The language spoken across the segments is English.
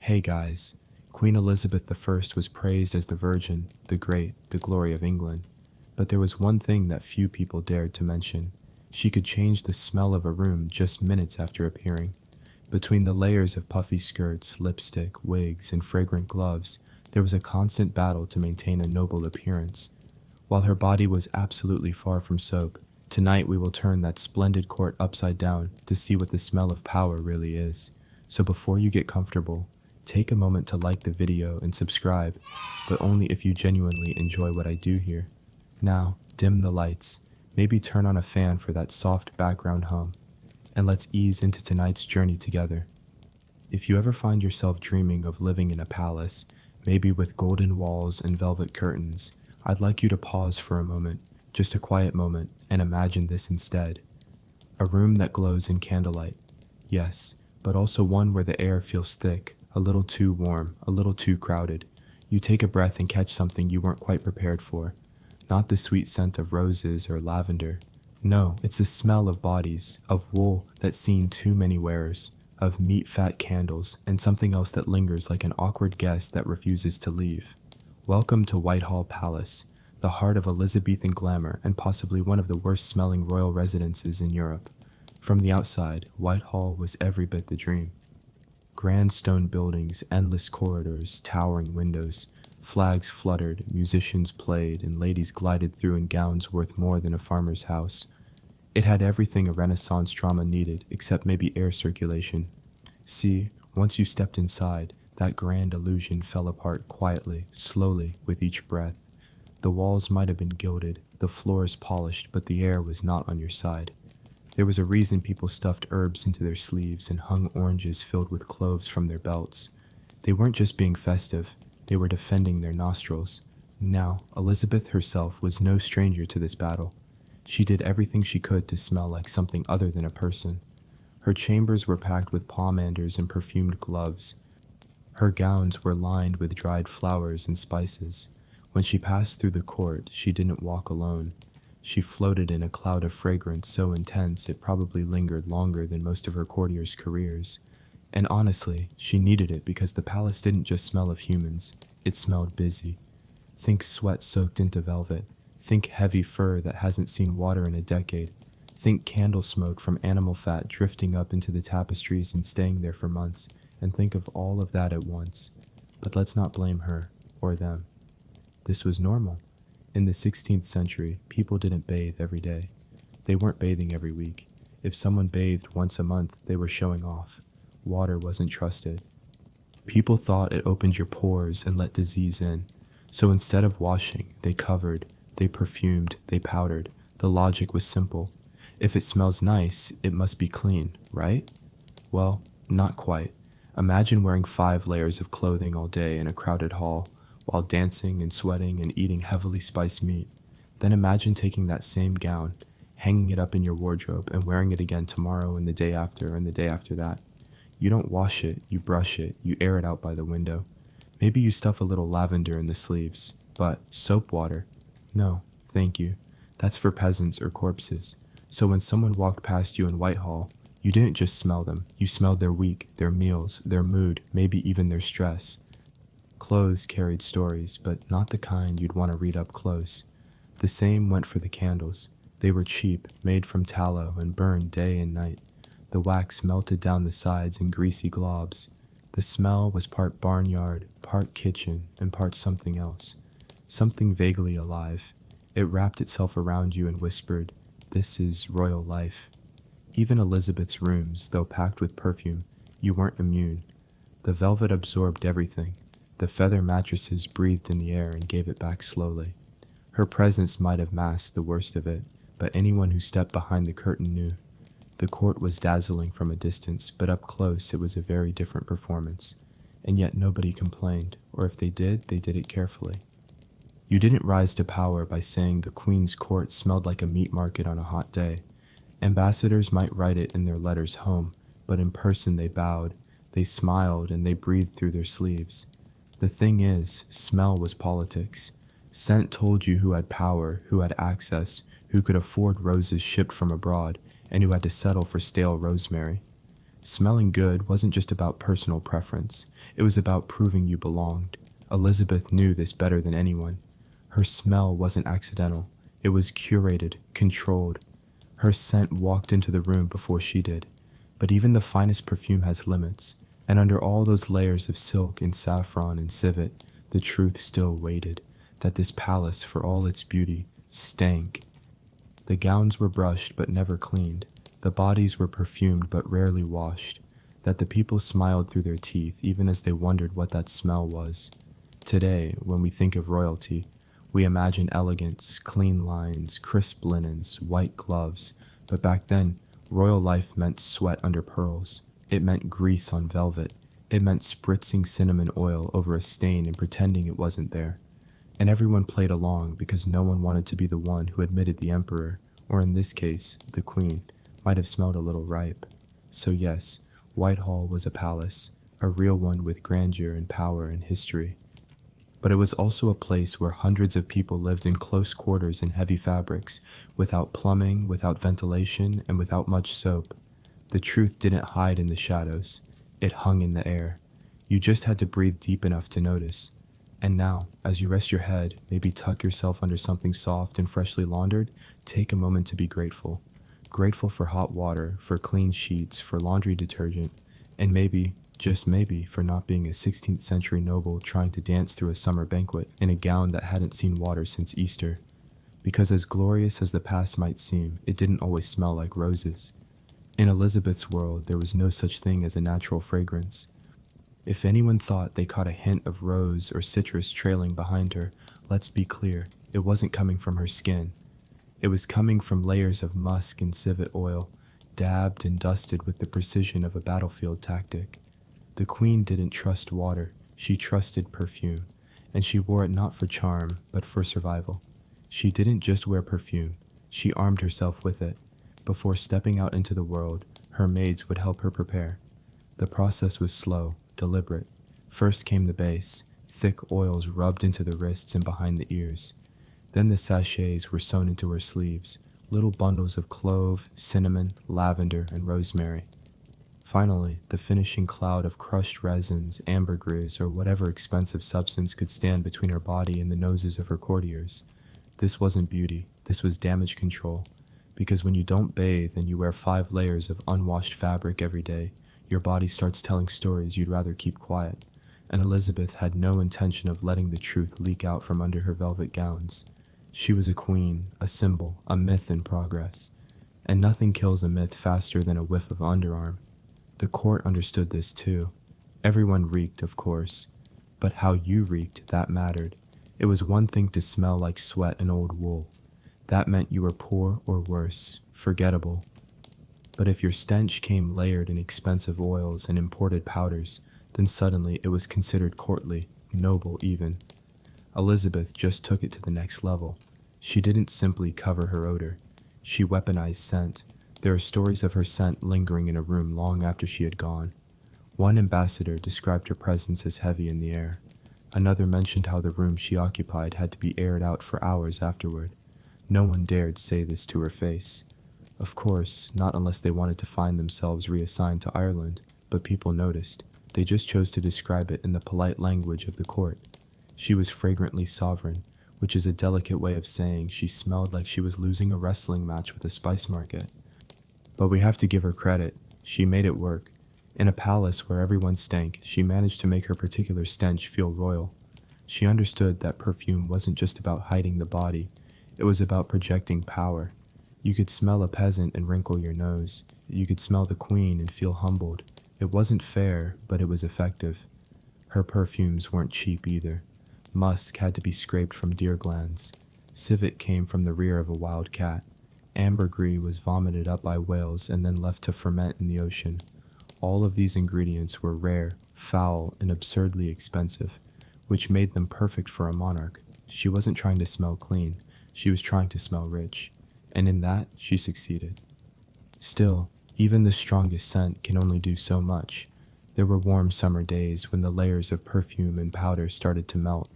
Hey guys, Queen Elizabeth I was praised as the Virgin, the Great, the glory of England. But there was one thing that few people dared to mention. She could change the smell of a room just minutes after appearing. Between the layers of puffy skirts, lipstick, wigs, and fragrant gloves, there was a constant battle to maintain a noble appearance. While her body was absolutely far from soap, tonight we will turn that splendid court upside down to see what the smell of power really is. So before you get comfortable, take a moment to like the video and subscribe, but only if you genuinely enjoy what I do here. Now, dim the lights, maybe turn on a fan for that soft background hum, and let's ease into tonight's journey together. If you ever find yourself dreaming of living in a palace, maybe with golden walls and velvet curtains, I'd like you to pause for a moment, just a quiet moment, and imagine this instead. A room that glows in candlelight, yes, but also one where the air feels thick, a little too warm, a little too crowded. You take a breath and catch something you weren't quite prepared for. Not the sweet scent of roses or lavender. No, it's the smell of bodies, of wool that's seen too many wearers, of meat-fat candles, and something else that lingers like an awkward guest that refuses to leave. Welcome to Whitehall Palace, the heart of Elizabethan glamour and possibly one of the worst-smelling royal residences in Europe. From the outside, Whitehall was every bit the dream. Grand stone buildings, endless corridors, towering windows, flags fluttered, musicians played, and ladies glided through in gowns worth more than a farmer's house. It had everything a Renaissance drama needed, except maybe air circulation. See, once you stepped inside, that grand illusion fell apart quietly, slowly, with each breath. The walls might have been gilded, the floors polished, but the air was not on your side. There was a reason people stuffed herbs into their sleeves and hung oranges filled with cloves from their belts. They weren't just being festive, they were defending their nostrils. Now, Elizabeth herself was no stranger to this battle. She did everything she could to smell like something other than a person. Her chambers were packed with pomanders and perfumed gloves. Her gowns were lined with dried flowers and spices. When she passed through the court, she didn't walk alone. She floated in a cloud of fragrance so intense it probably lingered longer than most of her courtiers' careers. And honestly, she needed it because the palace didn't just smell of humans, it smelled busy. Think sweat soaked into velvet. Think heavy fur that hasn't seen water in a decade. Think candle smoke from animal fat drifting up into the tapestries and staying there for months. And think of all of that at once. But let's not blame her, or them. This was normal. In the 16th century, people didn't bathe every day. They weren't bathing every week. If someone bathed once a month, they were showing off. Water wasn't trusted. People thought it opened your pores and let disease in. So instead of washing, they covered, they perfumed, they powdered. The logic was simple. If it smells nice, it must be clean, right? Well, not quite. Imagine wearing 5 layers of clothing all day in a crowded hall, while dancing and sweating and eating heavily spiced meat. Then imagine taking that same gown, hanging it up in your wardrobe, and wearing it again tomorrow and the day after and the day after that. You don't wash it, you brush it, you air it out by the window. Maybe you stuff a little lavender in the sleeves, but soap water? No, thank you. That's for peasants or corpses. So when someone walked past you in Whitehall, you didn't just smell them, you smelled their week, their meals, their mood, maybe even their stress. Clothes carried stories, but not the kind you'd want to read up close. The same went for the candles. They were cheap, made from tallow, and burned day and night. The wax melted down the sides in greasy globs. The smell was part barnyard, part kitchen, and part something else. Something vaguely alive. It wrapped itself around you and whispered, "This is royal life." Even Elizabeth's rooms, though packed with perfume, you weren't immune. The velvet absorbed everything. The feather mattresses breathed in the air and gave it back slowly. Her presence might have masked the worst of it, but anyone who stepped behind the curtain knew. The court was dazzling from a distance, but up close it was a very different performance. And yet nobody complained, or if they did it carefully. You didn't rise to power by saying the Queen's court smelled like a meat market on a hot day. Ambassadors might write it in their letters home, but in person they bowed, they smiled, and they breathed through their sleeves. The thing is, smell was politics. Scent told you who had power, who had access, who could afford roses shipped from abroad, and who had to settle for stale rosemary. Smelling good wasn't just about personal preference, it was about proving you belonged. Elizabeth knew this better than anyone. Her smell wasn't accidental, it was curated, controlled. Her scent walked into the room before she did. But even the finest perfume has limits, and under all those layers of silk and saffron and civet, the truth still waited, that this palace, for all its beauty, stank. The gowns were brushed but never cleaned, the bodies were perfumed but rarely washed, that the people smiled through their teeth even as they wondered what that smell was. Today, when we think of royalty, we imagine elegance, clean lines, crisp linens, white gloves, but back then, royal life meant sweat under pearls. It meant grease on velvet. It meant spritzing cinnamon oil over a stain and pretending it wasn't there. And everyone played along because no one wanted to be the one who admitted the emperor, or in this case, the queen, might have smelled a little ripe. So yes, Whitehall was a palace, a real one with grandeur and power and history. But it was also a place where hundreds of people lived in close quarters in heavy fabrics, without plumbing, without ventilation, and without much soap. The truth didn't hide in the shadows. It hung in the air. You just had to breathe deep enough to notice. And now, as you rest your head, maybe tuck yourself under something soft and freshly laundered, take a moment to be grateful. Grateful for hot water, for clean sheets, for laundry detergent, and maybe, just maybe, for not being a 16th century noble trying to dance through a summer banquet in a gown that hadn't seen water since Easter. Because as glorious as the past might seem, it didn't always smell like roses. In Elizabeth's world, there was no such thing as a natural fragrance. If anyone thought they caught a hint of rose or citrus trailing behind her, let's be clear, it wasn't coming from her skin. It was coming from layers of musk and civet oil, dabbed and dusted with the precision of a battlefield tactic. The queen didn't trust water, she trusted perfume, and she wore it not for charm, but for survival. She didn't just wear perfume, she armed herself with it. Before stepping out into the world, her maids would help her prepare. The process was slow, deliberate. First came the base, thick oils rubbed into the wrists and behind the ears. Then the sachets were sewn into her sleeves, little bundles of clove, cinnamon, lavender, and rosemary. Finally, the finishing cloud of crushed resins, ambergris, or whatever expensive substance could stand between her body and the noses of her courtiers. This wasn't beauty, this was damage control. Because when you don't bathe and you wear 5 layers of unwashed fabric every day, your body starts telling stories you'd rather keep quiet, and Elizabeth had no intention of letting the truth leak out from under her velvet gowns. She was a queen, a symbol, a myth in progress, and nothing kills a myth faster than a whiff of underarm. The court understood this too. Everyone reeked, of course, but how you reeked, that mattered. It was one thing to smell like sweat and old wool. That meant you were poor or worse, forgettable. But if your stench came layered in expensive oils and imported powders, then suddenly it was considered courtly, noble even. Elizabeth just took it to the next level. She didn't simply cover her odor. She weaponized scent. There are stories of her scent lingering in a room long after she had gone. One ambassador described her presence as heavy in the air. Another mentioned how the room she occupied had to be aired out for hours afterward. No one dared say this to her face. Of course, not unless they wanted to find themselves reassigned to Ireland, but people noticed. They just chose to describe it in the polite language of the court. She was fragrantly sovereign, which is a delicate way of saying she smelled like she was losing a wrestling match with a spice market. But we have to give her credit. She made it work. In a palace where everyone stank, she managed to make her particular stench feel royal. She understood that perfume wasn't just about hiding the body. It was about projecting power. You could smell a peasant and wrinkle your nose. You could smell the queen and feel humbled. It wasn't fair, but it was effective. Her perfumes weren't cheap either. Musk had to be scraped from deer glands. Civet came from the rear of a wild cat. Ambergris was vomited up by whales and then left to ferment in the ocean. All of these ingredients were rare, foul, and absurdly expensive, which made them perfect for a monarch. She wasn't trying to smell clean. She was trying to smell rich. And in that, she succeeded. Still, even the strongest scent can only do so much. There were warm summer days when the layers of perfume and powder started to melt,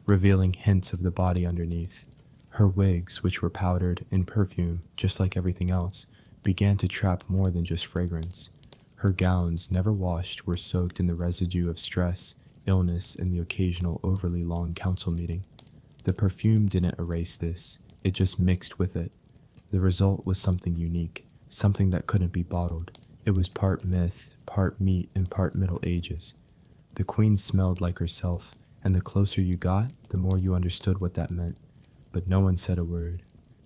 revealing hints of the body underneath. Her wigs, which were powdered in perfume, just like everything else, began to trap more than just fragrance. Her gowns, never washed, were soaked in the residue of stress, illness, and the occasional overly long council meeting. The perfume didn't erase this, it just mixed with it. The result was something unique, something that couldn't be bottled. It was part myth, part meat, and part Middle Ages. The queen smelled like herself, and the closer you got, the more you understood what that meant. But no one said a word.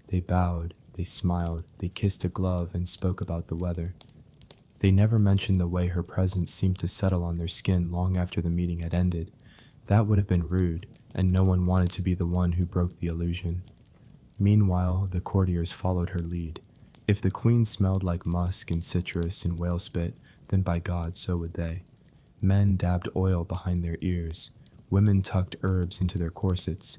They bowed, they smiled, they kissed a glove and spoke about the weather. They never mentioned the way her presence seemed to settle on their skin long after the meeting had ended. That would have been rude, and no one wanted to be the one who broke the illusion. Meanwhile, the courtiers followed her lead. If the queen smelled like musk and citrus and whale spit, then by God, so would they. Men dabbed oil behind their ears. Women tucked herbs into their corsets.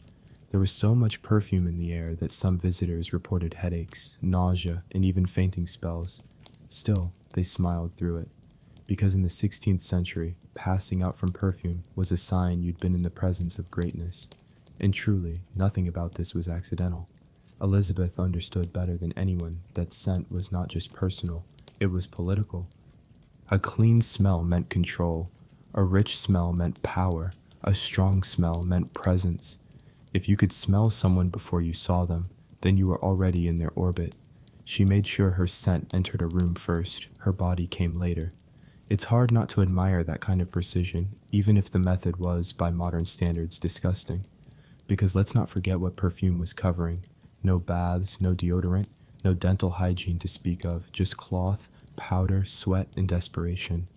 There was so much perfume in the air that some visitors reported headaches, nausea, and even fainting spells. Still, they smiled through it, because in the 16th century, passing out from perfume was a sign you'd been in the presence of greatness. And truly, nothing about this was accidental. Elizabeth understood better than anyone that scent was not just personal, it was political. A clean smell meant control. A rich smell meant power. A strong smell meant presence. If you could smell someone before you saw them, then you were already in their orbit. She made sure her scent entered a room first, her body came later. It's hard not to admire that kind of precision, even if the method was, by modern standards, disgusting. Because let's not forget what perfume was covering. No baths, no deodorant, no dental hygiene to speak of, just cloth, powder, sweat, and desperation.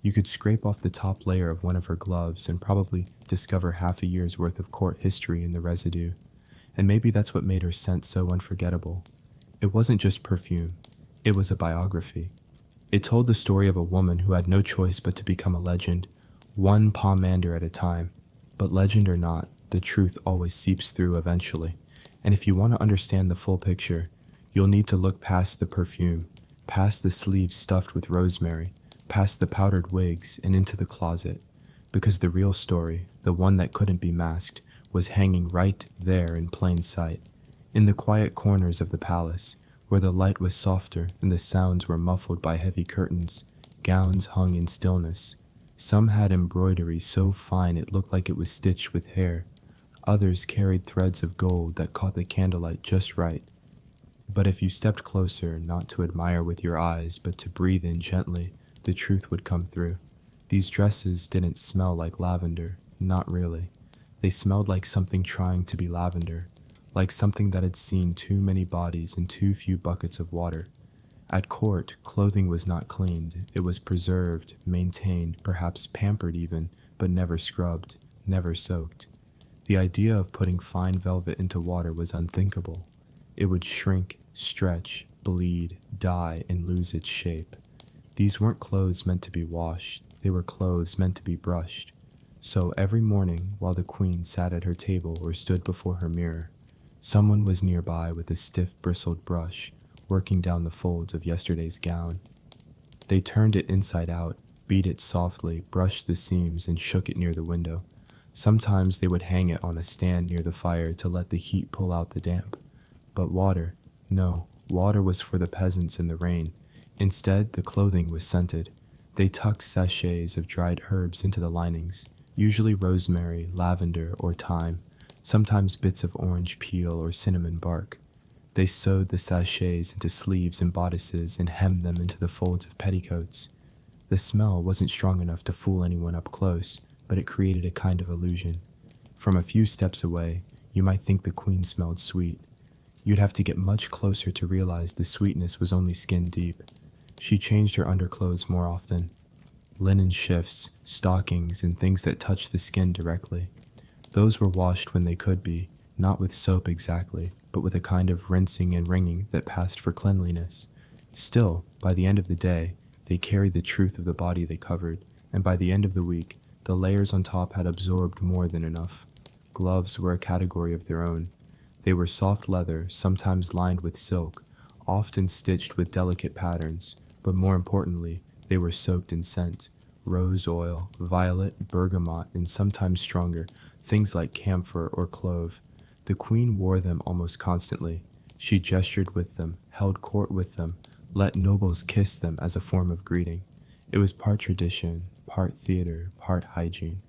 You could scrape off the top layer of one of her gloves and probably discover half a year's worth of court history in the residue. And maybe that's what made her scent so unforgettable. It wasn't just perfume, it was a biography. It told the story of a woman who had no choice but to become a legend, one pomander at a time. But legend or not, the truth always seeps through eventually. And if you want to understand the full picture, you'll need to look past the perfume, past the sleeves stuffed with rosemary, past the powdered wigs, and into the closet. Because the real story, the one that couldn't be masked, was hanging right there in plain sight. In the quiet corners of the palace, where the light was softer and the sounds were muffled by heavy curtains, gowns hung in stillness. Some had embroidery so fine it looked like it was stitched with hair. Others carried threads of gold that caught the candlelight just right. But if you stepped closer, not to admire with your eyes, but to breathe in gently, the truth would come through. These dresses didn't smell like lavender, not really. They smelled like something trying to be lavender, like something that had seen too many bodies in too few buckets of water. At court, clothing was not cleaned. It was preserved, maintained, perhaps pampered even, but never scrubbed, never soaked. The idea of putting fine velvet into water was unthinkable. It would shrink, stretch, bleed, die, and lose its shape. These weren't clothes meant to be washed. They were clothes meant to be brushed. So every morning, while the queen sat at her table or stood before her mirror, someone was nearby with a stiff bristled brush, working down the folds of yesterday's gown. They turned it inside out, beat it softly, brushed the seams, and shook it near the window. Sometimes they would hang it on a stand near the fire to let the heat pull out the damp. But water, no, water was for the peasants in the rain. Instead, the clothing was scented. They tucked sachets of dried herbs into the linings, usually rosemary, lavender, or thyme, sometimes bits of orange peel or cinnamon bark. They sewed the sachets into sleeves and bodices and hemmed them into the folds of petticoats. The smell wasn't strong enough to fool anyone up close, but it created a kind of illusion. From a few steps away, you might think the queen smelled sweet. You'd have to get much closer to realize the sweetness was only skin deep. She changed her underclothes more often. Linen shifts, stockings, and things that touched the skin directly. Those were washed when they could be, not with soap exactly, but with a kind of rinsing and wringing that passed for cleanliness. Still, by the end of the day, they carried the truth of the body they covered, and by the end of the week, the layers on top had absorbed more than enough. Gloves were a category of their own. They were soft leather, sometimes lined with silk, often stitched with delicate patterns, but more importantly, they were soaked in scent. Rose oil, violet, bergamot, and sometimes stronger, things like camphor or clove. The queen wore them almost constantly. She gestured with them, held court with them, let nobles kiss them as a form of greeting. It was part tradition, part theater, part hygiene.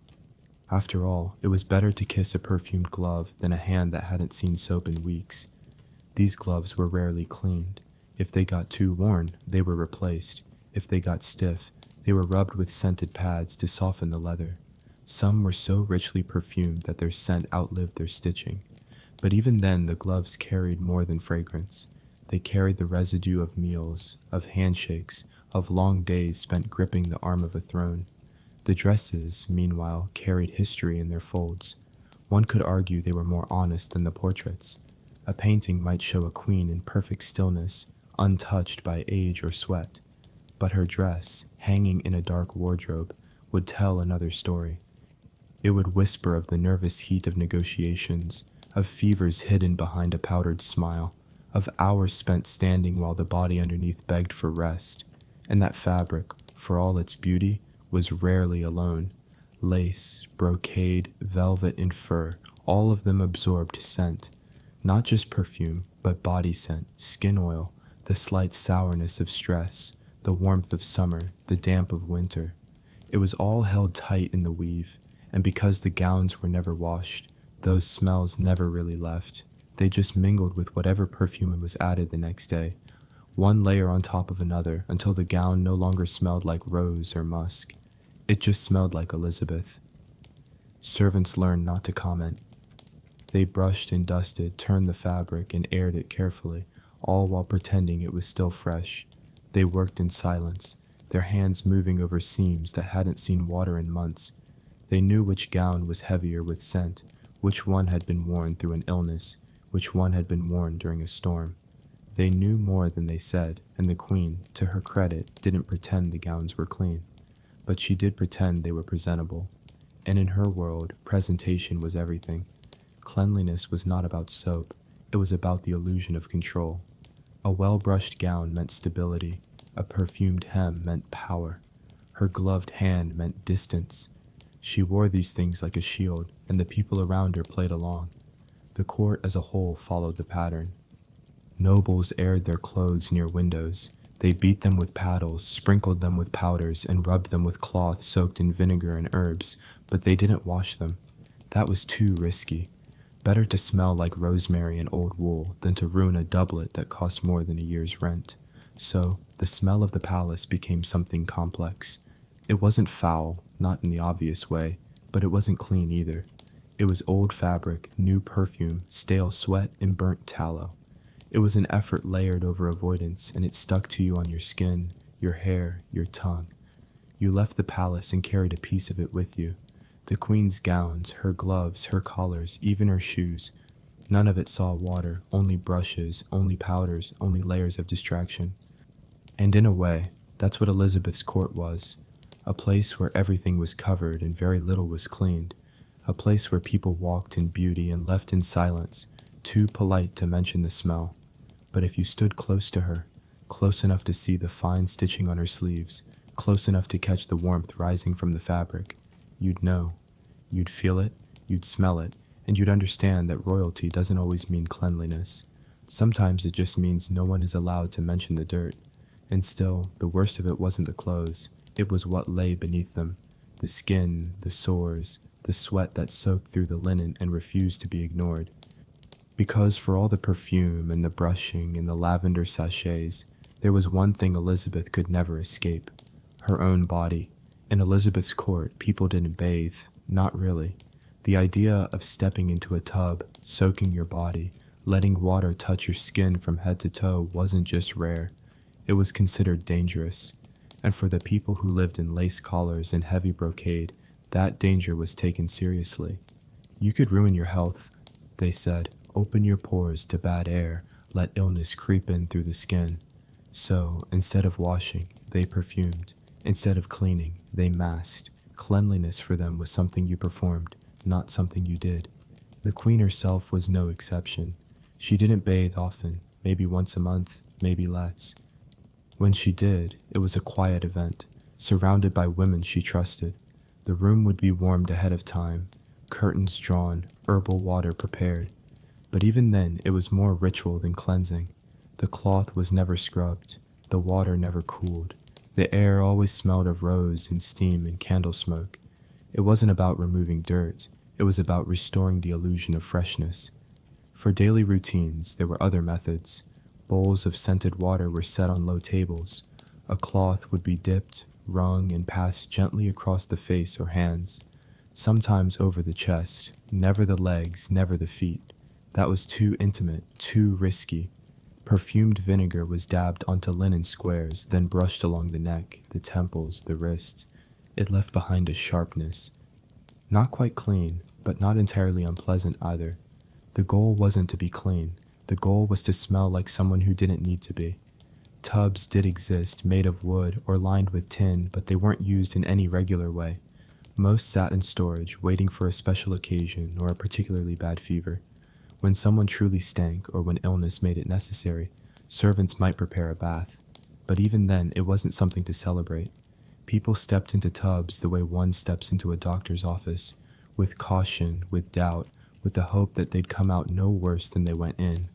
After all, it was better to kiss a perfumed glove than a hand that hadn't seen soap in weeks. These gloves were rarely cleaned. If they got too worn, they were replaced. If they got stiff, they were rubbed with scented pads to soften the leather. Some were so richly perfumed that their scent outlived their stitching. But even then, the gloves carried more than fragrance. They carried the residue of meals, of handshakes, of long days spent gripping the arm of a throne. The dresses, meanwhile, carried history in their folds. One could argue they were more honest than the portraits. A painting might show a queen in perfect stillness, untouched by age or sweat. But her dress, hanging in a dark wardrobe, would tell another story. It would whisper of the nervous heat of negotiations, of fevers hidden behind a powdered smile, of hours spent standing while the body underneath begged for rest. And that fabric, for all its beauty, was rarely alone. Lace, brocade, velvet, and fur, all of them absorbed scent. Not just perfume, but body scent, skin oil, the slight sourness of stress, the warmth of summer, the damp of winter. It was all held tight in the weave, and because the gowns were never washed, those smells never really left. They just mingled with whatever perfume was added the next day, one layer on top of another, until the gown no longer smelled like rose or musk. It just smelled like Elizabeth. Servants learned not to comment. They brushed and dusted, turned the fabric, and aired it carefully, all while pretending it was still fresh. They worked in silence, their hands moving over seams that hadn't seen water in months. They knew which gown was heavier with scent, which one had been worn through an illness, which one had been worn during a storm. They knew more than they said, and the queen, to her credit, didn't pretend the gowns were clean. But she did pretend they were presentable. And in her world, presentation was everything. Cleanliness was not about soap, it was about the illusion of control. A well-brushed gown meant stability, a perfumed hem meant power. Her gloved hand meant distance. She wore these things like a shield, and the people around her played along. The court as a whole followed the pattern. Nobles aired their clothes near windows. They beat them with paddles, sprinkled them with powders, and rubbed them with cloth soaked in vinegar and herbs, but they didn't wash them. That was too risky. Better to smell like rosemary and old wool than to ruin a doublet that cost more than a year's rent. So, the smell of the palace became something complex. It wasn't foul, not in the obvious way, but it wasn't clean either. It was old fabric, new perfume, stale sweat, and burnt tallow. It was an effort layered over avoidance, and it stuck to you on your skin, your hair, your tongue. You left the palace and carried a piece of it with you. The queen's gowns, her gloves, her collars, even her shoes. None of it saw water, only brushes, only powders, only layers of distraction. And in a way, that's what Elizabeth's court was. A place where everything was covered and very little was cleaned. A place where people walked in beauty and left in silence, too polite to mention the smell. But if you stood close to her, close enough to see the fine stitching on her sleeves, close enough to catch the warmth rising from the fabric, you'd know. You'd feel it, you'd smell it, and you'd understand that royalty doesn't always mean cleanliness. Sometimes it just means no one is allowed to mention the dirt. And still, the worst of it wasn't the clothes, it was what lay beneath them. The skin, the sores, the sweat that soaked through the linen and refused to be ignored. Because for all the perfume and the brushing and the lavender sachets, there was one thing Elizabeth could never escape: her own body. In Elizabeth's court, people didn't bathe, not really. The idea of stepping into a tub, soaking your body, letting water touch your skin from head to toe wasn't just rare, it was considered dangerous. And for the people who lived in lace collars and heavy brocade, that danger was taken seriously. You could ruin your health, they said. Open your pores to bad air, let illness creep in through the skin. So, instead of washing, they perfumed. Instead of cleaning, they masked. Cleanliness for them was something you performed, not something you did. The queen herself was no exception. She didn't bathe often, maybe once a month, maybe less. When she did, it was a quiet event, surrounded by women she trusted. The room would be warmed ahead of time, curtains drawn, herbal water prepared. But even then, it was more ritual than cleansing. The cloth was never scrubbed, the water never cooled. The air always smelled of rose and steam and candle smoke. It wasn't about removing dirt, it was about restoring the illusion of freshness. For daily routines, there were other methods. Bowls of scented water were set on low tables. A cloth would be dipped, wrung, and passed gently across the face or hands, sometimes over the chest, never the legs, never the feet. That was too intimate, too risky. Perfumed vinegar was dabbed onto linen squares, then brushed along the neck, the temples, the wrists. It left behind a sharpness. Not quite clean, but not entirely unpleasant either. The goal wasn't to be clean. The goal was to smell like someone who didn't need to be. Tubs did exist, made of wood or lined with tin, but they weren't used in any regular way. Most sat in storage, waiting for a special occasion or a particularly bad fever. When someone truly stank or when illness made it necessary, servants might prepare a bath. But even then, it wasn't something to celebrate. People stepped into tubs the way one steps into a doctor's office, with caution, with doubt, with the hope that they'd come out no worse than they went in.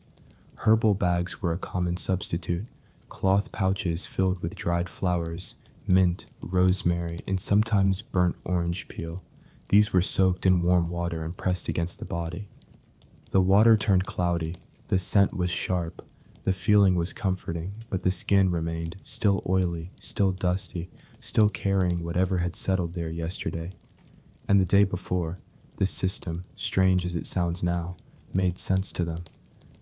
Herbal bags were a common substitute, cloth pouches filled with dried flowers, mint, rosemary, and sometimes burnt orange peel. These were soaked in warm water and pressed against the body. The water turned cloudy, the scent was sharp, the feeling was comforting, but the skin remained still oily, still dusty, still carrying whatever had settled there yesterday. And the day before, this system, strange as it sounds now, made sense to them.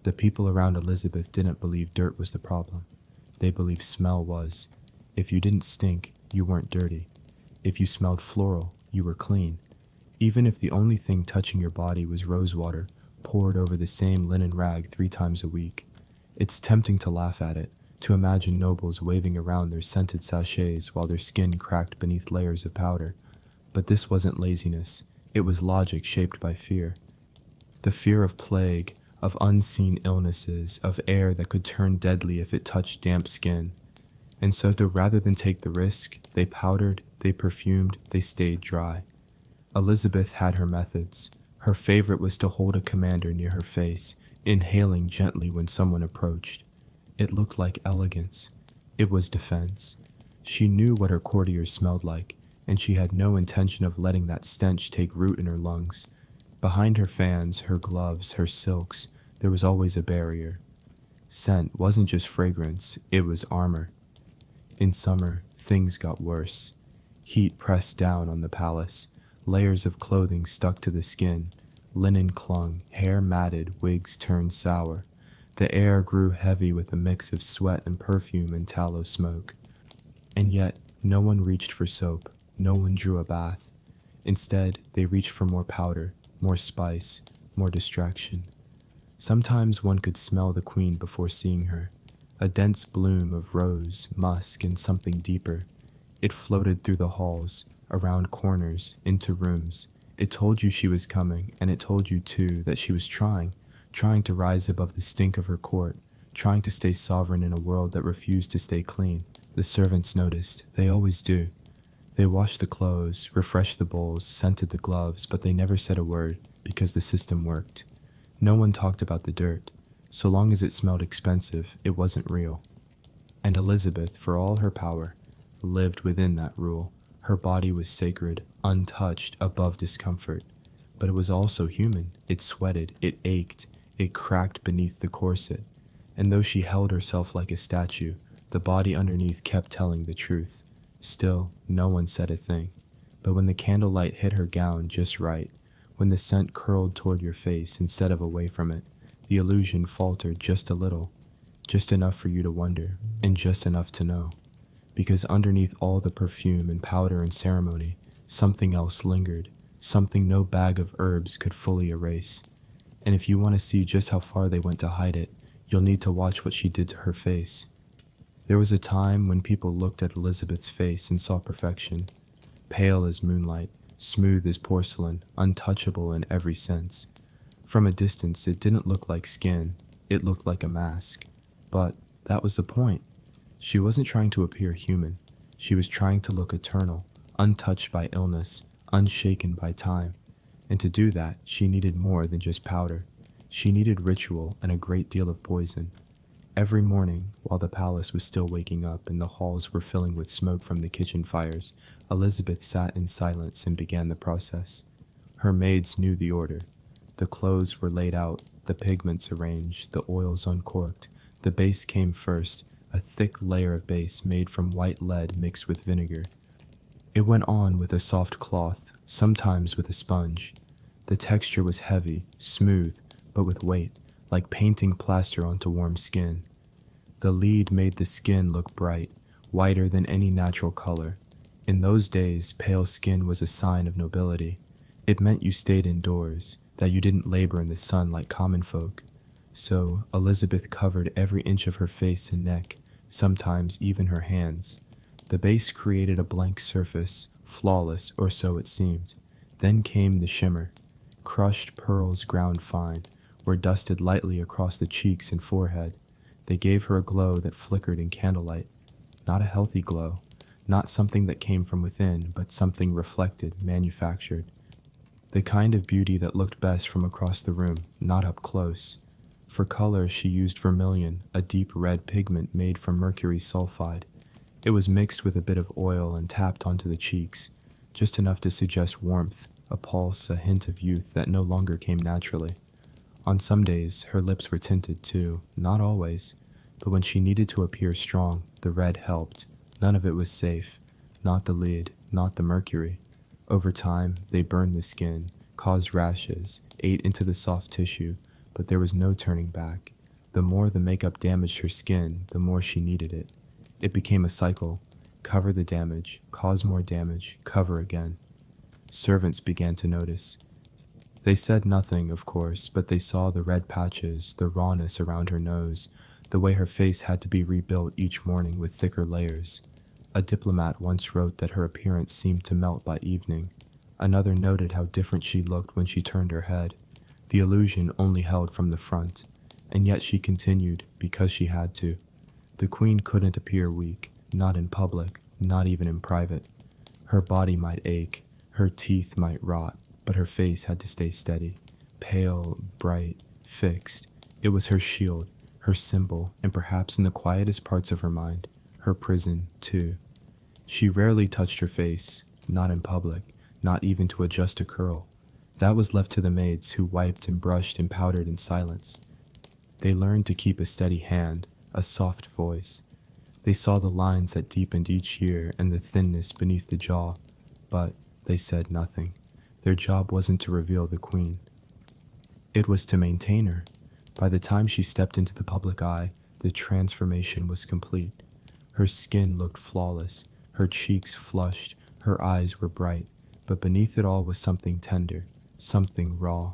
The people around Elizabeth didn't believe dirt was the problem. They believed smell was. If you didn't stink, you weren't dirty. If you smelled floral, you were clean. Even if the only thing touching your body was rose water, poured over the same linen rag 3 times a week. It's tempting to laugh at it, to imagine nobles waving around their scented sachets while their skin cracked beneath layers of powder. But this wasn't laziness. It was logic shaped by fear. The fear of plague, of unseen illnesses, of air that could turn deadly if it touched damp skin. And so rather than take the risk, they powdered, they perfumed, they stayed dry. Elizabeth had her methods. Her favorite was to hold a commander near her face, inhaling gently when someone approached. It looked like elegance. It was defense. She knew what her courtiers smelled like, and she had no intention of letting that stench take root in her lungs. Behind her fans, her gloves, her silks, there was always a barrier. Scent wasn't just fragrance, it was armor. In summer, things got worse. Heat pressed down on the palace. Layers of clothing stuck to the skin. Linen clung, hair matted, wigs turned sour. The air grew heavy with a mix of sweat and perfume and tallow smoke. And yet, no one reached for soap. No one drew a bath. Instead, they reached for more powder, more spice, more distraction. Sometimes one could smell the queen before seeing her. A dense bloom of rose, musk, and something deeper. It floated through the halls, around corners, into rooms. It told you she was coming, and it told you, too, that she was trying to rise above the stink of her court, trying to stay sovereign in a world that refused to stay clean. The servants noticed. They always do. They washed the clothes, refreshed the bowls, scented the gloves, but they never said a word, because the system worked. No one talked about the dirt. So long as it smelled expensive, it wasn't real. And Elizabeth, for all her power, lived within that rule. Her body was sacred, untouched, above discomfort. But it was also human. It sweated, it ached, it cracked beneath the corset. And though she held herself like a statue, the body underneath kept telling the truth. Still, no one said a thing. But when the candlelight hit her gown just right, when the scent curled toward your face instead of away from it, the illusion faltered just a little, just enough for you to wonder, and just enough to know. Because underneath all the perfume and powder and ceremony, something else lingered, something no bag of herbs could fully erase. And if you want to see just how far they went to hide it, you'll need to watch what she did to her face. There was a time when people looked at Elizabeth's face and saw perfection, pale as moonlight, smooth as porcelain, untouchable in every sense. From a distance, it didn't look like skin, it looked like a mask. But that was the point. She wasn't trying to appear human. She was trying to look eternal, untouched by illness, unshaken by time. And to do that, she needed more than just powder. She needed ritual and a great deal of poison. Every morning, while the palace was still waking up and the halls were filling with smoke from the kitchen fires, Elizabeth sat in silence and began the process. Her maids knew the order. The clothes were laid out, the pigments arranged, the oils uncorked. The base came first, a thick layer of base made from white lead mixed with vinegar. It went on with a soft cloth, sometimes with a sponge. The texture was heavy, smooth, but with weight, like painting plaster onto warm skin. The lead made the skin look bright, whiter than any natural color. In those days, pale skin was a sign of nobility. It meant you stayed indoors, that you didn't labor in the sun like common folk. So Elizabeth covered every inch of her face and neck, sometimes even her hands. The base created a blank surface, flawless, or so it seemed. Then came the shimmer. Crushed pearls ground fine were dusted lightly across the cheeks and forehead. They gave her a glow that flickered in candlelight. Not a healthy glow, not something that came from within, but something reflected, manufactured. The kind of beauty that looked best from across the room, not up close. For color, she used vermilion, a deep red pigment made from mercury sulfide. It was mixed with a bit of oil and tapped onto the cheeks, just enough to suggest warmth, a pulse, a hint of youth that no longer came naturally. On some days, her lips were tinted too, not always, but when she needed to appear strong, the red helped. None of it was safe, not the lead, not the mercury. Over time, they burned the skin, caused rashes, ate into the soft tissue, but there was no turning back. The more the makeup damaged her skin, the more she needed it. It became a cycle. Cover the damage, cause more damage, cover again. Servants began to notice. They said nothing, of course, but they saw the red patches, the rawness around her nose, the way her face had to be rebuilt each morning with thicker layers. A diplomat once wrote that her appearance seemed to melt by evening. Another noted how different she looked when she turned her head. The illusion only held from the front, and yet she continued because she had to. The queen couldn't appear weak, not in public, not even in private. Her body might ache, her teeth might rot, but her face had to stay steady, pale, bright, fixed. It was her shield, her symbol, and perhaps in the quietest parts of her mind, her prison, too. She rarely touched her face, not in public, not even to adjust a curl. That was left to the maids who wiped and brushed and powdered in silence. They learned to keep a steady hand, a soft voice. They saw the lines that deepened each year and the thinness beneath the jaw, but they said nothing. Their job wasn't to reveal the queen. It was to maintain her. By the time she stepped into the public eye, the transformation was complete. Her skin looked flawless, her cheeks flushed, her eyes were bright, but beneath it all was something tender, something raw.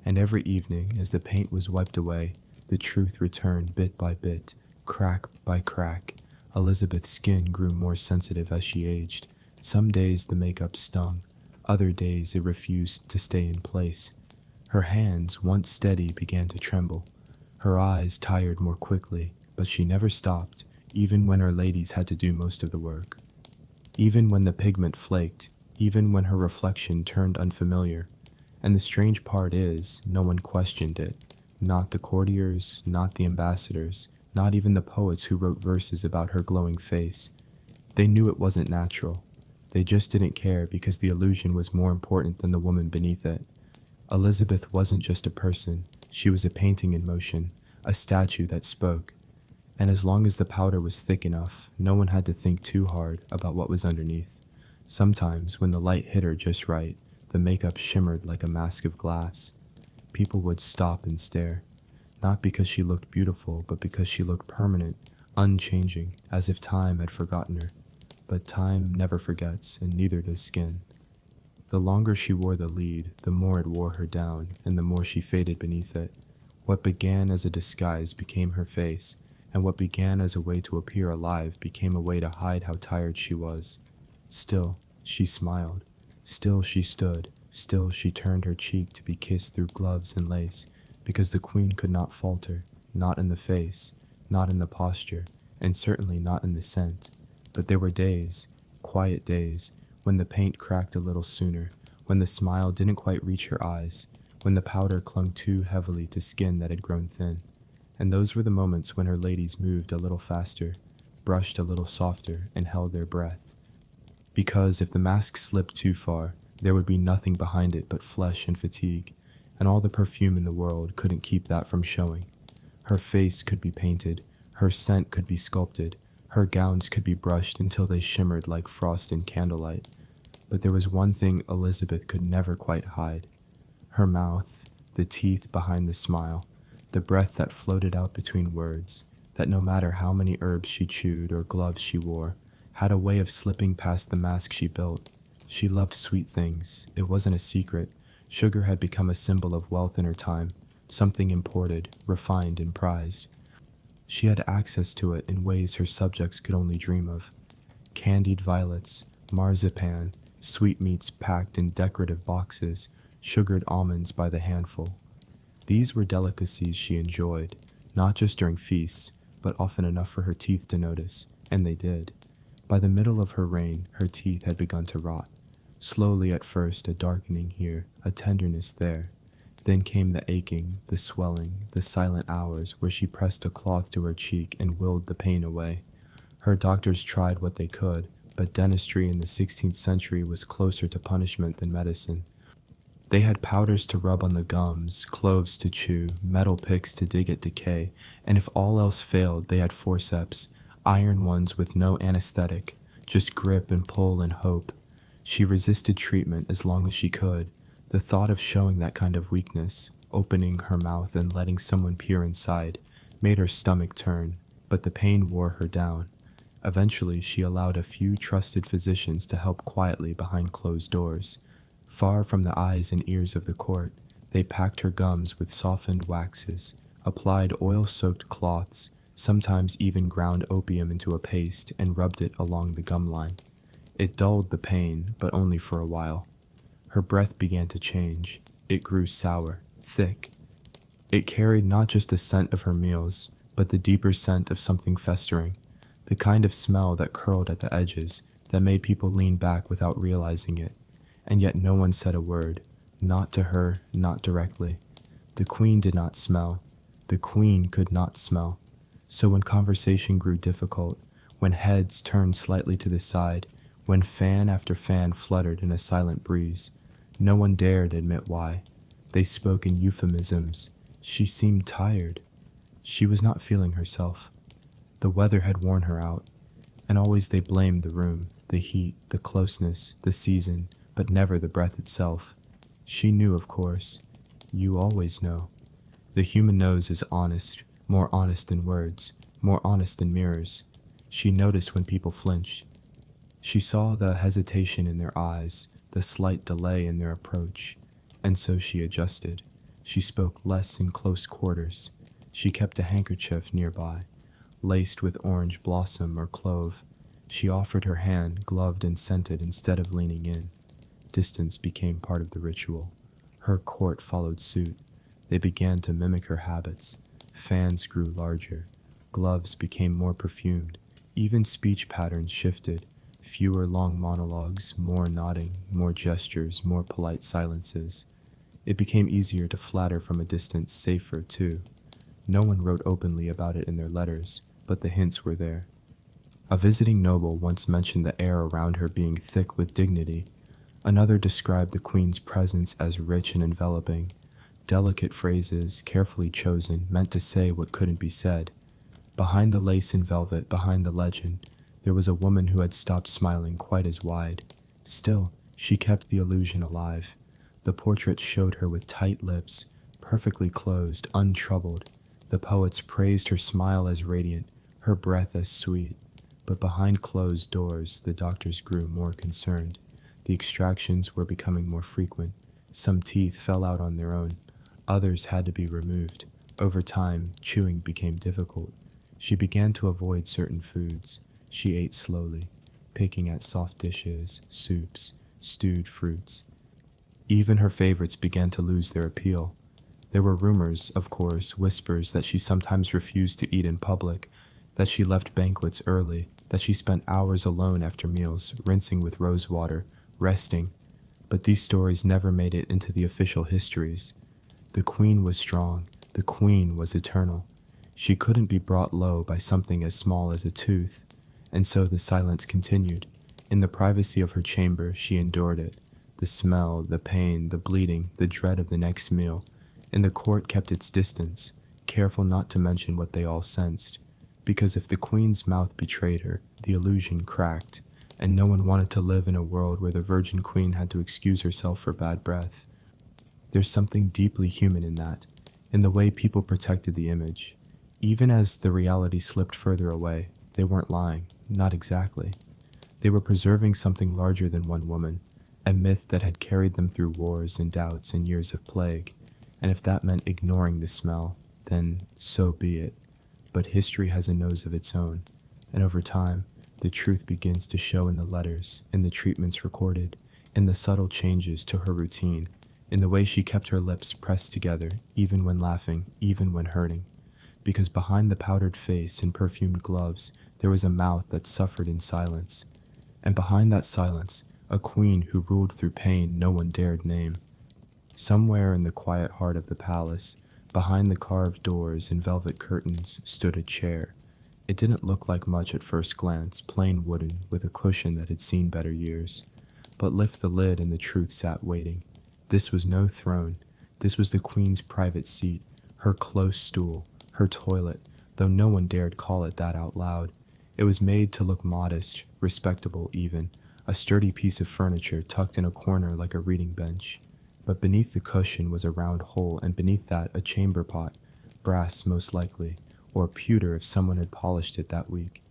And every evening, as the paint was wiped away, the truth returned bit by bit, crack by crack. Elizabeth's skin grew more sensitive as she aged. Some days the makeup stung, other days it refused to stay in place. Her hands, once steady, began to tremble. Her eyes tired more quickly, but she never stopped, even when her ladies had to do most of the work. Even when the pigment flaked, even when her reflection turned unfamiliar. And the strange part is, no one questioned it. Not the courtiers, not the ambassadors, not even the poets who wrote verses about her glowing face. They knew it wasn't natural. They just didn't care because the illusion was more important than the woman beneath it. Elizabeth wasn't just a person, she was a painting in motion, a statue that spoke. And as long as the powder was thick enough, no one had to think too hard about what was underneath. Sometimes, when the light hit her just right, the makeup shimmered like a mask of glass. People would stop and stare, not because she looked beautiful, but because she looked permanent, unchanging, as if time had forgotten her. But time never forgets, and neither does skin. The longer she wore the lead, the more it wore her down, and the more she faded beneath it. What began as a disguise became her face, and what began as a way to appear alive became a way to hide how tired she was. Still, she smiled. Still she stood. Still she turned her cheek to be kissed through gloves and lace, because the queen could not falter, not in the face, not in the posture, and certainly not in the scent. But there were days, quiet days, when the paint cracked a little sooner, when the smile didn't quite reach her eyes, when the powder clung too heavily to skin that had grown thin. And those were the moments when her ladies moved a little faster, brushed a little softer, and held their breath. Because if the mask slipped too far, there would be nothing behind it but flesh and fatigue, and all the perfume in the world couldn't keep that from showing. Her face could be painted, her scent could be sculpted, her gowns could be brushed until they shimmered like frost in candlelight. But there was one thing Elizabeth could never quite hide. Her mouth, the teeth behind the smile, the breath that floated out between words, that no matter how many herbs she chewed or gloves she wore, had a way of slipping past the mask she built. She loved sweet things. It wasn't a secret. Sugar had become a symbol of wealth in her time, something imported, refined, and prized. She had access to it in ways her subjects could only dream of. Candied violets, marzipan, sweetmeats packed in decorative boxes, sugared almonds by the handful. These were delicacies she enjoyed, not just during feasts, but often enough for her teeth to notice, and they did. By the middle of her reign, her teeth had begun to rot. Slowly at first, a darkening here, a tenderness there. Then came the aching, the swelling, the silent hours where she pressed a cloth to her cheek and willed the pain away. Her doctors tried what they could, but dentistry in the 16th century was closer to punishment than medicine. They had powders to rub on the gums, cloves to chew, metal picks to dig at decay, and if all else failed, they had forceps, iron ones with no anesthetic, just grip and pull and hope. She resisted treatment as long as she could. The thought of showing that kind of weakness, opening her mouth and letting someone peer inside, made her stomach turn, but the pain wore her down. Eventually, she allowed a few trusted physicians to help quietly behind closed doors. Far from the eyes and ears of the court, they packed her gums with softened waxes, applied oil-soaked cloths, sometimes even ground opium into a paste and rubbed it along the gum line. It dulled the pain, but only for a while. Her breath began to change. It grew sour, thick. It carried not just the scent of her meals, but the deeper scent of something festering, the kind of smell that curled at the edges, that made people lean back without realizing it. And yet no one said a word, not to her, not directly. The queen did not smell. The queen could not smell. So when conversation grew difficult, when heads turned slightly to the side, when fan after fan fluttered in a silent breeze, no one dared admit why. They spoke in euphemisms. She seemed tired. She was not feeling herself. The weather had worn her out, and always they blamed the room, the heat, the closeness, the season, but never the breath itself. She knew, of course. You always know. The human nose is honest, more honest than words, more honest than mirrors. She noticed when people flinched. She saw the hesitation in their eyes, the slight delay in their approach, and so she adjusted. She spoke less in close quarters. She kept a handkerchief nearby, laced with orange blossom or clove. She offered her hand, gloved and scented, instead of leaning in. Distance became part of the ritual. Her court followed suit. They began to mimic her habits. Fans grew larger. Gloves became more perfumed. Even speech patterns shifted. Fewer long monologues, more nodding, more gestures, more polite silences. It became easier to flatter from a distance, safer too. No one wrote openly about it in their letters, but the hints were there. A visiting noble once mentioned the air around her being thick with dignity. Another described the queen's presence as rich and enveloping. Delicate phrases, carefully chosen, meant to say what couldn't be said. Behind the lace and velvet, behind the legend, there was a woman who had stopped smiling quite as wide. Still, she kept the illusion alive. The portrait showed her with tight lips, perfectly closed, untroubled. The poets praised her smile as radiant, her breath as sweet. But behind closed doors, the doctors grew more concerned. The extractions were becoming more frequent. Some teeth fell out on their own. Others had to be removed. Over time, chewing became difficult. She began to avoid certain foods. She ate slowly, picking at soft dishes, soups, stewed fruits. Even her favorites began to lose their appeal. There were rumors, of course, whispers that she sometimes refused to eat in public, that she left banquets early, that she spent hours alone after meals, rinsing with rose water, resting, but these stories never made it into the official histories. The queen was strong. The queen was eternal. She couldn't be brought low by something as small as a tooth, and so the silence continued. In the privacy of her chamber, she endured it. The smell, the pain, the bleeding, the dread of the next meal. And the court kept its distance, careful not to mention what they all sensed, because if the queen's mouth betrayed her, the illusion cracked, and no one wanted to live in a world where the virgin queen had to excuse herself for bad breath. There's something deeply human in that, in the way people protected the image. Even as the reality slipped further away, they weren't lying, not exactly. They were preserving something larger than one woman, a myth that had carried them through wars and doubts and years of plague, and if that meant ignoring the smell, then so be it. But history has a nose of its own, and over time, the truth begins to show in the letters, in the treatments recorded, in the subtle changes to her routine, in the way she kept her lips pressed together, even when laughing, even when hurting. Because behind the powdered face and perfumed gloves, there was a mouth that suffered in silence. And behind that silence, a queen who ruled through pain no one dared name. Somewhere in the quiet heart of the palace, behind the carved doors and velvet curtains, stood a chair. It didn't look like much at first glance, plain wooden, with a cushion that had seen better years. But lift the lid and the truth sat waiting. This was no throne. This was the queen's private seat, her close stool, her toilet, though no one dared call it that out loud. It was made to look modest, respectable even, a sturdy piece of furniture tucked in a corner like a reading bench. But beneath the cushion was a round hole, and beneath that a chamber pot, brass most likely, or pewter if someone had polished it that week.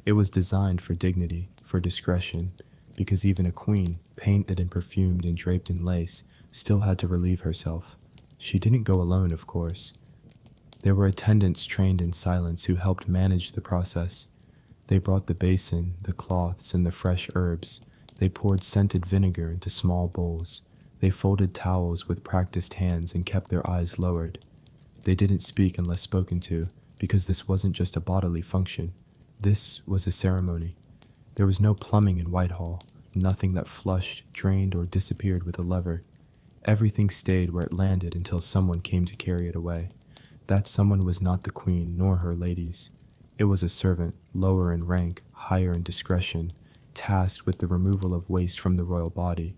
It was designed for dignity, for discretion, because even a queen, painted and perfumed and draped in lace, still had to relieve herself. She didn't go alone, of course. There were attendants trained in silence who helped manage the process. They brought the basin, the cloths, and the fresh herbs. They poured scented vinegar into small bowls. They folded towels with practiced hands and kept their eyes lowered. They didn't speak unless spoken to, because this wasn't just a bodily function. This was a ceremony. There was no plumbing in Whitehall, nothing that flushed, drained, or disappeared with a lever. Everything stayed where it landed until someone came to carry it away. That someone was not the queen nor her ladies. It was a servant, lower in rank, higher in discretion, tasked with the removal of waste from the royal body.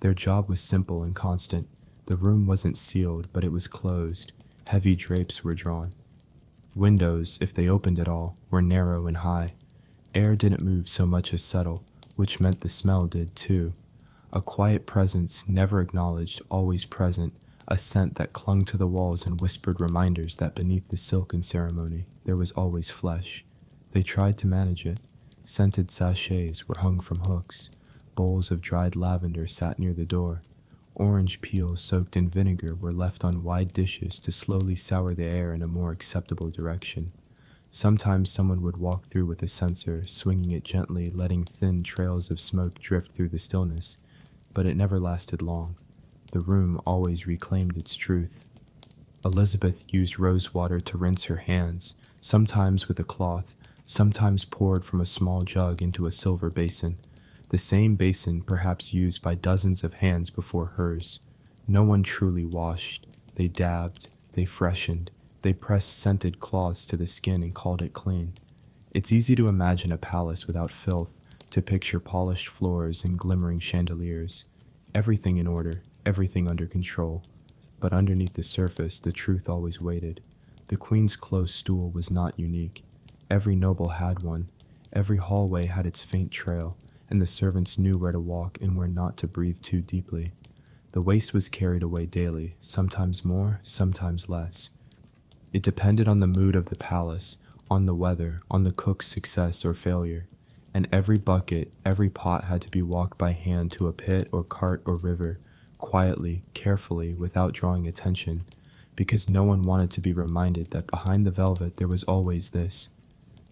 Their job was simple and constant. The room wasn't sealed, but it was closed. Heavy drapes were drawn. Windows, if they opened at all, were narrow and high. Air didn't move so much as settle, which meant the smell did too. A quiet presence, never acknowledged, always present, a scent that clung to the walls and whispered reminders that beneath the silken ceremony, there was always flesh. They tried to manage it. Scented sachets were hung from hooks. Bowls of dried lavender sat near the door. Orange peels soaked in vinegar were left on wide dishes to slowly sour the air in a more acceptable direction. Sometimes someone would walk through with a censer, swinging it gently, letting thin trails of smoke drift through the stillness, but it never lasted long. The room always reclaimed its truth. Elizabeth used rose water to rinse her hands, sometimes with a cloth, sometimes poured from a small jug into a silver basin, the same basin perhaps used by dozens of hands before hers. No one truly washed. They dabbed, they freshened, they pressed scented cloths to the skin and called it clean. It's easy to imagine a palace without filth, to picture polished floors and glimmering chandeliers. Everything in order, everything under control. But underneath the surface, the truth always waited. The queen's close stool was not unique. Every noble had one. Every hallway had its faint trail, and the servants knew where to walk and where not to breathe too deeply. The waste was carried away daily, sometimes more, sometimes less. It depended on the mood of the palace, on the weather, on the cook's success or failure. And every bucket, every pot had to be walked by hand to a pit or cart or river, quietly, carefully, without drawing attention, because no one wanted to be reminded that behind the velvet there was always this.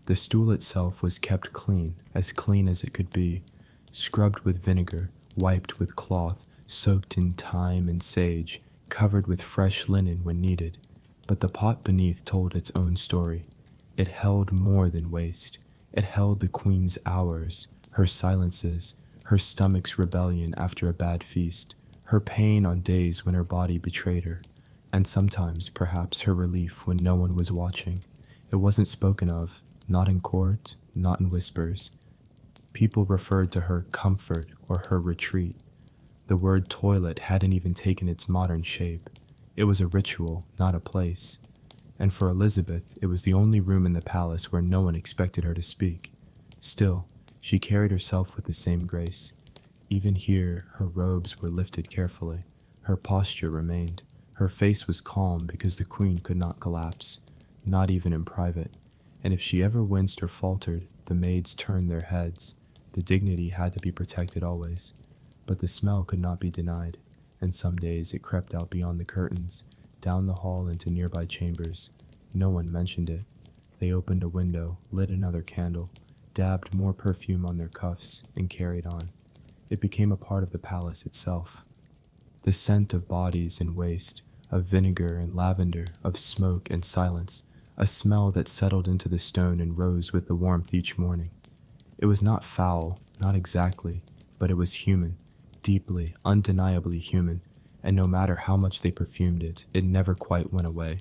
The stool itself was kept clean as it could be, scrubbed with vinegar, wiped with cloth, soaked in thyme and sage, covered with fresh linen when needed. But the pot beneath told its own story. It held more than waste. It held the queen's hours, her silences, her stomach's rebellion after a bad feast, her pain on days when her body betrayed her, and sometimes, perhaps, her relief when no one was watching. It wasn't spoken of, not in court, not in whispers. People referred to her comfort or her retreat. The word toilet hadn't even taken its modern shape. It was a ritual, not a place. And for Elizabeth, it was the only room in the palace where no one expected her to speak. Still, she carried herself with the same grace. Even here, her robes were lifted carefully. Her posture remained. Her face was calm because the queen could not collapse, not even in private. And if she ever winced or faltered, the maids turned their heads. The dignity had to be protected always. But the smell could not be denied, and some days it crept out beyond the curtains, down the hall into nearby chambers. No one mentioned it. They opened a window, lit another candle, dabbed more perfume on their cuffs, and carried on. It became a part of the palace itself. The scent of bodies and waste, of vinegar and lavender, of smoke and silence, a smell that settled into the stone and rose with the warmth each morning. It was not foul, not exactly, but it was human, deeply, undeniably human, and no matter how much they perfumed it, it never quite went away.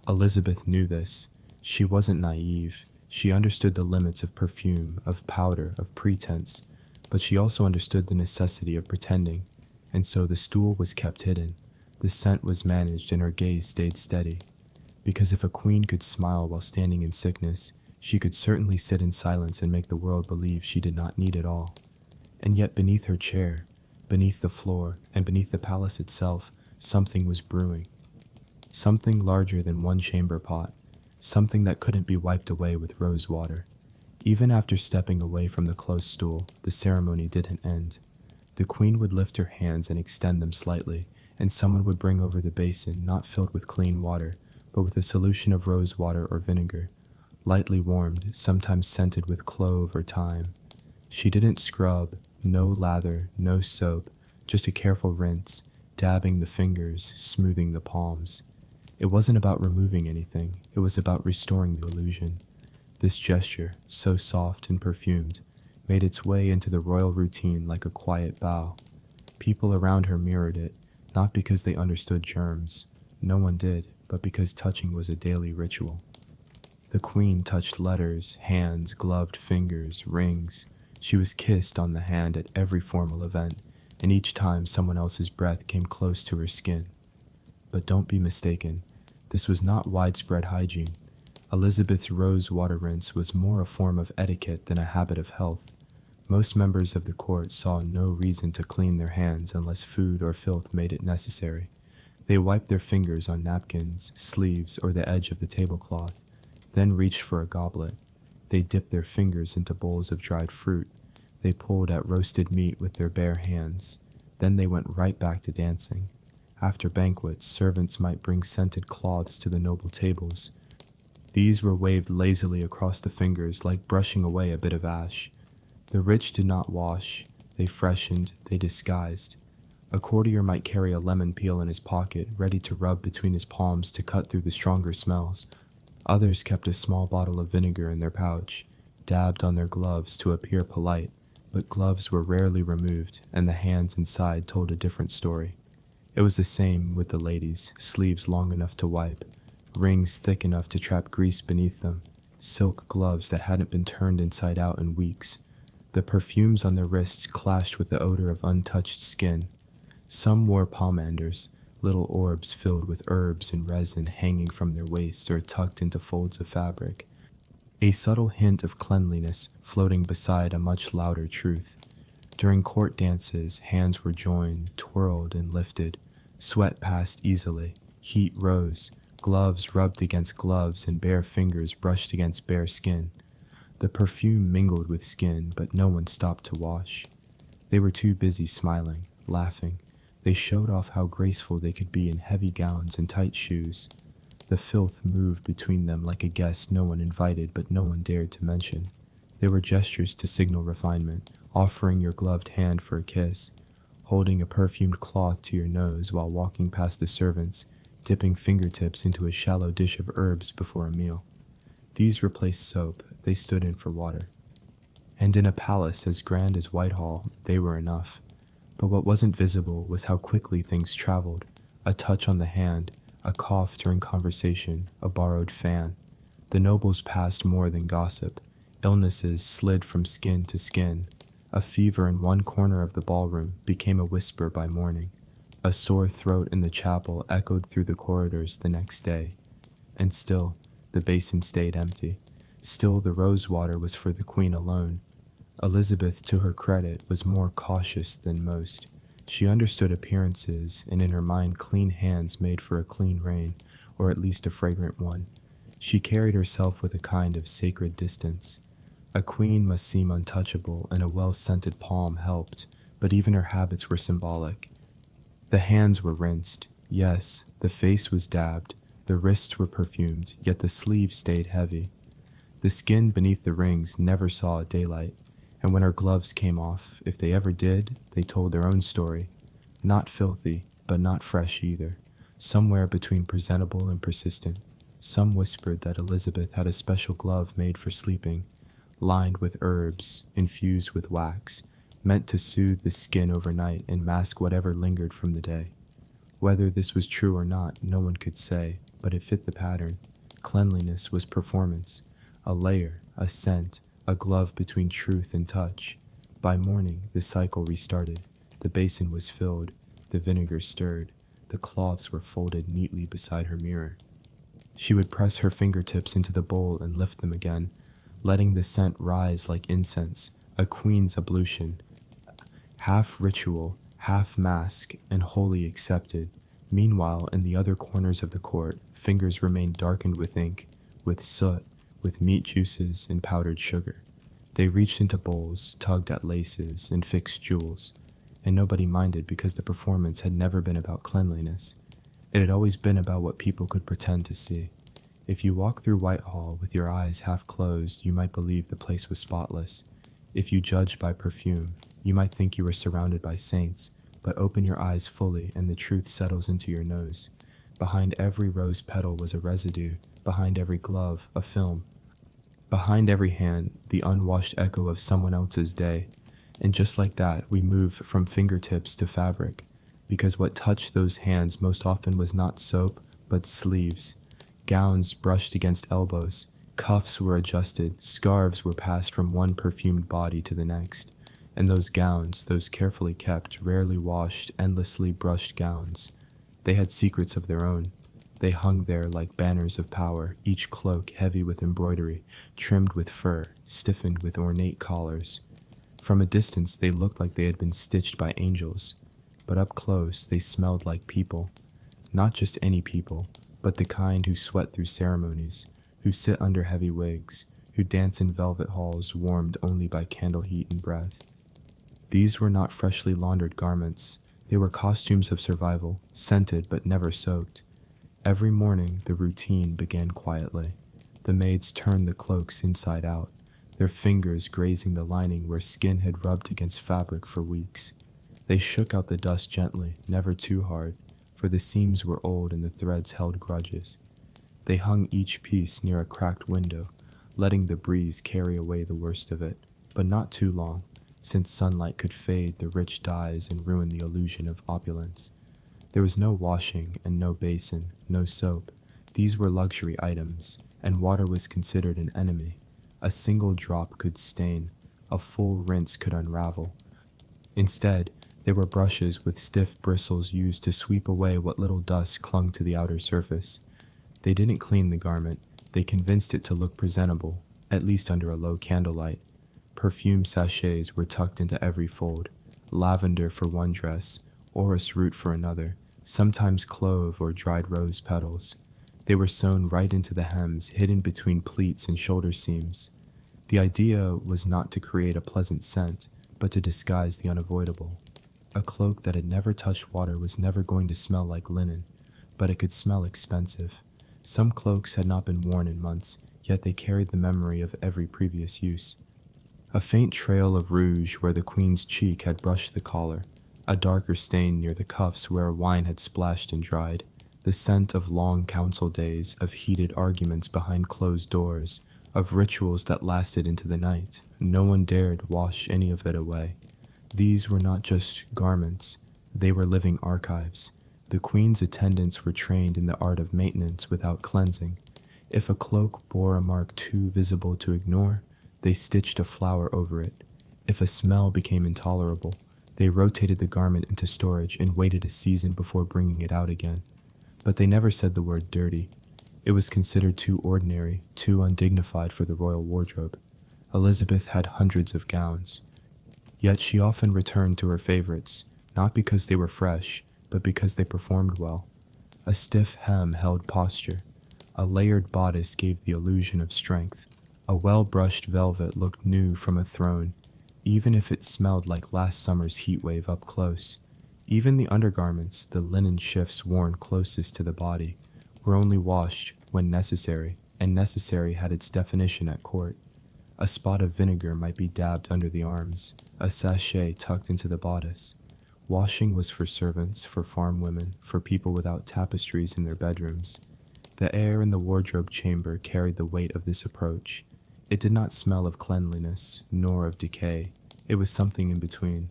Elizabeth knew this. She wasn't naive. She understood the limits of perfume, of powder, of pretense, but she also understood the necessity of pretending, and so the stool was kept hidden, the scent was managed, and her gaze stayed steady. Because if a queen could smile while standing in sickness, she could certainly sit in silence and make the world believe she did not need it all. And yet beneath her chair, beneath the floor, and beneath the palace itself, something was brewing. Something larger than one chamber pot, something that couldn't be wiped away with rose water. Even after stepping away from the closed stool, the ceremony didn't end. The queen would lift her hands and extend them slightly, and someone would bring over the basin not filled with clean water, but with a solution of rose water or vinegar, lightly warmed, sometimes scented with clove or thyme. She didn't scrub, no lather, no soap, just a careful rinse, dabbing the fingers, smoothing the palms. It wasn't about removing anything, it was about restoring the illusion. This gesture, so soft and perfumed, made its way into the royal routine like a quiet bow. People around her mirrored it, not because they understood germs. No one did, but because touching was a daily ritual. The queen touched letters, hands, gloved fingers, rings. She was kissed on the hand at every formal event, and each time someone else's breath came close to her skin. But don't be mistaken, this was not widespread hygiene. Elizabeth's rose water rinse was more a form of etiquette than a habit of health. Most members of the court saw no reason to clean their hands unless food or filth made it necessary. They wiped their fingers on napkins, sleeves, or the edge of the tablecloth, then reached for a goblet. They dipped their fingers into bowls of dried fruit. They pulled at roasted meat with their bare hands. Then they went right back to dancing. After banquets, servants might bring scented cloths to the noble tables. These were waved lazily across the fingers like brushing away a bit of ash. The rich did not wash, they freshened, they disguised. A courtier might carry a lemon peel in his pocket, ready to rub between his palms to cut through the stronger smells. Others kept a small bottle of vinegar in their pouch, dabbed on their gloves to appear polite, but gloves were rarely removed, and the hands inside told a different story. It was the same with the ladies, sleeves long enough to wipe, rings thick enough to trap grease beneath them, silk gloves that hadn't been turned inside out in weeks. The perfumes on their wrists clashed with the odor of untouched skin. Some wore pomanders, little orbs filled with herbs and resin hanging from their waists or tucked into folds of fabric. A subtle hint of cleanliness floating beside a much louder truth. During court dances, hands were joined, twirled, and lifted. Sweat passed easily. Heat rose. Gloves rubbed against gloves and bare fingers brushed against bare skin. The perfume mingled with skin, but no one stopped to wash. They were too busy smiling, laughing. They showed off how graceful they could be in heavy gowns and tight shoes. The filth moved between them like a guest no one invited but no one dared to mention. They were gestures to signal refinement, offering your gloved hand for a kiss, holding a perfumed cloth to your nose while walking past the servants, dipping fingertips into a shallow dish of herbs before a meal. These replaced soap, they stood in for water. And in a palace as grand as Whitehall, they were enough. But what wasn't visible was how quickly things traveled. A touch on the hand, a cough during conversation, a borrowed fan. The nobles passed more than gossip. Illnesses slid from skin to skin. A fever in one corner of the ballroom became a whisper by morning. A sore throat in the chapel echoed through the corridors the next day. And still, the basin stayed empty. Still, the rose water was for the queen alone. Elizabeth, to her credit, was more cautious than most. She understood appearances, and in her mind clean hands made for a clean reign, or at least a fragrant one. She carried herself with a kind of sacred distance. A queen must seem untouchable, and a well-scented palm helped, but even her habits were symbolic. The hands were rinsed. Yes, the face was dabbed. The wrists were perfumed, yet the sleeves stayed heavy. The skin beneath the rings never saw daylight, and when her gloves came off, if they ever did, they told their own story. Not filthy, but not fresh either. Somewhere between presentable and persistent. Some whispered that Elizabeth had a special glove made for sleeping, lined with herbs, infused with wax, meant to soothe the skin overnight and mask whatever lingered from the day. Whether this was true or not, no one could say, but it fit the pattern. Cleanliness was performance, a layer, a scent, a glove between truth and touch. By morning, the cycle restarted. The basin was filled, the vinegar stirred, the cloths were folded neatly beside her mirror. She would press her fingertips into the bowl and lift them again, letting the scent rise like incense, a queen's ablution. Half ritual, half mask, and wholly accepted. Meanwhile, in the other corners of the court, fingers remained darkened with ink, with soot, with meat juices and powdered sugar. They reached into bowls, tugged at laces, and fixed jewels, and nobody minded because the performance had never been about cleanliness. It had always been about what people could pretend to see. If you walked through Whitehall with your eyes half closed, you might believe the place was spotless. If you judged by perfume, you might think you were surrounded by saints, but open your eyes fully and the truth settles into your nose. Behind every rose petal was a residue, behind every glove, a film. Behind every hand, the unwashed echo of someone else's day. And just like that, we moved from fingertips to fabric, because what touched those hands most often was not soap, but sleeves. Gowns brushed against elbows, cuffs were adjusted, scarves were passed from one perfumed body to the next. And those gowns, those carefully kept, rarely washed, endlessly brushed gowns, they had secrets of their own. They hung there like banners of power, each cloak heavy with embroidery, trimmed with fur, stiffened with ornate collars. From a distance they looked like they had been stitched by angels, but up close they smelled like people. Not just any people, but the kind who sweat through ceremonies, who sit under heavy wigs, who dance in velvet halls warmed only by candle heat and breath. These were not freshly laundered garments. They were costumes of survival, scented but never soaked. Every morning the routine began quietly. The maids turned the cloaks inside out, their fingers grazing the lining where skin had rubbed against fabric for weeks. They shook out the dust gently, never too hard, for the seams were old and the threads held grudges. They hung each piece near a cracked window, letting the breeze carry away the worst of it, but not too long, since sunlight could fade the rich dyes and ruin the illusion of opulence. There was no washing and no basin, no soap. These were luxury items, and water was considered an enemy. A single drop could stain, a full rinse could unravel. Instead, there were brushes with stiff bristles used to sweep away what little dust clung to the outer surface. They didn't clean the garment, they convinced it to look presentable, at least under a low candlelight. Perfume sachets were tucked into every fold, lavender for one dress, orris root for another, sometimes clove or dried rose petals. They were sewn right into the hems, hidden between pleats and shoulder seams. The idea was not to create a pleasant scent, but to disguise the unavoidable. A cloak that had never touched water was never going to smell like linen, but it could smell expensive. Some cloaks had not been worn in months, yet they carried the memory of every previous use. A faint trail of rouge where the queen's cheek had brushed the collar, a darker stain near the cuffs where wine had splashed and dried, the scent of long council days, of heated arguments behind closed doors, of rituals that lasted into the night. No one dared wash any of it away. These were not just garments, they were living archives. The queen's attendants were trained in the art of maintenance without cleansing. If a cloak bore a mark too visible to ignore, they stitched a flower over it. If a smell became intolerable, they rotated the garment into storage and waited a season before bringing it out again. But they never said the word dirty. It was considered too ordinary, too undignified for the royal wardrobe. Elizabeth had hundreds of gowns. Yet she often returned to her favorites, not because they were fresh, but because they performed well. A stiff hem held posture. A layered bodice gave the illusion of strength. A well-brushed velvet looked new from a throne, even if it smelled like last summer's heat wave up close. Even the undergarments, the linen shifts worn closest to the body, were only washed when necessary, and necessary had its definition at court. A spot of vinegar might be dabbed under the arms, a sachet tucked into the bodice. Washing was for servants, for farm women, for people without tapestries in their bedrooms. The air in the wardrobe chamber carried the weight of this approach. It did not smell of cleanliness, nor of decay. It was something in between.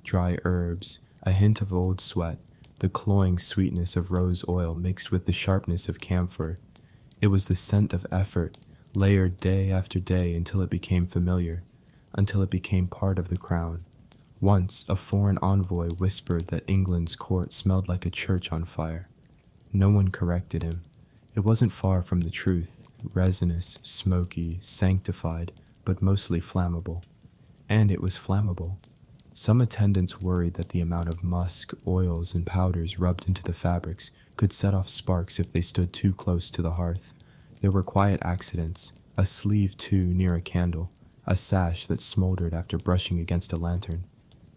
Dry herbs, a hint of old sweat, the cloying sweetness of rose oil mixed with the sharpness of camphor. It was the scent of effort, layered day after day until it became familiar, until it became part of the crown. Once, a foreign envoy whispered that England's court smelled like a church on fire. No one corrected him. It wasn't far from the truth, resinous, smoky, sanctified, but mostly flammable. And it was flammable. Some attendants worried that the amount of musk, oils, and powders rubbed into the fabrics could set off sparks if they stood too close to the hearth. There were quiet accidents, a sleeve too near a candle, a sash that smoldered after brushing against a lantern.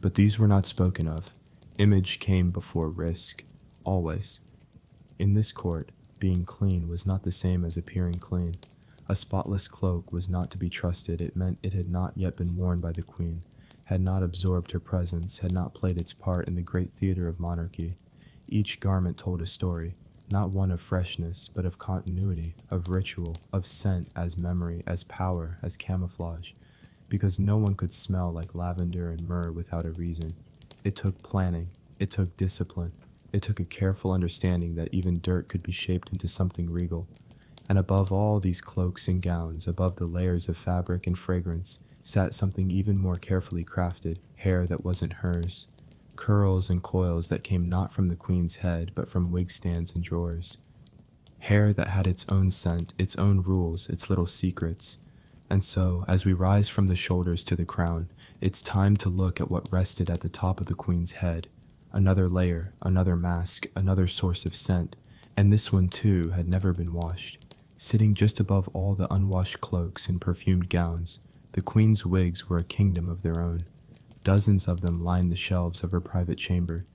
But these were not spoken of. Image came before risk, always. In this court, being clean was not the same as appearing clean. A spotless cloak was not to be trusted. It meant it had not yet been worn by the queen, had not absorbed her presence, had not played its part in the great theater of monarchy. Each garment told a story, not one of freshness, but of continuity, of ritual, of scent as memory, as power, as camouflage, because no one could smell like lavender and myrrh without a reason. It took planning, it took discipline, it took a careful understanding that even dirt could be shaped into something regal. And above all these cloaks and gowns, above the layers of fabric and fragrance, sat something even more carefully crafted, hair that wasn't hers, curls and coils that came not from the queen's head, but from wig stands and drawers. Hair that had its own scent, its own rules, its little secrets. And so, as we rise from the shoulders to the crown, it's time to look at what rested at the top of the queen's head. Another layer, another mask, another source of scent, and this one too had never been washed. Sitting just above all the unwashed cloaks and perfumed gowns, the queen's wigs were a kingdom of their own. Dozens of them lined the shelves of her private chamber,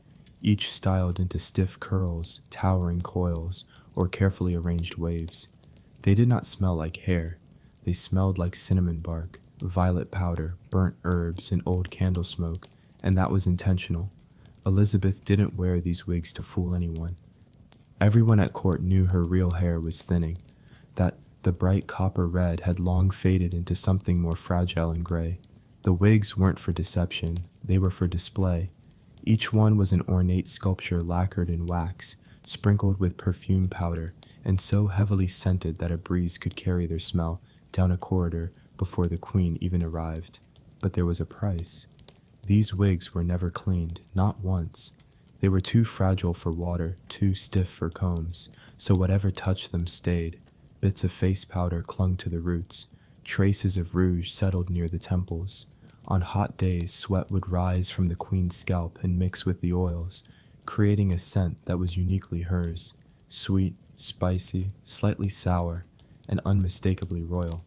each styled into stiff curls, towering coils, or carefully arranged waves. They did not smell like hair. They smelled like cinnamon bark, violet powder, burnt herbs, and old candle smoke, and that was intentional. Elizabeth didn't wear these wigs to fool anyone. Everyone at court knew her real hair was thinning, that the bright copper red had long faded into something more fragile and gray. The wigs weren't for deception, they were for display. Each one was an ornate sculpture lacquered in wax, sprinkled with perfume powder, and so heavily scented that a breeze could carry their smell down a corridor before the queen even arrived. But there was a price. These wigs were never cleaned, not once. They were too fragile for water, too stiff for combs, so whatever touched them stayed. Bits of face powder clung to the roots. Traces of rouge settled near the temples. On hot days, sweat would rise from the queen's scalp and mix with the oils, creating a scent that was uniquely hers, sweet, spicy, slightly sour, and unmistakably royal.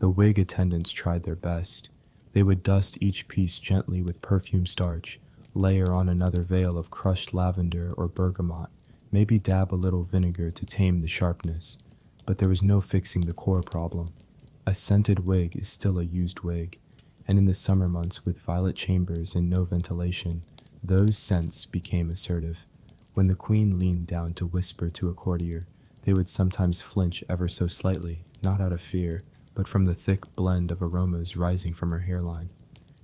The wig attendants tried their best. They would dust each piece gently with perfume starch, layer on another veil of crushed lavender or bergamot, maybe dab a little vinegar to tame the sharpness. But there was no fixing the core problem. A scented wig is still a used wig, and in the summer months with violet chambers and no ventilation, those scents became assertive. When the queen leaned down to whisper to a courtier, they would sometimes flinch ever so slightly, not out of fear, but from the thick blend of aromas rising from her hairline.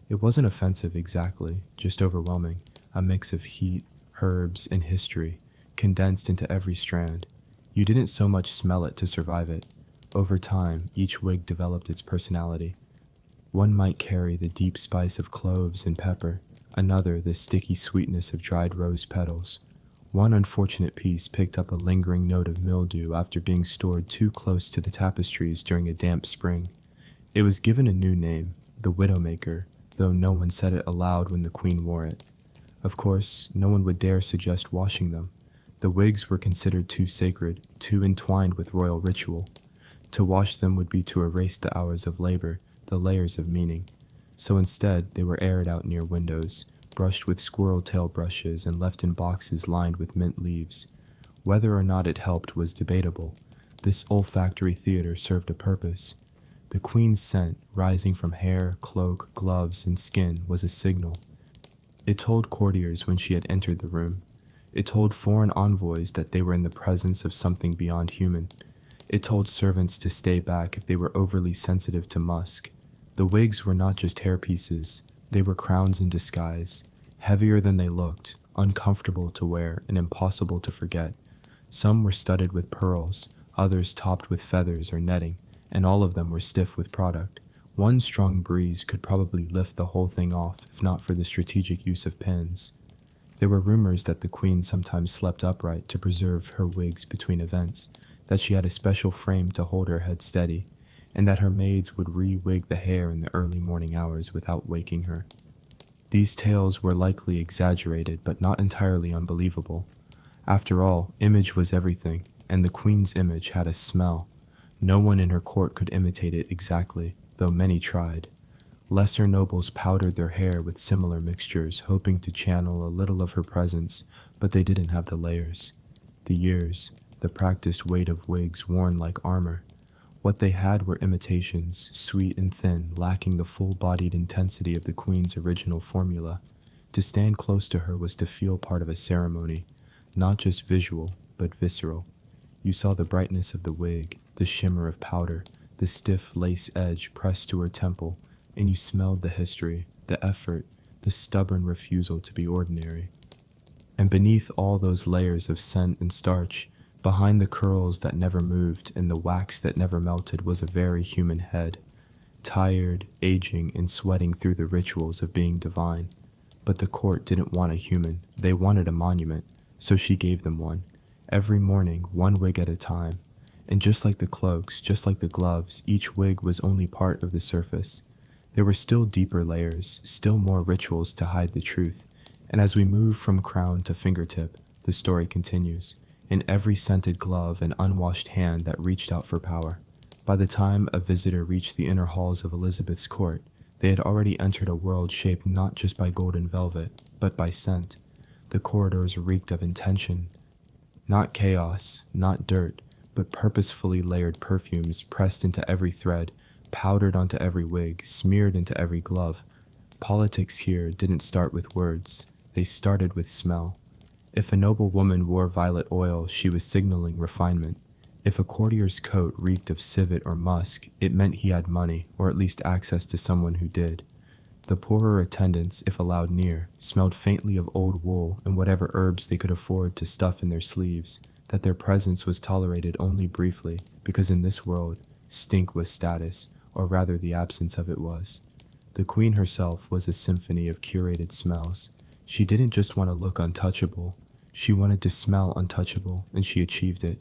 It wasn't offensive exactly, just overwhelming, a mix of heat, herbs, and history, condensed into every strand. You didn't so much smell it to survive it. Over time, each wig developed its personality. One might carry the deep spice of cloves and pepper, another the sticky sweetness of dried rose petals. One unfortunate piece picked up a lingering note of mildew after being stored too close to the tapestries during a damp spring. It was given a new name, the Widowmaker, though no one said it aloud when the queen wore it. Of course, no one would dare suggest washing them. The wigs were considered too sacred, too entwined with royal ritual. To wash them would be to erase the hours of labor, the layers of meaning. So instead, they were aired out near windows, brushed with squirrel tail brushes and left in boxes lined with mint leaves. Whether or not it helped was debatable. This olfactory theater served a purpose. The queen's scent, rising from hair, cloak, gloves, and skin, was a signal. It told courtiers when she had entered the room. It told foreign envoys that they were in the presence of something beyond human. It told servants to stay back if they were overly sensitive to musk. The wigs were not just hairpieces, they were crowns in disguise, heavier than they looked, uncomfortable to wear, and impossible to forget. Some were studded with pearls, others topped with feathers or netting, and all of them were stiff with product. One strong breeze could probably lift the whole thing off if not for the strategic use of pins. There were rumors that the queen sometimes slept upright to preserve her wigs between events, that she had a special frame to hold her head steady, and that her maids would re-wig the hair in the early morning hours without waking her. These tales were likely exaggerated, but not entirely unbelievable. After all, image was everything, and the queen's image had a smell. No one in her court could imitate it exactly, though many tried. Lesser nobles powdered their hair with similar mixtures, hoping to channel a little of her presence, but they didn't have the layers, the years, the practiced weight of wigs worn like armor. What they had were imitations, sweet and thin, lacking the full-bodied intensity of the queen's original formula. To stand close to her was to feel part of a ceremony, not just visual, but visceral. You saw the brightness of the wig, the shimmer of powder, the stiff lace edge pressed to her temple, and you smelled the history, the effort, the stubborn refusal to be ordinary. And beneath all those layers of scent and starch, behind the curls that never moved and the wax that never melted, was a very human head, tired, aging, and sweating through the rituals of being divine. But the court didn't want a human, they wanted a monument, so she gave them one. Every morning, one wig at a time. And just like the cloaks, just like the gloves, each wig was only part of the surface. There were still deeper layers, still more rituals to hide the truth. And as we move from crown to fingertip, the story continues. In every scented glove and unwashed hand that reached out for power. By the time a visitor reached the inner halls of Elizabeth's court, they had already entered a world shaped not just by golden velvet, but by scent. The corridors reeked of intention. Not chaos, not dirt, but purposefully layered perfumes pressed into every thread, powdered onto every wig, smeared into every glove. Politics here didn't start with words, they started with smell. If a noble woman wore violet oil, she was signaling refinement. If a courtier's coat reeked of civet or musk, it meant he had money, or at least access to someone who did. The poorer attendants, if allowed near, smelled faintly of old wool and whatever herbs they could afford to stuff in their sleeves, that their presence was tolerated only briefly, because in this world, stink was status, or rather the absence of it was. The queen herself was a symphony of curated smells. She didn't just want to look untouchable, she wanted to smell untouchable, and she achieved it.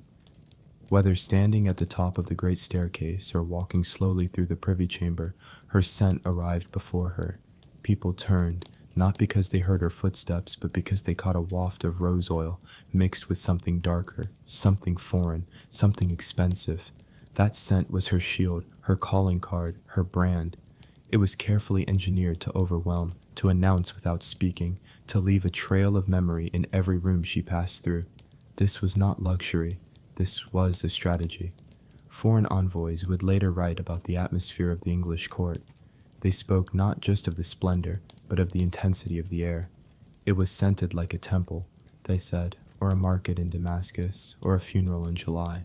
Whether standing at the top of the great staircase or walking slowly through the privy chamber, her scent arrived before her. People turned, not because they heard her footsteps, but because they caught a waft of rose oil mixed with something darker, something foreign, something expensive. That scent was her shield, her calling card, her brand. It was carefully engineered to overwhelm, to announce without speaking, to leave a trail of memory in every room she passed through. This was not luxury. This was a strategy. Foreign envoys would later write about the atmosphere of the English court. They spoke not just of the splendor, but of the intensity of the air. It was scented like a temple, they said, or a market in Damascus, or a funeral in July.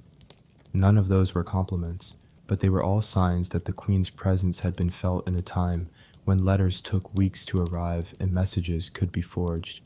None of those were compliments, but they were all signs that the Queen's presence had been felt in a time when letters took weeks to arrive and messages could be forged.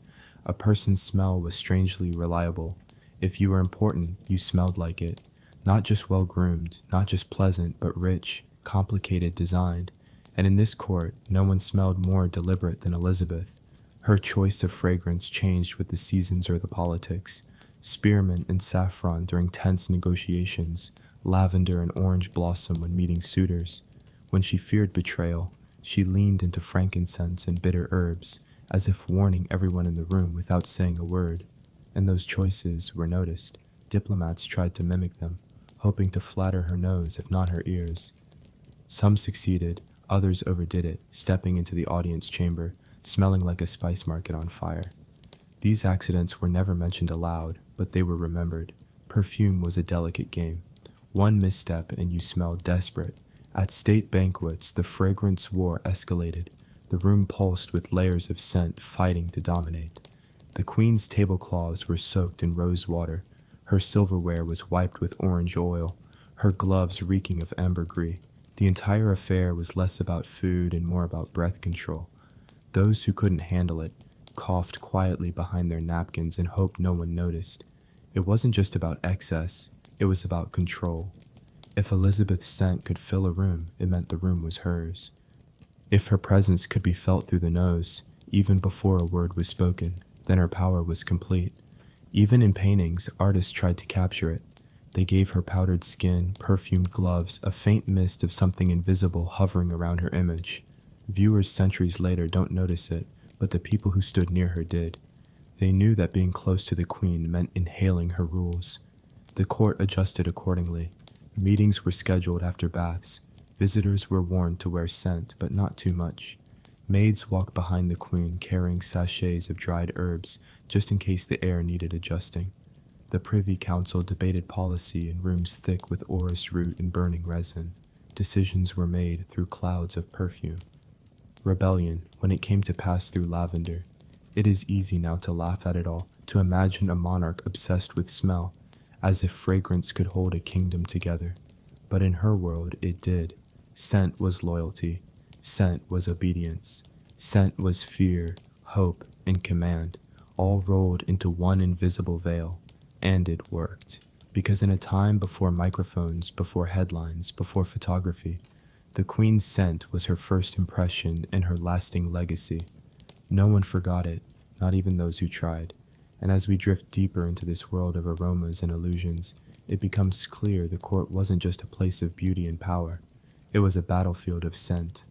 A person's smell was strangely reliable. If you were important, you smelled like it. Not just well-groomed, not just pleasant, but rich, complicated, designed. And in this court, no one smelled more deliberate than Elizabeth. Her choice of fragrance changed with the seasons or the politics. Spearmint and saffron during tense negotiations, lavender and orange blossom when meeting suitors. When she feared betrayal, she leaned into frankincense and bitter herbs, as if warning everyone in the room without saying a word. And those choices were noticed. Diplomats tried to mimic them, hoping to flatter her nose if not her ears. Some succeeded, others overdid it, stepping into the audience chamber, smelling like a spice market on fire. These accidents were never mentioned aloud, but they were remembered. Perfume was a delicate game. One misstep and you smelled desperate. At state banquets, the fragrance war escalated. The room pulsed with layers of scent fighting to dominate. The queen's tablecloths were soaked in rose water. Her silverware was wiped with orange oil, her gloves reeking of ambergris. The entire affair was less about food and more about breath control. Those who couldn't handle it coughed quietly behind their napkins and hoped no one noticed. It wasn't just about excess, it was about control. If Elizabeth's scent could fill a room, it meant the room was hers. If her presence could be felt through the nose, even before a word was spoken, then her power was complete. Even in paintings, artists tried to capture it. They gave her powdered skin, perfumed gloves, a faint mist of something invisible hovering around her image. Viewers centuries later don't notice it, but the people who stood near her did. They knew that being close to the queen meant inhaling her rules. The court adjusted accordingly. Meetings were scheduled after baths. Visitors were warned to wear scent, but not too much. Maids walked behind the queen carrying sachets of dried herbs, just in case the air needed adjusting. The Privy Council debated policy in rooms thick with orris root and burning resin. Decisions were made through clouds of perfume. Rebellion, when it came to pass through lavender. It is easy now to laugh at it all, to imagine a monarch obsessed with smell, as if fragrance could hold a kingdom together. But in her world, it did. Scent was loyalty. Scent was obedience. Scent was fear, hope, and command, all rolled into one invisible veil. And it worked. Because in a time before microphones, before headlines, before photography, the queen's scent was her first impression and her lasting legacy. No one forgot it, not even those who tried. And as we drift deeper into this world of aromas and illusions, it becomes clear the court wasn't just a place of beauty and power. It was a battlefield of scent.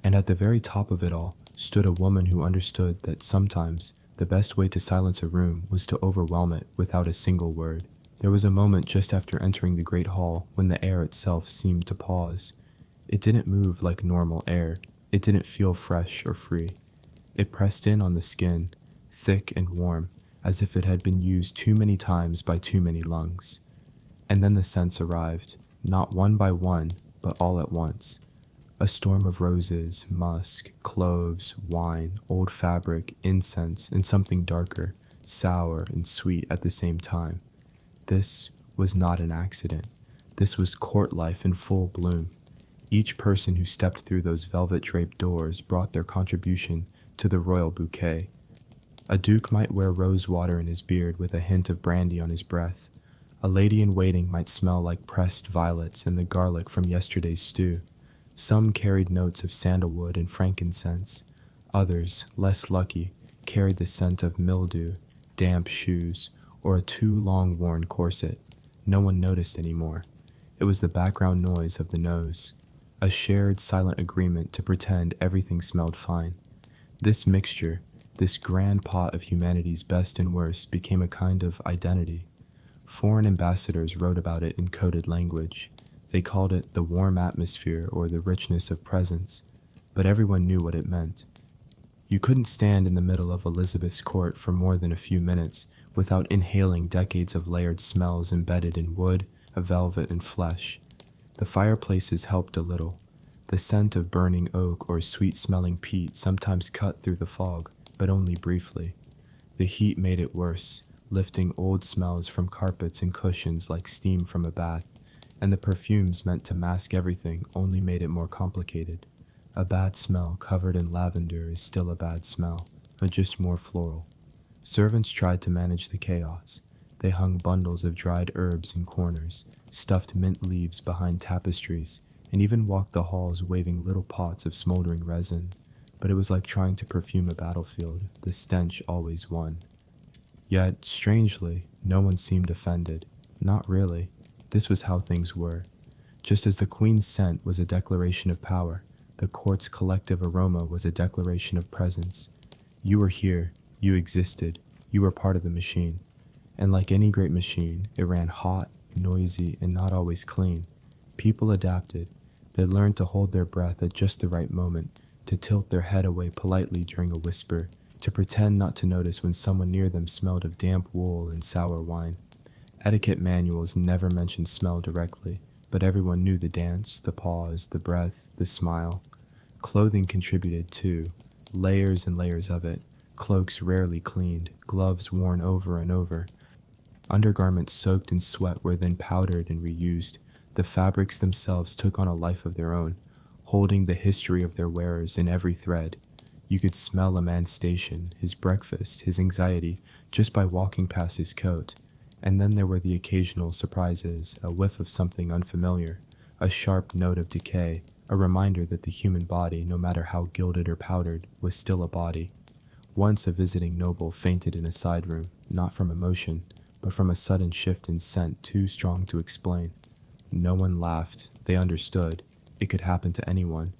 And at the very top of it all stood a woman who understood that sometimes the best way to silence a room was to overwhelm it without a single word. There was a moment just after entering the great hall when the air itself seemed to pause. It didn't move like normal air. It didn't feel fresh or free. It pressed in on the skin, thick and warm, as if it had been used too many times by too many lungs. And then the scents arrived, not one by one, but all at once. A storm of roses, musk, cloves, wine, old fabric, incense, and something darker, sour and sweet at the same time. This was not an accident. This was court life in full bloom. Each person who stepped through those velvet-draped doors brought their contribution to the royal bouquet. A duke might wear rose water in his beard with a hint of brandy on his breath. A lady-in-waiting might smell like pressed violets and the garlic from yesterday's stew. Some carried notes of sandalwood and frankincense. Others, less lucky, carried the scent of mildew, damp shoes, or a too long-worn corset. No one noticed anymore. It was the background noise of the nose, a shared silent agreement to pretend everything smelled fine. This mixture, this grand pot of humanity's best and worst, became a kind of identity. Foreign ambassadors wrote about it in coded language. They called it the warm atmosphere or the richness of presence, but everyone knew what it meant. You couldn't stand in the middle of Elizabeth's court for more than a few minutes without inhaling decades of layered smells embedded in wood, velvet, and flesh. The fireplaces helped a little. The scent of burning oak or sweet-smelling peat sometimes cut through the fog, but only briefly. The heat made it worse, lifting old smells from carpets and cushions like steam from a bath. And the perfumes meant to mask everything only made it more complicated. A bad smell covered in lavender is still a bad smell, but just more floral. Servants tried to manage the chaos. They hung bundles of dried herbs in corners, stuffed mint leaves behind tapestries, and even walked the halls waving little pots of smoldering resin. But it was like trying to perfume a battlefield. The stench always won. Yet, strangely, no one seemed offended. Not really. This was how things were. Just as the Queen's scent was a declaration of power, the court's collective aroma was a declaration of presence. You were here, you existed, you were part of the machine. And like any great machine, it ran hot, noisy, and not always clean. People adapted. They learned to hold their breath at just the right moment, to tilt their head away politely during a whisper, to pretend not to notice when someone near them smelled of damp wool and sour wine. Etiquette manuals never mentioned smell directly, but everyone knew the dance, the pause, the breath, the smile. Clothing contributed too, layers and layers of it, cloaks rarely cleaned, gloves worn over and over. Undergarments soaked in sweat were then powdered and reused. The fabrics themselves took on a life of their own, holding the history of their wearers in every thread. You could smell a man's station, his breakfast, his anxiety, just by walking past his coat. And then there were the occasional surprises, a whiff of something unfamiliar, a sharp note of decay, a reminder that the human body, no matter how gilded or powdered, was still a body. Once a visiting noble fainted in a side room, not from emotion, but from a sudden shift in scent too strong to explain. No one laughed. They understood. It could happen to anyone.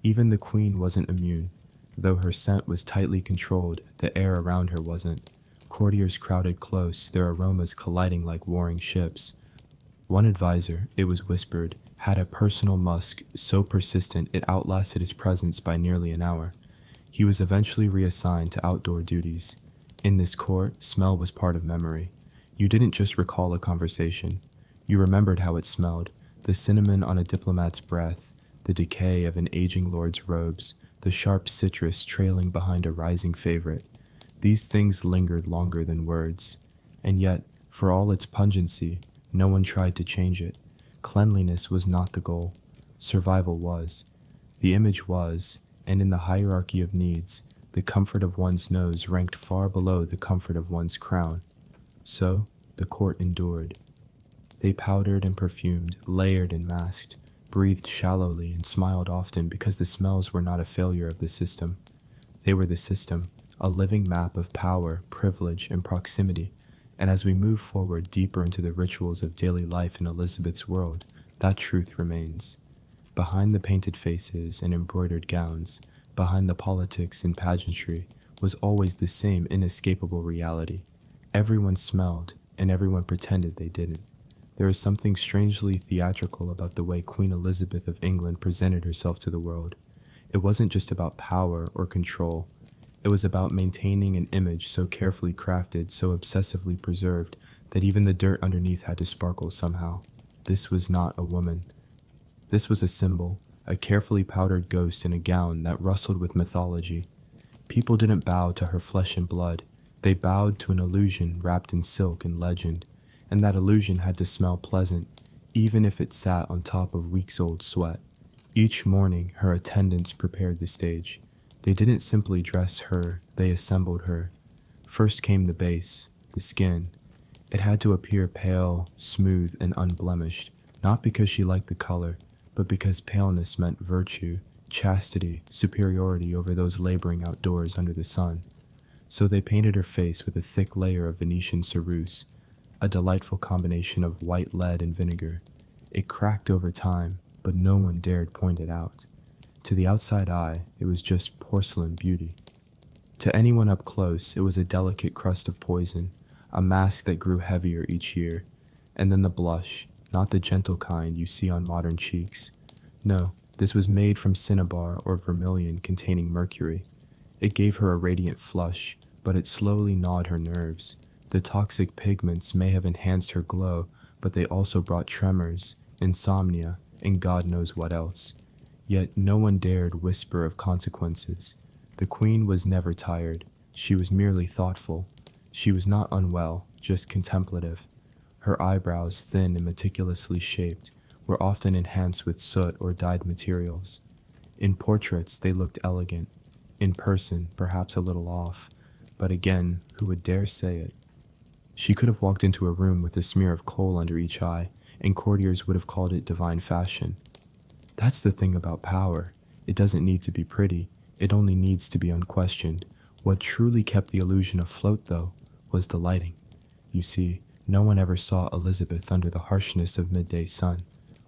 Even the Queen wasn't immune. Though her scent was tightly controlled, the air around her wasn't. Courtiers crowded close, their aromas colliding like warring ships. One advisor, it was whispered, had a personal musk so persistent it outlasted his presence by nearly an hour. He was eventually reassigned to outdoor duties. In this court, smell was part of memory. You didn't just recall a conversation. You remembered how it smelled, the cinnamon on a diplomat's breath, the decay of an aging lord's robes, the sharp citrus trailing behind a rising favorite. These things lingered longer than words. And yet, for all its pungency, no one tried to change it. Cleanliness was not the goal. Survival was. The image was, and in the hierarchy of needs, the comfort of one's nose ranked far below the comfort of one's crown. So, the court endured. They powdered and perfumed, layered and masked, breathed shallowly and smiled often because the smells were not a failure of the system. They were the system, a living map of power, privilege, and proximity. And as we move forward deeper into the rituals of daily life in Elizabeth's world, that truth remains. Behind the painted faces and embroidered gowns, behind the politics and pageantry, was always the same inescapable reality. Everyone smelled, and everyone pretended they didn't. There is something strangely theatrical about the way Queen Elizabeth of England presented herself to the world. It wasn't just about power or control. It was about maintaining an image so carefully crafted, so obsessively preserved, that even the dirt underneath had to sparkle somehow. This was not a woman. This was a symbol, a carefully powdered ghost in a gown that rustled with mythology. People didn't bow to her flesh and blood. They bowed to an illusion wrapped in silk and legend, and that illusion had to smell pleasant, even if it sat on top of weeks-old sweat. Each morning, her attendants prepared the stage. They didn't simply dress her, they assembled her. First came the base, the skin. It had to appear pale, smooth, and unblemished, not because she liked the color, but because paleness meant virtue, chastity, superiority over those laboring outdoors under the sun. So they painted her face with a thick layer of Venetian ceruse, a delightful combination of white lead and vinegar. It cracked over time, but no one dared point it out. To the outside eye, it was just porcelain beauty. To anyone up close, it was a delicate crust of poison, a mask that grew heavier each year. And then the blush, not the gentle kind you see on modern cheeks. No, this was made from cinnabar or vermilion containing mercury. It gave her a radiant flush, but it slowly gnawed her nerves. The toxic pigments may have enhanced her glow, but they also brought tremors, insomnia, and God knows what else. Yet no one dared whisper of consequences. The Queen was never tired. She was merely thoughtful. She was not unwell, just contemplative. Her eyebrows, thin and meticulously shaped, were often enhanced with soot or dyed materials. In portraits, they looked elegant. In person, perhaps a little off. But again, who would dare say it? She could have walked into a room with a smear of coal under each eye, and courtiers would have called it divine fashion. That's the thing about power. It doesn't need to be pretty, it only needs to be unquestioned. What truly kept the illusion afloat, though, was the lighting. You see, no one ever saw Elizabeth under the harshness of midday sun.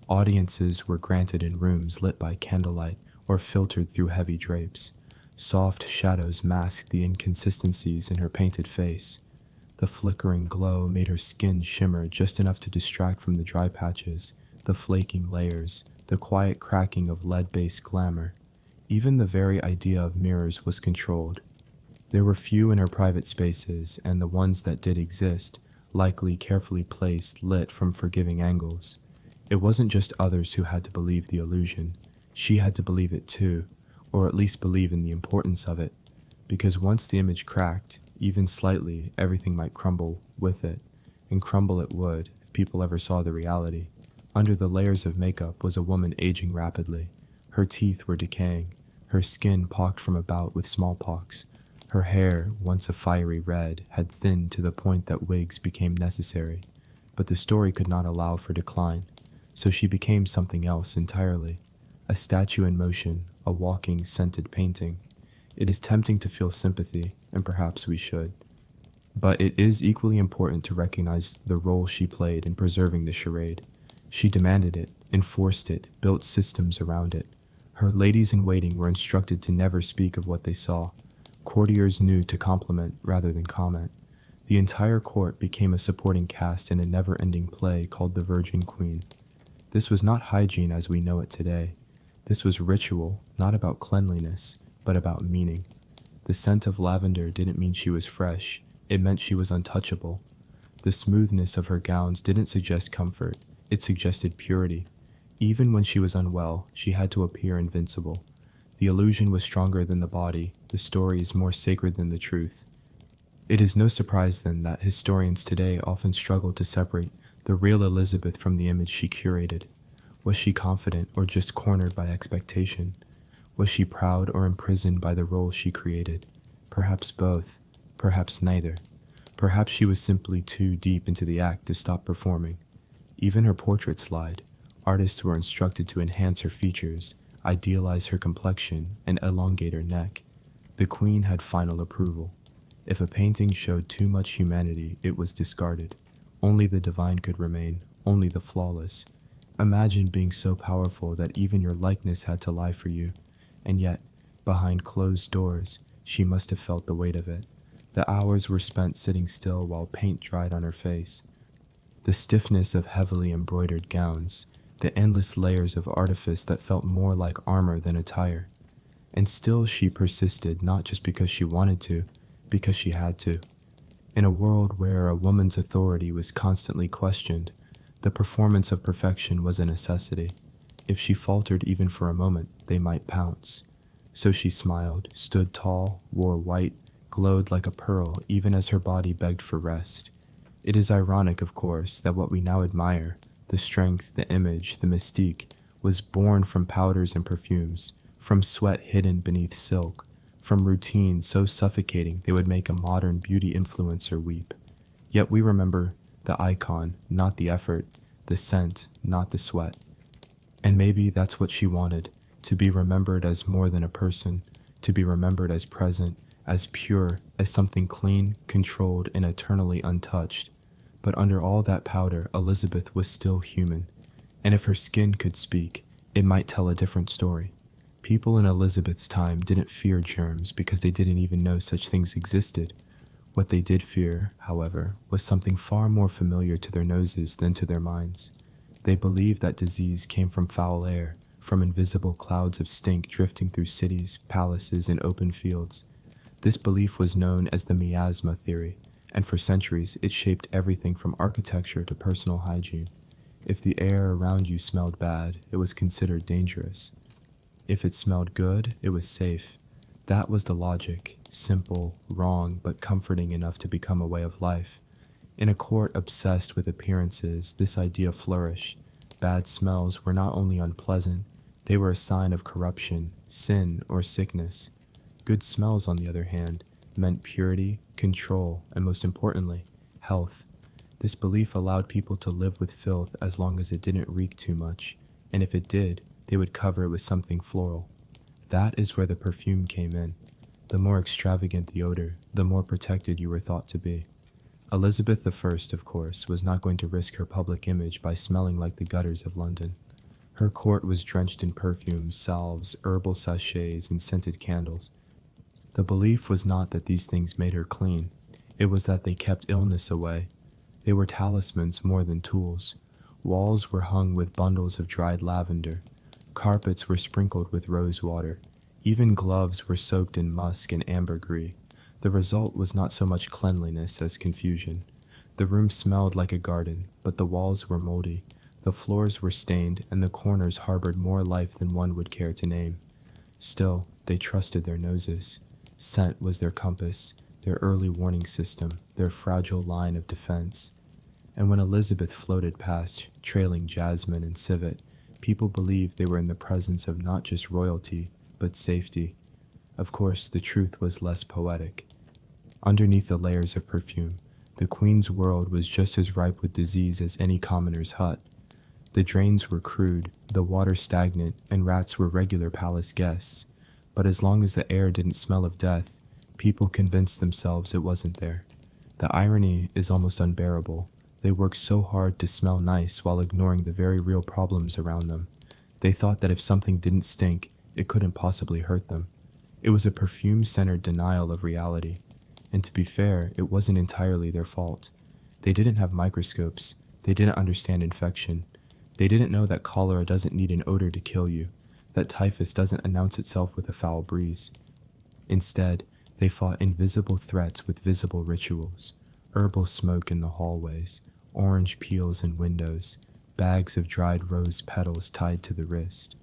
Audiences were granted in rooms lit by candlelight or filtered through heavy drapes. Soft shadows masked the inconsistencies in her painted face. The flickering glow made her skin shimmer just enough to distract from the dry patches, the flaking layers, the quiet cracking of lead-based glamour. Even the very idea of mirrors was controlled. There were few in her private spaces, and the ones that did exist, likely carefully placed, lit from forgiving angles. It wasn't just others who had to believe the illusion. She had to believe it too, or at least believe in the importance of it, because once the image cracked, even slightly, everything might crumble with it, and crumble it would if people ever saw the reality. Under the layers of makeup was a woman aging rapidly. Her teeth were decaying, her skin pocked from a bout with smallpox. Her hair, once a fiery red, had thinned to the point that wigs became necessary, but the story could not allow for decline, so she became something else entirely. A statue in motion, a walking, scented painting. It is tempting to feel sympathy, and perhaps we should. But it is equally important to recognize the role she played in preserving the charade. She demanded it, enforced it, built systems around it. Her ladies-in-waiting were instructed to never speak of what they saw. Courtiers knew to compliment rather than comment. The entire court became a supporting cast in a never-ending play called The Virgin Queen. This was not hygiene as we know it today. This was ritual, not about cleanliness, but about meaning. The scent of lavender didn't mean she was fresh, it meant she was untouchable. The smoothness of her gowns didn't suggest comfort, it suggested purity. Even when she was unwell, she had to appear invincible. The illusion was stronger than the body, the story is more sacred than the truth. It is no surprise then that historians today often struggle to separate the real Elizabeth from the image she curated. Was she confident or just cornered by expectation? Was she proud or imprisoned by the role she created? Perhaps both, perhaps neither. Perhaps she was simply too deep into the act to stop performing. Even her portraits lied. Artists were instructed to enhance her features, idealize her complexion, and elongate her neck. The queen had final approval. If a painting showed too much humanity, it was discarded. Only the divine could remain, only the flawless. Imagine being so powerful that even your likeness had to lie for you. And yet, behind closed doors, she must have felt the weight of it. The hours were spent sitting still while paint dried on her face. The stiffness of heavily embroidered gowns, the endless layers of artifice that felt more like armor than attire. And still she persisted, not just because she wanted to, because she had to. In a world where a woman's authority was constantly questioned, the performance of perfection was a necessity. If she faltered even for a moment, they might pounce. So she smiled, stood tall, wore white, glowed like a pearl even as her body begged for rest. It is ironic, of course, that what we now admire, the strength, the image, the mystique, was born from powders and perfumes, from sweat hidden beneath silk, from routines so suffocating they would make a modern beauty influencer weep. Yet we remember the icon, not the effort, the scent, not the sweat. And maybe that's what she wanted, to be remembered as more than a person, to be remembered as present, as pure, as something clean, controlled, and eternally untouched. But under all that powder, Elizabeth was still human. And if her skin could speak, it might tell a different story. People in Elizabeth's time didn't fear germs because they didn't even know such things existed. What they did fear, however, was something far more familiar to their noses than to their minds. They believed that disease came from foul air, from invisible clouds of stink drifting through cities, palaces, and open fields. This belief was known as the miasma theory, and for centuries it shaped everything from architecture to personal hygiene. If the air around you smelled bad, it was considered dangerous. If it smelled good, it was safe. That was the logic, simple, wrong, but comforting enough to become a way of life. In a court obsessed with appearances, this idea flourished. Bad smells were not only unpleasant, they were a sign of corruption, sin, or sickness. Good smells, on the other hand, meant purity, control, and most importantly, health. This belief allowed people to live with filth as long as it didn't reek too much, and if it did, they would cover it with something floral. That is where the perfume came in. The more extravagant the odor, the more protected you were thought to be. Elizabeth I, of course, was not going to risk her public image by smelling like the gutters of London. Her court was drenched in perfumes, salves, herbal sachets, and scented candles. The belief was not that these things made her clean. It was that they kept illness away. They were talismans more than tools. Walls were hung with bundles of dried lavender. Carpets were sprinkled with rose water. Even gloves were soaked in musk and ambergris. The result was not so much cleanliness as confusion. The room smelled like a garden, but the walls were moldy. The floors were stained, and the corners harbored more life than one would care to name. Still, they trusted their noses. Scent was their compass, their early warning system, their fragile line of defense. And when Elizabeth floated past, trailing jasmine and civet, people believed they were in the presence of not just royalty, but safety. Of course, the truth was less poetic. Underneath the layers of perfume, the Queen's world was just as ripe with disease as any commoner's hut. The drains were crude, the water stagnant, and rats were regular palace guests. But as long as the air didn't smell of death, people convinced themselves it wasn't there. The irony is almost unbearable. They worked so hard to smell nice while ignoring the very real problems around them. They thought that if something didn't stink, it couldn't possibly hurt them. It was a perfume-centered denial of reality. And to be fair, it wasn't entirely their fault. They didn't have microscopes. They didn't understand infection. They didn't know that cholera doesn't need an odor to kill you, that typhus doesn't announce itself with a foul breeze. Instead, they fought invisible threats with visible rituals: herbal smoke in the hallways, orange peels in windows, bags of dried rose petals tied to the wrist.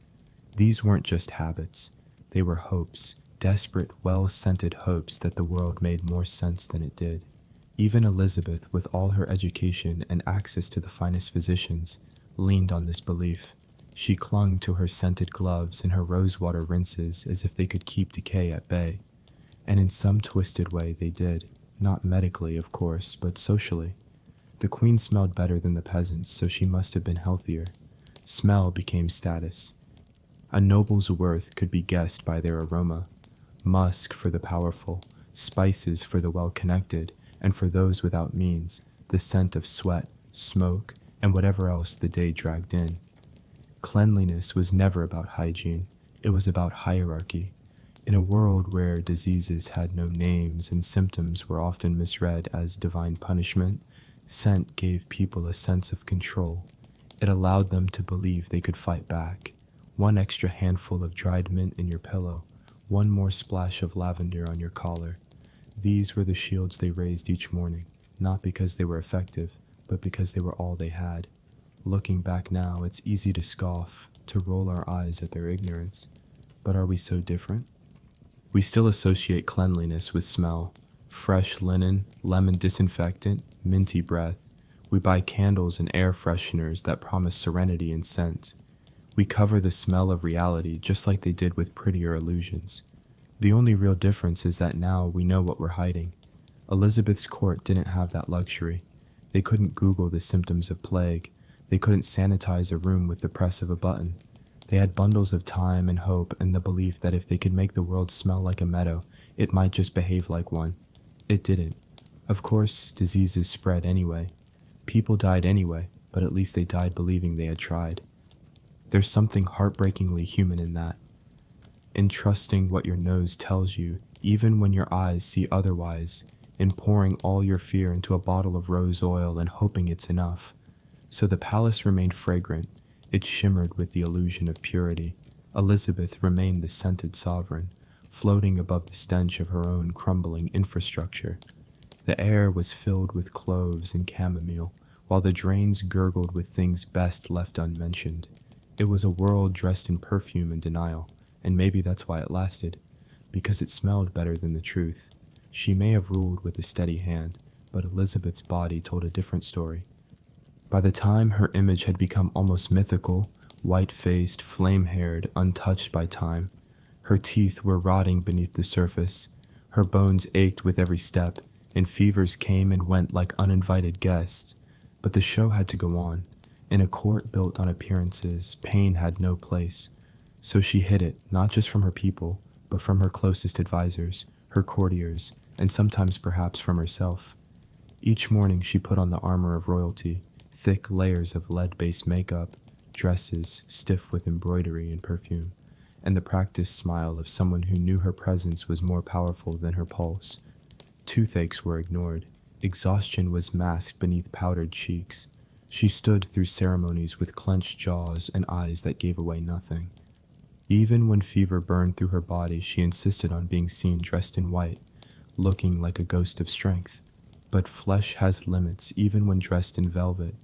These weren't just habits. They were hopes, desperate, well-scented hopes that the world made more sense than it did. Even Elizabeth, with all her education and access to the finest physicians, leaned on this belief. She clung to her scented gloves and her rosewater rinses as if they could keep decay at bay. And in some twisted way they did, not medically, of course, but socially. The Queen smelled better than the peasants, so she must have been healthier. Smell became status. A noble's worth could be guessed by their aroma. Musk for the powerful, spices for the well-connected, and for those without means, the scent of sweat, smoke, and whatever else the day dragged in. Cleanliness was never about hygiene. It was about hierarchy. In a world where diseases had no names and symptoms were often misread as divine punishment, scent gave people a sense of control. It allowed them to believe they could fight back. One extra handful of dried mint in your pillow, one more splash of lavender on your collar. These were the shields they raised each morning, not because they were effective, but because they were all they had. Looking back now, it's easy to scoff, to roll our eyes at their ignorance. But are we so different? We still associate cleanliness with smell. Fresh linen, lemon disinfectant, minty breath. We buy candles and air fresheners that promise serenity and scent. We cover the smell of reality just like they did with prettier illusions. The only real difference is that now we know what we're hiding. Elizabeth's court didn't have that luxury. They couldn't Google the symptoms of plague. They couldn't sanitize a room with the press of a button. They had bundles of time and hope and the belief that if they could make the world smell like a meadow, it might just behave like one. It didn't. Of course, diseases spread anyway. People died anyway, but at least they died believing they had tried. There's something heartbreakingly human in that. In trusting what your nose tells you, even when your eyes see otherwise, in pouring all your fear into a bottle of rose oil and hoping it's enough. So the palace remained fragrant. It shimmered with the illusion of purity. Elizabeth remained the scented sovereign, floating above the stench of her own crumbling infrastructure. The air was filled with cloves and chamomile, while the drains gurgled with things best left unmentioned. It was a world dressed in perfume and denial, and maybe that's why it lasted, because it smelled better than the truth. She may have ruled with a steady hand, but Elizabeth's body told a different story. By the time her image had become almost mythical, white-faced, flame-haired, untouched by time, her teeth were rotting beneath the surface, her bones ached with every step, and fevers came and went like uninvited guests. But the show had to go on. In a court built on appearances, pain had no place. So she hid it, not just from her people, but from her closest advisors, her courtiers, and sometimes perhaps from herself. Each morning she put on the armor of royalty, thick layers of lead-based makeup, dresses stiff with embroidery and perfume, and the practiced smile of someone who knew her presence was more powerful than her pulse. Toothaches were ignored. Exhaustion was masked beneath powdered cheeks. She stood through ceremonies with clenched jaws and eyes that gave away nothing. Even when fever burned through her body, she insisted on being seen dressed in white, looking like a ghost of strength. But flesh has limits even when dressed in velvet.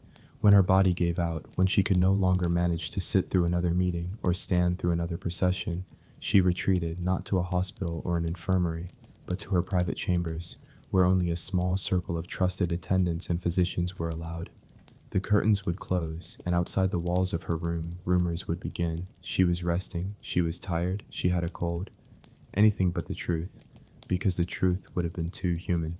When her body gave out, when she could no longer manage to sit through another meeting or stand through another procession, she retreated not to a hospital or an infirmary, but to her private chambers, where only a small circle of trusted attendants and physicians were allowed. The curtains would close, and outside the walls of her room, rumors would begin. She was resting, she was tired, she had a cold. Anything but the truth, because the truth would have been too human.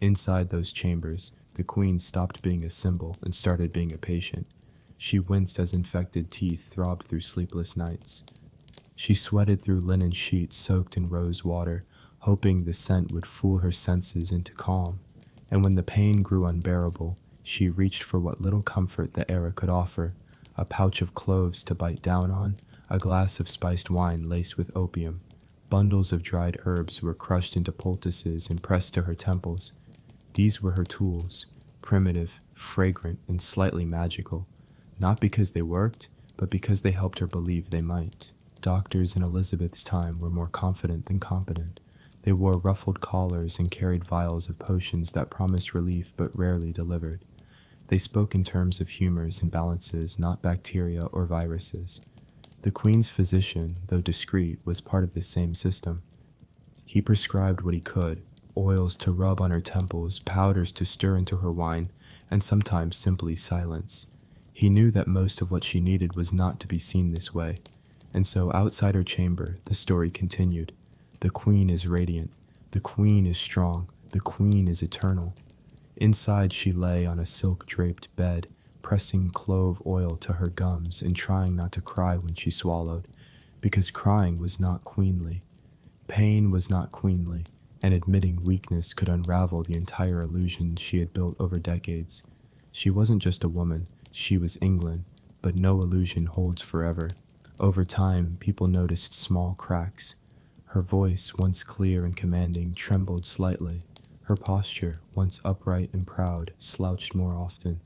Inside those chambers, the queen stopped being a symbol and started being a patient. She winced as infected teeth throbbed through sleepless nights. She sweated through linen sheets soaked in rose water, hoping the scent would fool her senses into calm. And when the pain grew unbearable, she reached for what little comfort the era could offer, a pouch of cloves to bite down on, a glass of spiced wine laced with opium. Bundles of dried herbs were crushed into poultices and pressed to her temples. These were her tools, primitive, fragrant, and slightly magical, not because they worked, but because they helped her believe they might. Doctors in Elizabeth's time were more confident than competent. They wore ruffled collars and carried vials of potions that promised relief but rarely delivered. They spoke in terms of humors and balances, not bacteria or viruses. The queen's physician, though discreet, was part of the same system. He prescribed what he could, oils to rub on her temples, powders to stir into her wine, and sometimes simply silence. He knew that most of what she needed was not to be seen this way, and so outside her chamber, the story continued. The queen is radiant. The queen is strong. The queen is eternal. Inside she lay on a silk-draped bed, pressing clove oil to her gums and trying not to cry when she swallowed, because crying was not queenly. Pain was not queenly, and admitting weakness could unravel the entire illusion she had built over decades. She wasn't just a woman, she was England, but no illusion holds forever. Over time, people noticed small cracks. Her voice, once clear and commanding, trembled slightly. Her posture, once upright and proud, slouched more often.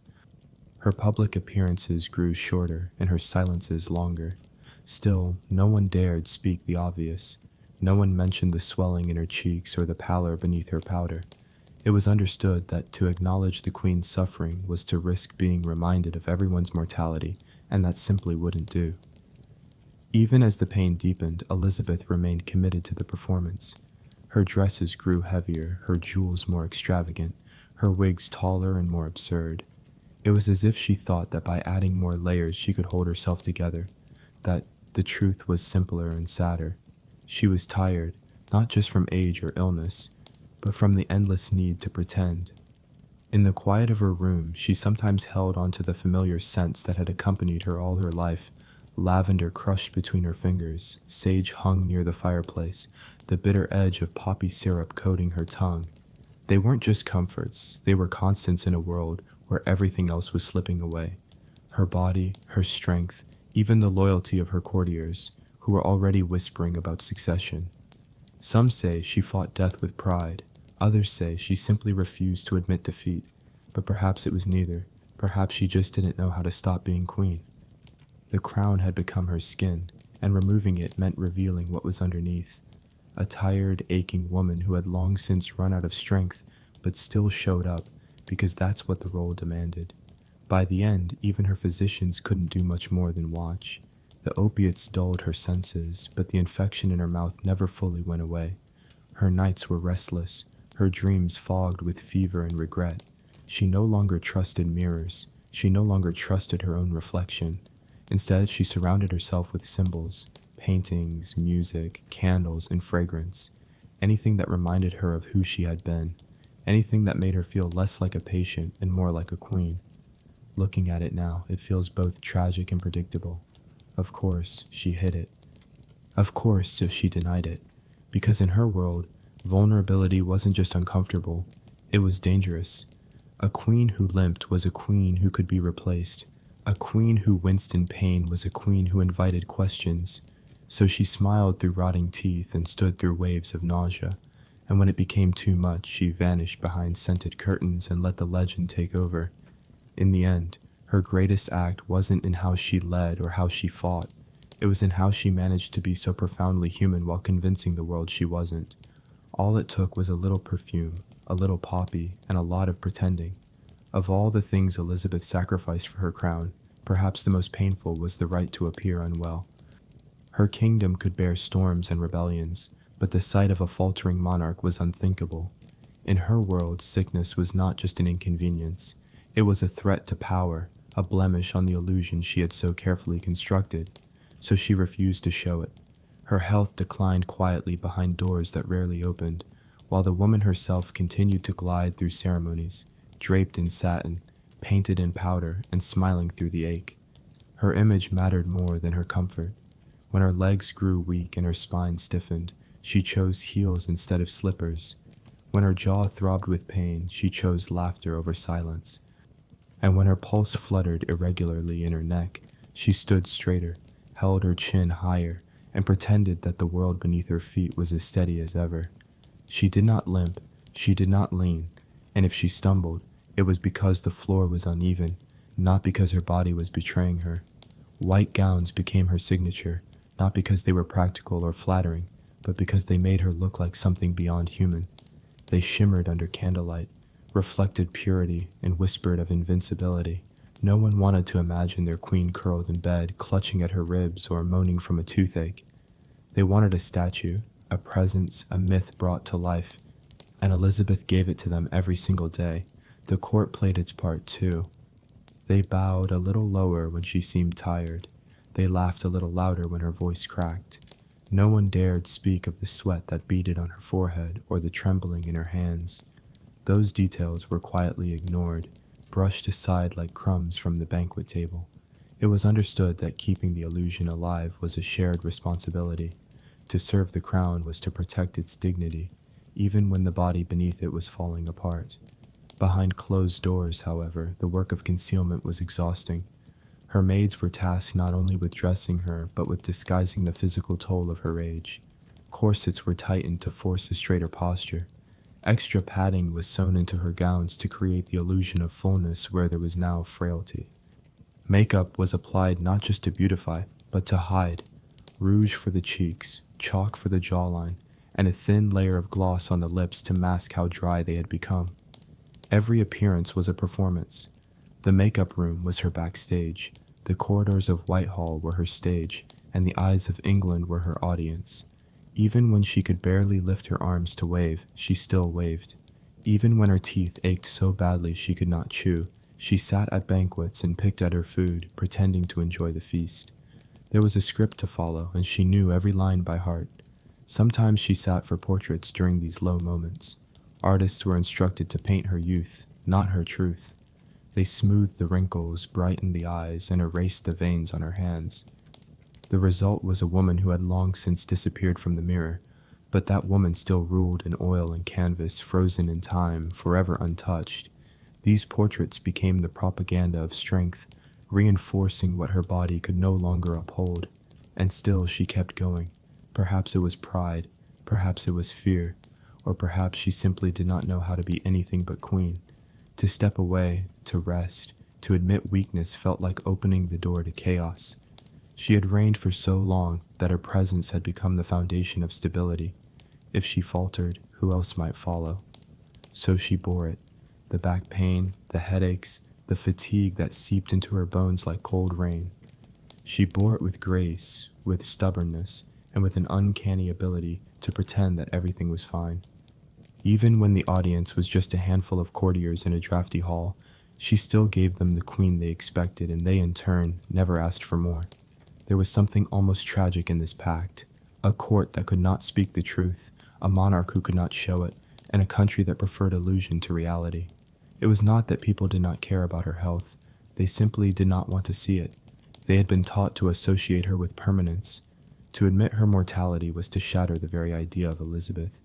Her public appearances grew shorter and her silences longer. Still, no one dared speak the obvious. No one mentioned the swelling in her cheeks or the pallor beneath her powder. It was understood that to acknowledge the queen's suffering was to risk being reminded of everyone's mortality, and that simply wouldn't do. Even as the pain deepened, Elizabeth remained committed to the performance. Her dresses grew heavier, her jewels more extravagant, her wigs taller and more absurd. It was as if she thought that by adding more layers she could hold herself together, that the truth was simpler and sadder. She was tired, not just from age or illness, but from the endless need to pretend. In the quiet of her room, she sometimes held onto the familiar scents that had accompanied her all her life. Lavender crushed between her fingers, sage hung near the fireplace, the bitter edge of poppy syrup coating her tongue. They weren't just comforts, they were constants in a world where everything else was slipping away. Her body, her strength, even the loyalty of her courtiers, who were already whispering about succession. Some say she fought death with pride, others say she simply refused to admit defeat, but perhaps it was neither. Perhaps she just didn't know how to stop being queen. The crown had become her skin, and removing it meant revealing what was underneath. A tired, aching woman who had long since run out of strength, but still showed up, because that's what the role demanded. By the end, even her physicians couldn't do much more than watch. The opiates dulled her senses, but the infection in her mouth never fully went away. Her nights were restless, her dreams fogged with fever and regret. She no longer trusted mirrors. She no longer trusted her own reflection. Instead, she surrounded herself with symbols, paintings, music, candles, and fragrance, anything that reminded her of who she had been. anything that made her feel less like a patient and more like a queen. Looking at it now, it feels both tragic and predictable. Of course, she hid it. Of course, so she denied it. Because in her world, vulnerability wasn't just uncomfortable, it was dangerous. A queen who limped was a queen who could be replaced. A queen who winced in pain was a queen who invited questions. So she smiled through rotting teeth and stood through waves of nausea. And when it became too much, she vanished behind scented curtains and let the legend take over. In the end, her greatest act wasn't in how she led or how she fought. It was in how she managed to be so profoundly human while convincing the world she wasn't. All it took was a little perfume, a little poppy, and a lot of pretending. Of all the things Elizabeth sacrificed for her crown, perhaps the most painful was the right to appear unwell. Her kingdom could bear storms and rebellions, but the sight of a faltering monarch was unthinkable. In her world, sickness was not just an inconvenience. It was a threat to power, a blemish on the illusion she had so carefully constructed. So she refused to show it. Her health declined quietly behind doors that rarely opened, while the woman herself continued to glide through ceremonies, draped in satin, painted in powder, and smiling through the ache. Her image mattered more than her comfort. When her legs grew weak and her spine stiffened, she chose heels instead of slippers. When her jaw throbbed with pain, she chose laughter over silence. And when her pulse fluttered irregularly in her neck, she stood straighter, held her chin higher, and pretended that the world beneath her feet was as steady as ever. She did not limp, she did not lean, and if she stumbled, it was because the floor was uneven, not because her body was betraying her. White gowns became her signature, not because they were practical or flattering, but because they made her look like something beyond human. They shimmered under candlelight, reflected purity, and whispered of invincibility. No one wanted to imagine their queen curled in bed, clutching at her ribs or moaning from a toothache. They wanted a statue, a presence, a myth brought to life, and Elizabeth gave it to them every single day. The court played its part too. They bowed a little lower when she seemed tired. They laughed a little louder when her voice cracked. No one dared speak of the sweat that beaded on her forehead or the trembling in her hands. Those details were quietly ignored, brushed aside like crumbs from the banquet table. It was understood that keeping the illusion alive was a shared responsibility. To serve the crown was to protect its dignity, even when the body beneath it was falling apart. Behind closed doors, however, the work of concealment was exhausting. Her maids were tasked not only with dressing her, but with disguising the physical toll of her age. Corsets were tightened to force a straighter posture. Extra padding was sewn into her gowns to create the illusion of fullness where there was now frailty. Makeup was applied not just to beautify, but to hide. Rouge for the cheeks, chalk for the jawline, and a thin layer of gloss on the lips to mask how dry they had become. Every appearance was a performance. The makeup room was her backstage, the corridors of Whitehall were her stage, and the eyes of England were her audience. Even when she could barely lift her arms to wave, she still waved. Even when her teeth ached so badly she could not chew, she sat at banquets and picked at her food, pretending to enjoy the feast. There was a script to follow, and she knew every line by heart. Sometimes she sat for portraits during these low moments. Artists were instructed to paint her youth, not her truth. They smoothed the wrinkles, brightened the eyes, and erased the veins on her hands. The result was a woman who had long since disappeared from the mirror, but that woman still ruled in oil and canvas, frozen in time, forever untouched. These portraits became the propaganda of strength, reinforcing what her body could no longer uphold. And still she kept going. Perhaps it was pride, perhaps it was fear, or perhaps she simply did not know how to be anything but queen. To step away, to rest, to admit weakness felt like opening the door to chaos. She had reigned for so long that her presence had become the foundation of stability. If she faltered, who else might follow? So she bore it. The back pain, the headaches, the fatigue that seeped into her bones like cold rain. She bore it with grace, with stubbornness, and with an uncanny ability to pretend that everything was fine. Even when the audience was just a handful of courtiers in a drafty hall, she still gave them the queen they expected, and they in turn never asked for more. There was something almost tragic in this pact, a court that could not speak the truth, a monarch who could not show it, and a country that preferred illusion to reality. It was not that people did not care about her health, they simply did not want to see it. They had been taught to associate her with permanence. To admit her mortality was to shatter the very idea of Elizabeth.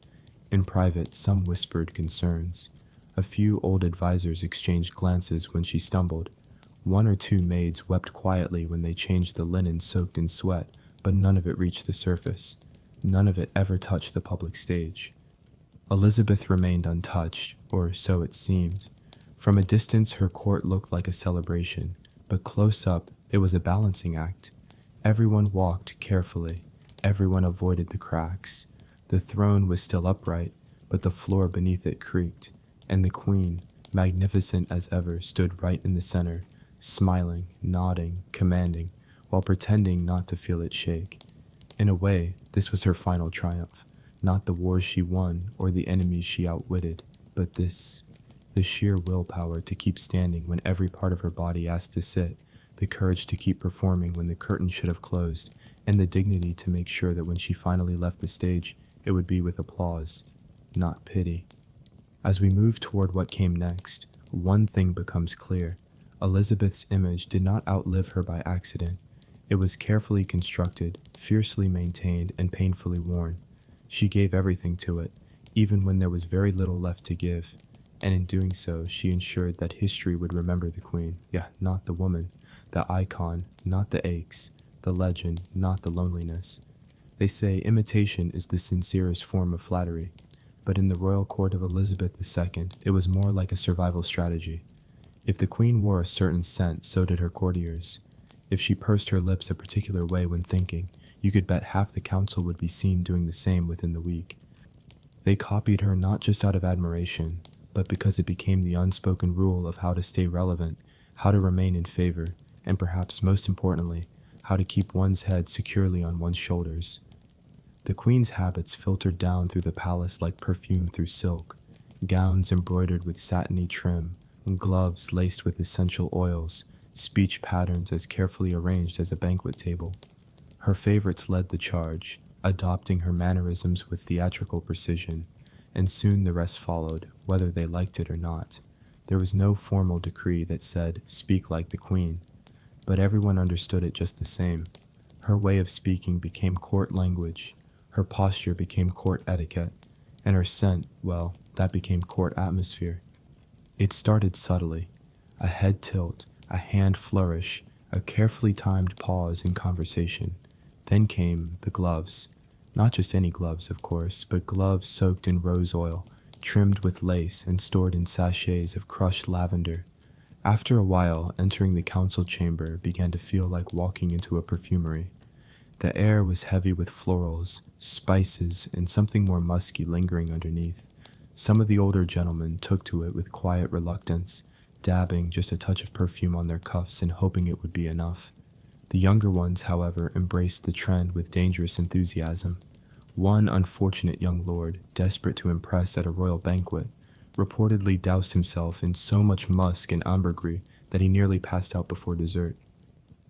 In private, some whispered concerns. A few old advisors exchanged glances when she stumbled. One or two maids wept quietly when they changed the linen soaked in sweat, but none of it reached the surface. None of it ever touched the public stage. Elizabeth remained untouched, or so it seemed. From a distance, her court looked like a celebration, but close up, it was a balancing act. Everyone walked carefully. Everyone avoided the cracks. The throne was still upright, but the floor beneath it creaked, and the queen, magnificent as ever, stood right in the center, smiling, nodding, commanding, while pretending not to feel it shake. In a way, this was her final triumph. Not the wars she won or the enemies she outwitted, but this, the sheer willpower to keep standing when every part of her body asked to sit, the courage to keep performing when the curtain should have closed, and the dignity to make sure that when she finally left the stage, it would be with applause, not pity. As we move toward what came next, one thing becomes clear. Elizabeth's image did not outlive her by accident. It was carefully constructed, fiercely maintained, and painfully worn. She gave everything to it, even when there was very little left to give, and in doing so, she ensured that history would remember the queen, not the woman, the icon, not the aches, the legend, not the loneliness. They say imitation is the sincerest form of flattery, but in the royal court of Elizabeth II, it was more like a survival strategy. If the queen wore a certain scent, so did her courtiers. If she pursed her lips a particular way when thinking, you could bet half the council would be seen doing the same within the week. They copied her not just out of admiration, but because it became the unspoken rule of how to stay relevant, how to remain in favor, and perhaps most importantly, how to keep one's head securely on one's shoulders. The queen's habits filtered down through the palace like perfume through silk, gowns embroidered with satiny trim, gloves laced with essential oils, speech patterns as carefully arranged as a banquet table. Her favorites led the charge, adopting her mannerisms with theatrical precision, and soon the rest followed, whether they liked it or not. There was no formal decree that said, "Speak like the queen," but everyone understood it just the same. Her way of speaking became court language, her posture became court etiquette, and her scent, well, that became court atmosphere. It started subtly, a head tilt, a hand flourish, a carefully timed pause in conversation. Then came the gloves. Not just any gloves, of course, but gloves soaked in rose oil, trimmed with lace and stored in sachets of crushed lavender. After a while, entering the council chamber began to feel like walking into a perfumery. The air was heavy with florals, spices, and something more musky lingering underneath. Some of the older gentlemen took to it with quiet reluctance, dabbing just a touch of perfume on their cuffs and hoping it would be enough. The younger ones, however, embraced the trend with dangerous enthusiasm. One unfortunate young lord, desperate to impress at a royal banquet, reportedly doused himself in so much musk and ambergris that he nearly passed out before dessert.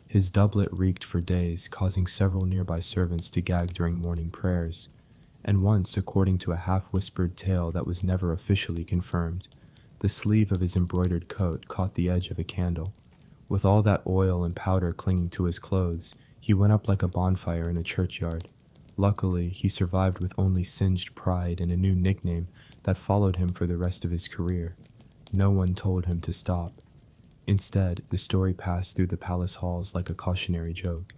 His doublet reeked for days, causing several nearby servants to gag during morning prayers. And once, according to a half-whispered tale that was never officially confirmed, the sleeve of his embroidered coat caught the edge of a candle. With all that oil and powder clinging to his clothes, he went up like a bonfire in a churchyard. Luckily, he survived with only singed pride and a new nickname that followed him for the rest of his career. No one told him to stop. Instead, the story passed through the palace halls like a cautionary joke.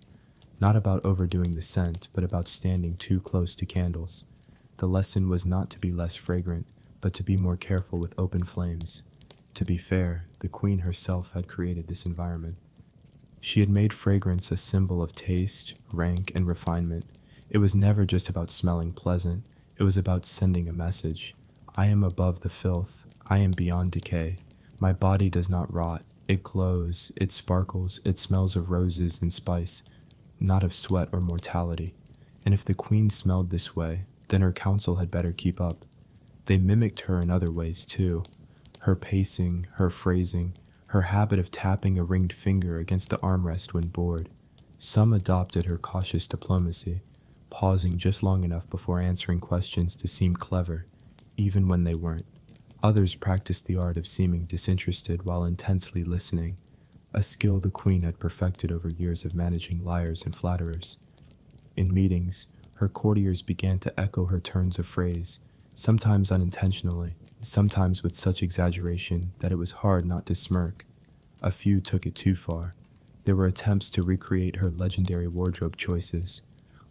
Not about overdoing the scent, but about standing too close to candles. The lesson was not to be less fragrant, but to be more careful with open flames. To be fair, the queen herself had created this environment. She had made fragrance a symbol of taste, rank, and refinement. It was never just about smelling pleasant. It was about sending a message. I am above the filth. I am beyond decay. My body does not rot. It glows. It sparkles. It smells of roses and spice, not of sweat or mortality. And if the queen smelled this way, then her council had better keep up. They mimicked her in other ways too. Her pacing, her phrasing, her habit of tapping a ringed finger against the armrest when bored. Some adopted her cautious diplomacy, pausing just long enough before answering questions to seem clever, even when they weren't. Others practiced the art of seeming disinterested while intensely listening, a skill the queen had perfected over years of managing liars and flatterers. In meetings, her courtiers began to echo her turns of phrase, sometimes unintentionally, sometimes with such exaggeration that it was hard not to smirk. A few took it too far. There were attempts to recreate her legendary wardrobe choices.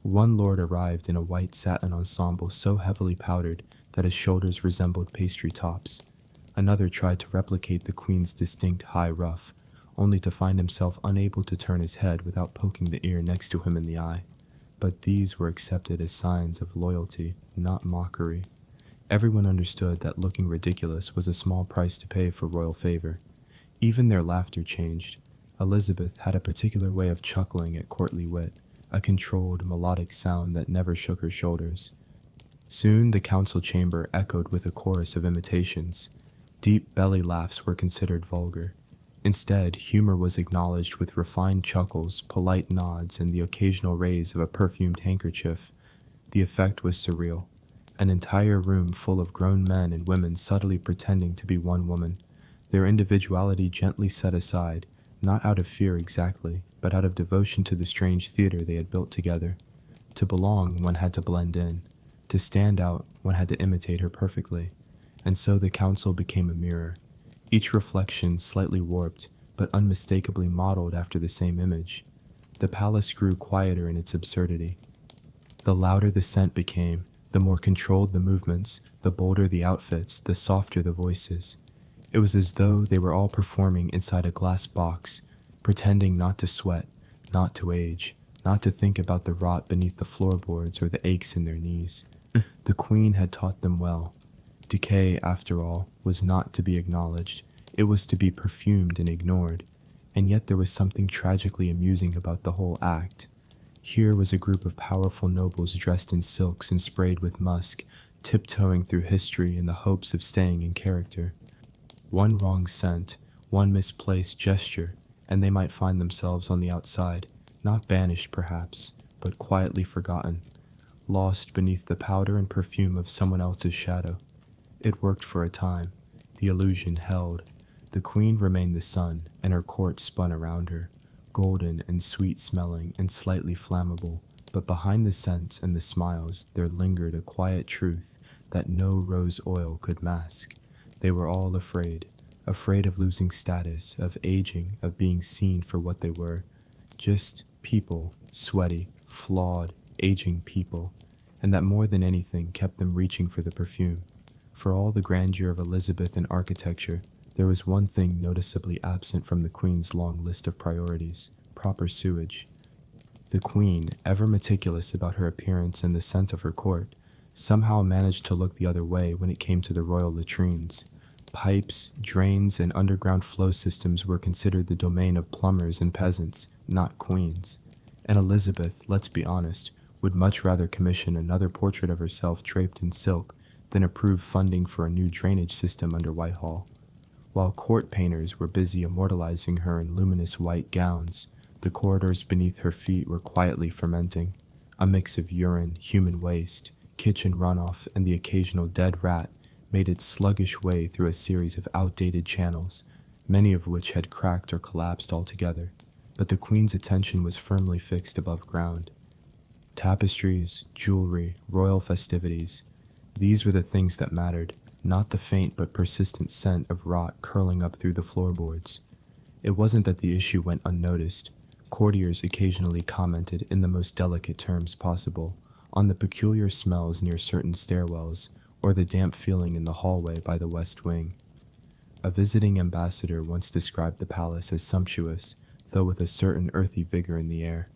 One lord arrived in a white satin ensemble so heavily powdered that his shoulders resembled pastry tops. Another tried to replicate the queen's distinct high ruff, only to find himself unable to turn his head without poking the ear next to him in the eye. But these were accepted as signs of loyalty, not mockery. Everyone understood that looking ridiculous was a small price to pay for royal favor. Even their laughter changed. Elizabeth had a particular way of chuckling at courtly wit, a controlled, melodic sound that never shook her shoulders. Soon the council chamber echoed with a chorus of imitations. Deep belly laughs were considered vulgar. Instead, humor was acknowledged with refined chuckles, polite nods, and the occasional raise of a perfumed handkerchief. The effect was surreal. An entire room full of grown men and women subtly pretending to be one woman, their individuality gently set aside, not out of fear exactly, but out of devotion to the strange theater they had built together. To belong, one had to blend in. To stand out, one had to imitate her perfectly. And so the council became a mirror, each reflection slightly warped, but unmistakably modeled after the same image. The palace grew quieter in its absurdity. The louder the scent became, the more controlled the movements, the bolder the outfits, the softer the voices. It was as though they were all performing inside a glass box, pretending not to sweat, not to age, not to think about the rot beneath the floorboards or the aches in their knees. The queen had taught them well. Decay, after all, was not to be acknowledged. It was to be perfumed and ignored. And yet there was something tragically amusing about the whole act. Here was a group of powerful nobles dressed in silks and sprayed with musk, tiptoeing through history in the hopes of staying in character. One wrong scent, one misplaced gesture, and they might find themselves on the outside, not banished perhaps, but quietly forgotten, lost beneath the powder and perfume of someone else's shadow. It worked for a time. The illusion held. The queen remained the sun, and her court spun around her, golden and sweet-smelling and slightly flammable, but behind the scents and the smiles there lingered a quiet truth that no rose oil could mask. They were all afraid of losing status, of aging, of being seen for what they were. Just people, sweaty, flawed, aging people, and that more than anything kept them reaching for the perfume. For all the grandeur of Elizabethan architecture, there was one thing noticeably absent from the queen's long list of priorities: proper sewage. The queen, ever meticulous about her appearance and the scent of her court, somehow managed to look the other way when it came to the royal latrines. Pipes, drains, and underground flow systems were considered the domain of plumbers and peasants, not queens. And Elizabeth, let's be honest, would much rather commission another portrait of herself draped in silk than approve funding for a new drainage system under Whitehall. While court painters were busy immortalizing her in luminous white gowns, the corridors beneath her feet were quietly fermenting. A mix of urine, human waste, kitchen runoff, and the occasional dead rat made its sluggish way through a series of outdated channels, many of which had cracked or collapsed altogether. But the queen's attention was firmly fixed above ground. Tapestries, jewelry, royal festivities, these were the things that mattered, not the faint but persistent scent of rot curling up through the floorboards. It wasn't that the issue went unnoticed. Courtiers occasionally commented in the most delicate terms possible on the peculiar smells near certain stairwells or the damp feeling in the hallway by the West Wing. A visiting ambassador once described the palace as sumptuous, though with a certain earthy vigor in the air.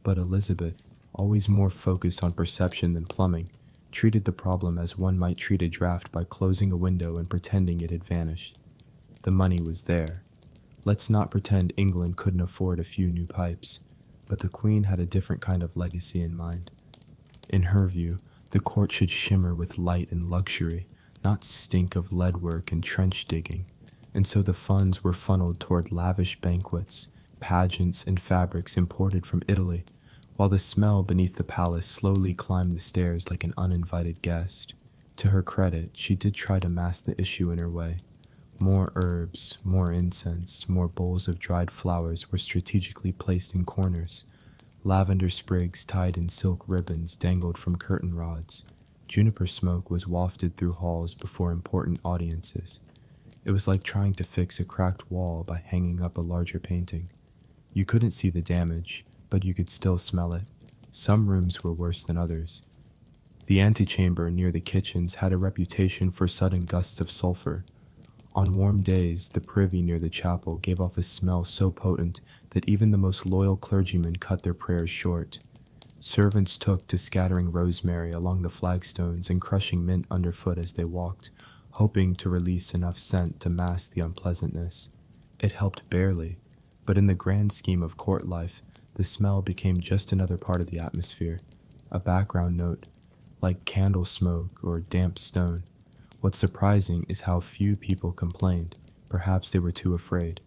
But Elizabeth, always more focused on perception than plumbing, treated the problem as one might treat a draft by closing a window and pretending it had vanished. The money was there. Let's not pretend England couldn't afford a few new pipes, but the Queen had a different kind of legacy in mind. In her view, the court should shimmer with light and luxury, not stink of leadwork and trench digging, and so the funds were funneled toward lavish banquets, pageants, and fabrics imported from Italy, while the smell beneath the palace slowly climbed the stairs like an uninvited guest. To her credit, she did try to mask the issue in her way. More herbs, more incense, more bowls of dried flowers were strategically placed in corners. Lavender sprigs tied in silk ribbons dangled from curtain rods. Juniper smoke was wafted through halls before important audiences. It was like trying to fix a cracked wall by hanging up a larger painting. You couldn't see the damage, but you could still smell it. Some rooms were worse than others. The antechamber near the kitchens had a reputation for sudden gusts of sulfur. On warm days, the privy near the chapel gave off a smell so potent that even the most loyal clergymen cut their prayers short. Servants took to scattering rosemary along the flagstones and crushing mint underfoot as they walked, hoping to release enough scent to mask the unpleasantness. It helped barely, but in the grand scheme of court life, the smell became just another part of the atmosphere, a background note, like candle smoke or damp stone. What's surprising is how few people complained. Perhaps they were too afraid,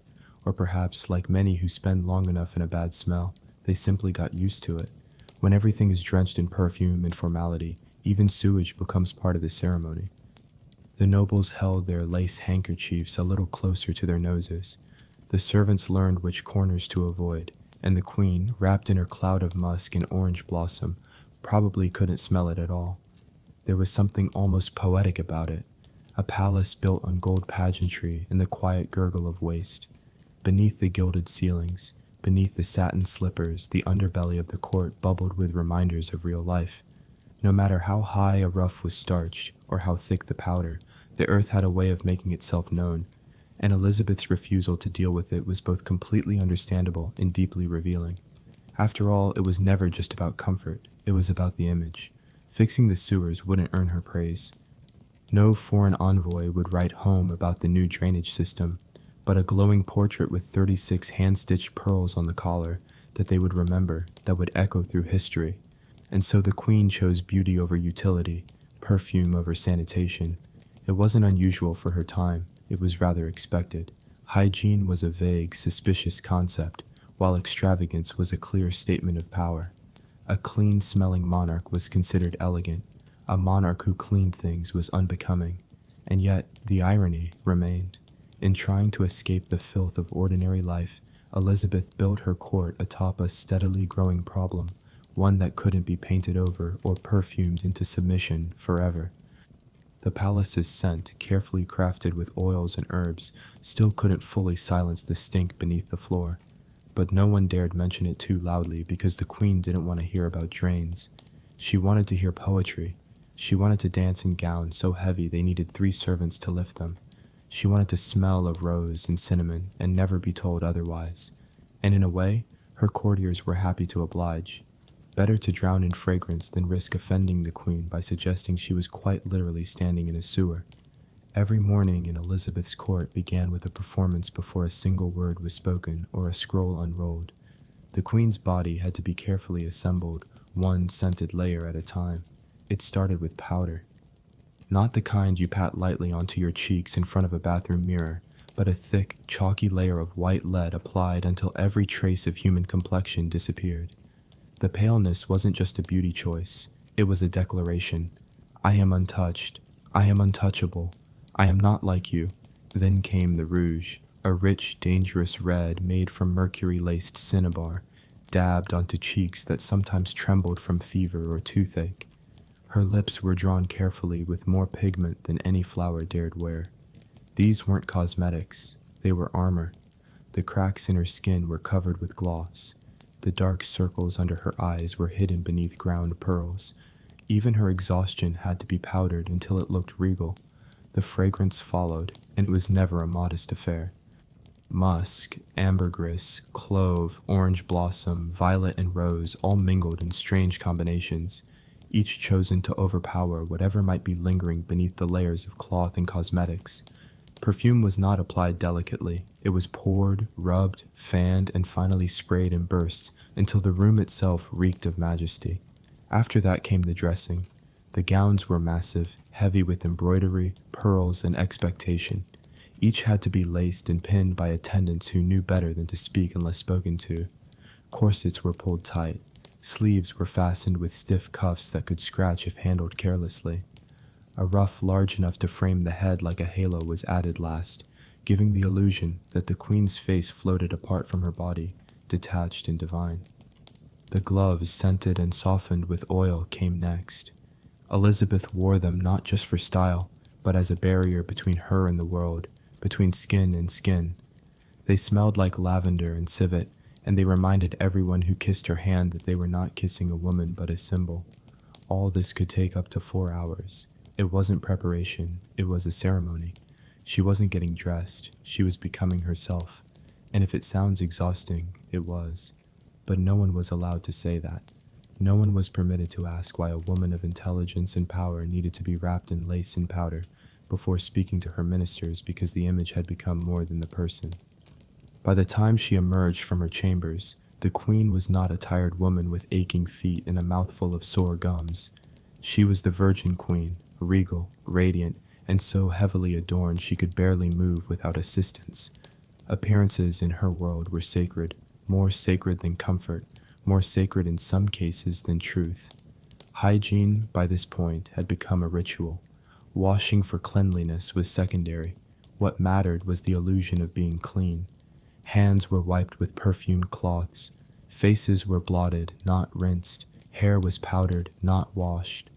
or perhaps, like many who spend long enough in a bad smell, they simply got used to it. When everything is drenched in perfume and formality, even sewage becomes part of the ceremony. The nobles held their lace handkerchiefs a little closer to their noses. The servants learned which corners to avoid, and the queen, wrapped in her cloud of musk and orange blossom, probably couldn't smell it at all. There was something almost poetic about it, a palace built on gold pageantry and the quiet gurgle of waste. Beneath the gilded ceilings, beneath the satin slippers, the underbelly of the court bubbled with reminders of real life. No matter how high a ruff was starched or how thick the powder, the earth had a way of making itself known, and Elizabeth's refusal to deal with it was both completely understandable and deeply revealing. After all, it was never just about comfort, it was about the image. Fixing the sewers wouldn't earn her praise. No foreign envoy would write home about the new drainage system, but a glowing portrait with 36 hand-stitched pearls on the collar that they would remember, that would echo through history. And so the queen chose beauty over utility, perfume over sanitation. It wasn't unusual for her time, it was rather expected. Hygiene was a vague, suspicious concept, while extravagance was a clear statement of power. A clean-smelling monarch was considered elegant. A monarch who cleaned things was unbecoming. And yet, the irony remained. In trying to escape the filth of ordinary life, Elizabeth built her court atop a steadily growing problem, one that couldn't be painted over or perfumed into submission forever. The palace's scent, carefully crafted with oils and herbs, still couldn't fully silence the stink beneath the floor. But no one dared mention it too loudly because the queen didn't want to hear about drains. She wanted to hear poetry. She wanted to dance in gowns so heavy they needed 3 servants to lift them. She wanted to smell of rose and cinnamon and never be told otherwise. And in a way, her courtiers were happy to oblige. Better to drown in fragrance than risk offending the queen by suggesting she was quite literally standing in a sewer. Every morning in Elizabeth's court began with a performance before a single word was spoken or a scroll unrolled. The queen's body had to be carefully assembled, one scented layer at a time. It started with powder. Not the kind you pat lightly onto your cheeks in front of a bathroom mirror, but a thick, chalky layer of white lead applied until every trace of human complexion disappeared. The paleness wasn't just a beauty choice, it was a declaration. I am untouched. I am untouchable. I am not like you. Then came the rouge, a rich, dangerous red made from mercury-laced cinnabar, dabbed onto cheeks that sometimes trembled from fever or toothache. Her lips were drawn carefully with more pigment than any flower dared wear. These weren't cosmetics, they were armor. The cracks in her skin were covered with gloss. The dark circles under her eyes were hidden beneath ground pearls. Even her exhaustion had to be powdered until it looked regal. The fragrance followed, and it was never a modest affair. Musk, ambergris, clove, orange blossom, violet, and rose all mingled in strange combinations, each chosen to overpower whatever might be lingering beneath the layers of cloth and cosmetics. Perfume was not applied delicately. It was poured, rubbed, fanned, and finally sprayed in bursts until the room itself reeked of majesty. After that came the dressing. The gowns were massive, heavy with embroidery, pearls, and expectation. Each had to be laced and pinned by attendants who knew better than to speak unless spoken to. Corsets were pulled tight. Sleeves were fastened with stiff cuffs that could scratch if handled carelessly. A ruff large enough to frame the head like a halo was added last, giving the illusion that the queen's face floated apart from her body, detached and divine. The gloves, scented and softened with oil, came next. Elizabeth wore them not just for style, but as a barrier between her and the world, between skin and skin. They smelled like lavender and civet, and they reminded everyone who kissed her hand that they were not kissing a woman but a symbol. All this could take up to 4 hours. It wasn't preparation, it was a ceremony. She wasn't getting dressed, she was becoming herself. And if it sounds exhausting, it was. But no one was allowed to say that. No one was permitted to ask why a woman of intelligence and power needed to be wrapped in lace and powder before speaking to her ministers, because the image had become more than the person. By the time she emerged from her chambers, the queen was not a tired woman with aching feet and a mouthful of sore gums. She was the Virgin Queen, regal, radiant, and so heavily adorned she could barely move without assistance. Appearances in her world were sacred, more sacred than comfort, more sacred in some cases than truth. Hygiene, by this point, had become a ritual. Washing for cleanliness was secondary. What mattered was the illusion of being clean. Hands were wiped with perfumed cloths. Faces were blotted, not rinsed. Hair was powdered, not washed.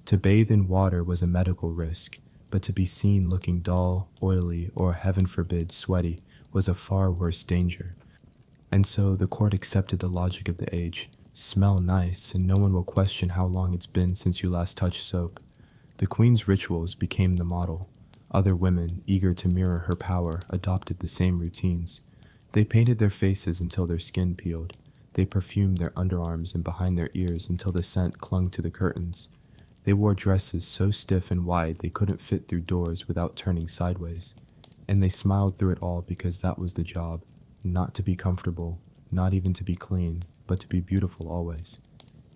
To bathe in water was a medical risk, but to be seen looking dull, oily, or heaven forbid, sweaty was a far worse danger. And so the court accepted the logic of the age. Smell nice, and no one will question how long it's been since you last touched soap. The queen's rituals became the model. Other women, eager to mirror her power, adopted the same routines. They painted their faces until their skin peeled. They perfumed their underarms and behind their ears until the scent clung to the curtains. They wore dresses so stiff and wide they couldn't fit through doors without turning sideways. And they smiled through it all because that was the job. Not to be comfortable, not even to be clean, but to be beautiful always.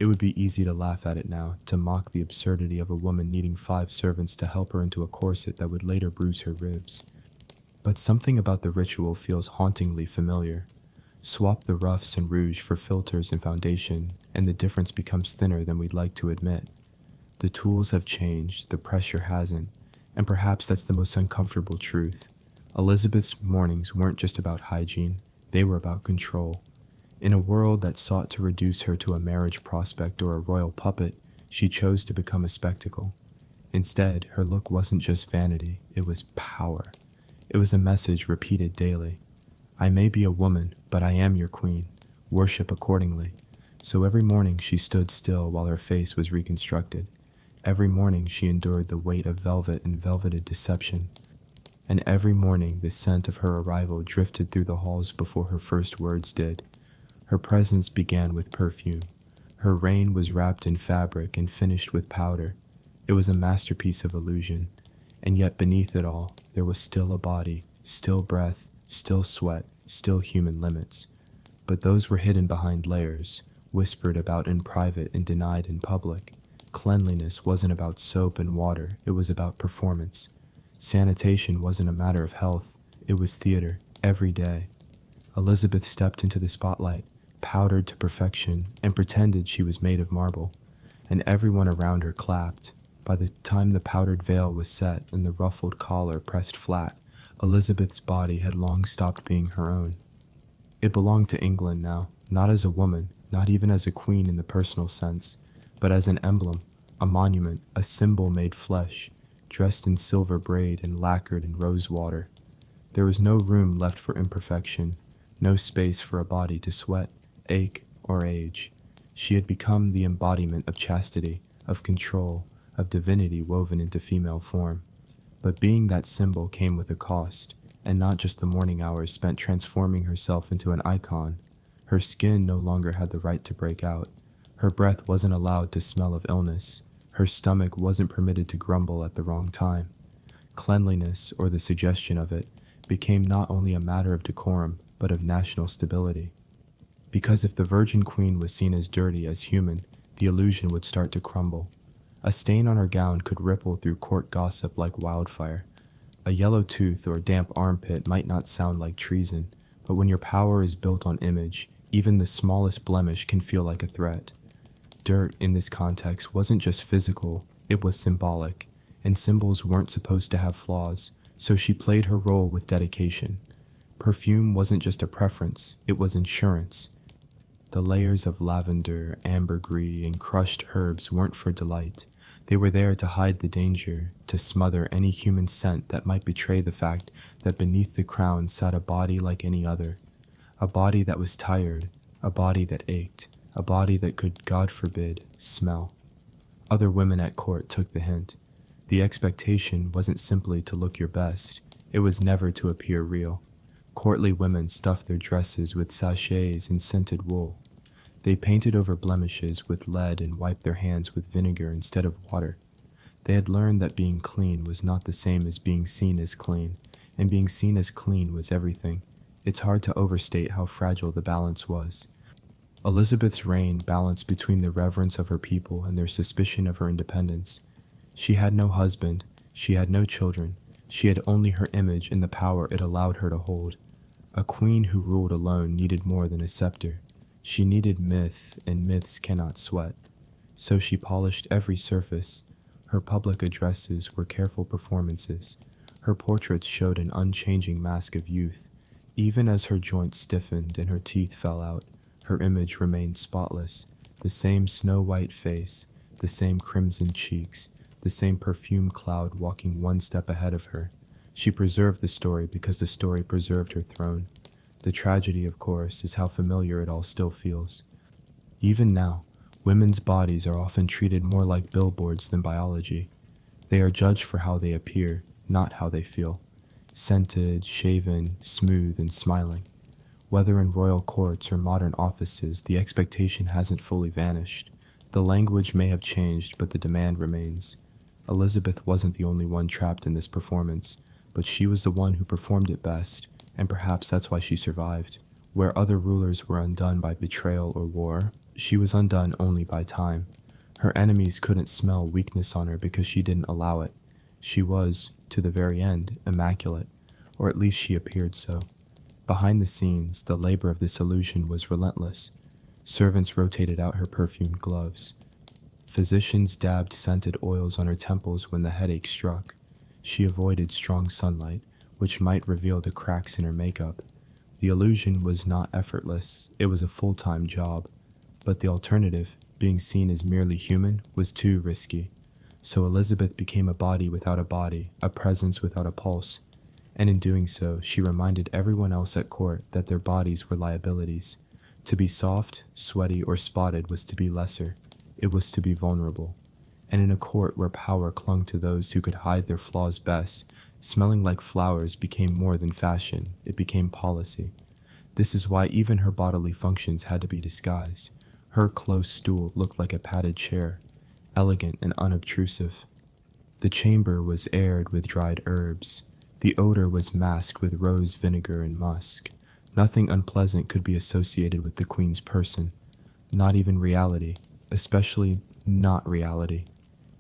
It would be easy to laugh at it now, to mock the absurdity of a woman needing 5 servants to help her into a corset that would later bruise her ribs. But something about the ritual feels hauntingly familiar. Swap the roughs and rouge for filters and foundation, and the difference becomes thinner than we'd like to admit. The tools have changed, the pressure hasn't, and perhaps that's the most uncomfortable truth. Elizabeth's mornings weren't just about hygiene, they were about control. In a world that sought to reduce her to a marriage prospect or a royal puppet, she chose to become a spectacle. Instead, her look wasn't just vanity, it was power. It was a message repeated daily. I may be a woman, but I am your queen. Worship accordingly. So every morning she stood still while her face was reconstructed. Every morning she endured the weight of velvet and velveted deception. And every morning the scent of her arrival drifted through the halls before her first words did. Her presence began with perfume. Her reign was wrapped in fabric and finished with powder. It was a masterpiece of illusion. And yet beneath it all, there was still a body, still breath, still sweat, still human limits. But those were hidden behind layers, whispered about in private and denied in public. Cleanliness wasn't about soap and water, it was about performance. Sanitation wasn't a matter of health, it was theater, every day. Elizabeth stepped into the spotlight, powdered to perfection, and pretended she was made of marble. And everyone around her clapped. By the time the powdered veil was set and the ruffled collar pressed flat, Elizabeth's body had long stopped being her own. It belonged to England now, not as a woman, not even as a queen in the personal sense, but as an emblem, a monument, a symbol made flesh, dressed in silver braid and lacquered in rose water. There was no room left for imperfection, no space for a body to sweat, ache, or age. She had become the embodiment of chastity, of control, of divinity woven into female form. But being that symbol came with a cost, and not just the morning hours spent transforming herself into an icon. Her skin no longer had the right to break out. Her breath wasn't allowed to smell of illness. Her stomach wasn't permitted to grumble at the wrong time. Cleanliness, or the suggestion of it, became not only a matter of decorum, but of national stability. Because if the Virgin Queen was seen as dirty, as human, the illusion would start to crumble. A stain on her gown could ripple through court gossip like wildfire. A yellow tooth or damp armpit might not sound like treason, but when your power is built on image, even the smallest blemish can feel like a threat. Dirt, in this context, wasn't just physical, it was symbolic. and symbols weren't supposed to have flaws, so she played her role with dedication. Perfume wasn't just a preference, it was insurance. The layers of lavender, ambergris, and crushed herbs weren't for delight. They were there to hide the danger, to smother any human scent that might betray the fact that beneath the crown sat a body like any other. A body that was tired, a body that ached, a body that could, God forbid, smell. Other women at court took the hint. The expectation wasn't simply to look your best, it was never to appear real. Courtly women stuffed their dresses with sachets and scented wool. They painted over blemishes with lead and wiped their hands with vinegar instead of water. They had learned that being clean was not the same as being seen as clean, and being seen as clean was everything. It's hard to overstate how fragile the balance was. Elizabeth's reign balanced between the reverence of her people and their suspicion of her independence. She had no husband, she had no children, she had only her image and the power it allowed her to hold. A queen who ruled alone needed more than a scepter. She needed myth, and myths cannot sweat. So she polished every surface. Her public addresses were careful performances. Her portraits showed an unchanging mask of youth. Even as her joints stiffened and her teeth fell out, her image remained spotless. The same snow-white face, the same crimson cheeks, the same perfume cloud walking one step ahead of her. She preserved the story because the story preserved her throne. The tragedy, of course, is how familiar it all still feels. Even now, women's bodies are often treated more like billboards than biology. They are judged for how they appear, not how they feel. Scented, shaven, smooth, and smiling. Whether in royal courts or modern offices, the expectation hasn't fully vanished. The language may have changed, but the demand remains. Elizabeth wasn't the only one trapped in this performance, but she was the one who performed it best, and perhaps that's why she survived. Where other rulers were undone by betrayal or war, she was undone only by time. Her enemies couldn't smell weakness on her because she didn't allow it. She was, to the very end, immaculate, or at least she appeared so. Behind the scenes, the labor of this illusion was relentless. Servants rotated out her perfumed gloves. Physicians dabbed scented oils on her temples when the headache struck. She avoided strong sunlight, which might reveal the cracks in her makeup. The illusion was not effortless, it was a full-time job. But the alternative, being seen as merely human, was too risky. So Elizabeth became a body without a body, a presence without a pulse. And in doing so, she reminded everyone else at court that their bodies were liabilities. To be soft, sweaty, or spotted was to be lesser. It was to be vulnerable. And in a court where power clung to those who could hide their flaws best, smelling like flowers became more than fashion, it became policy. This is why even her bodily functions had to be disguised. Her close stool looked like a padded chair, elegant and unobtrusive. The chamber was aired with dried herbs. The odor was masked with rose vinegar and musk. Nothing unpleasant could be associated with the queen's person, not even reality, especially not reality.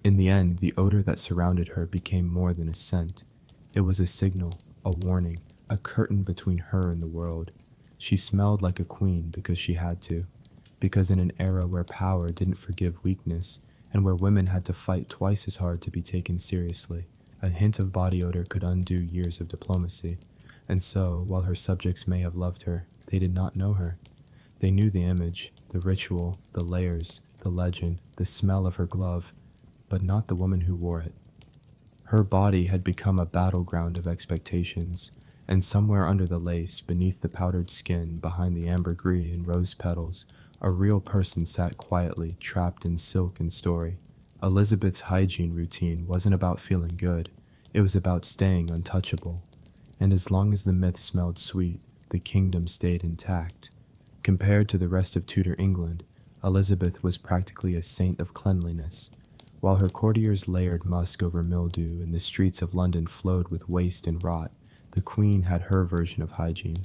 In the end, the odor that surrounded her became more than a scent. It was a signal, a warning, a curtain between her and the world. She smelled like a queen because she had to, because in an era where power didn't forgive weakness, and where women had to fight twice as hard to be taken seriously, a hint of body odor could undo years of diplomacy. And so, while her subjects may have loved her, they did not know her. They knew the image, the ritual, the layers, the legend, the smell of her glove, but not the woman who wore it. Her body had become a battleground of expectations, and somewhere under the lace, beneath the powdered skin, behind the ambergris and rose petals, a real person sat quietly, trapped in silk and story. Elizabeth's hygiene routine wasn't about feeling good, it was about staying untouchable. And as long as the myth smelled sweet, the kingdom stayed intact. Compared to the rest of Tudor England, Elizabeth was practically a saint of cleanliness. While her courtiers layered musk over mildew and the streets of London flowed with waste and rot, the Queen had her version of hygiene.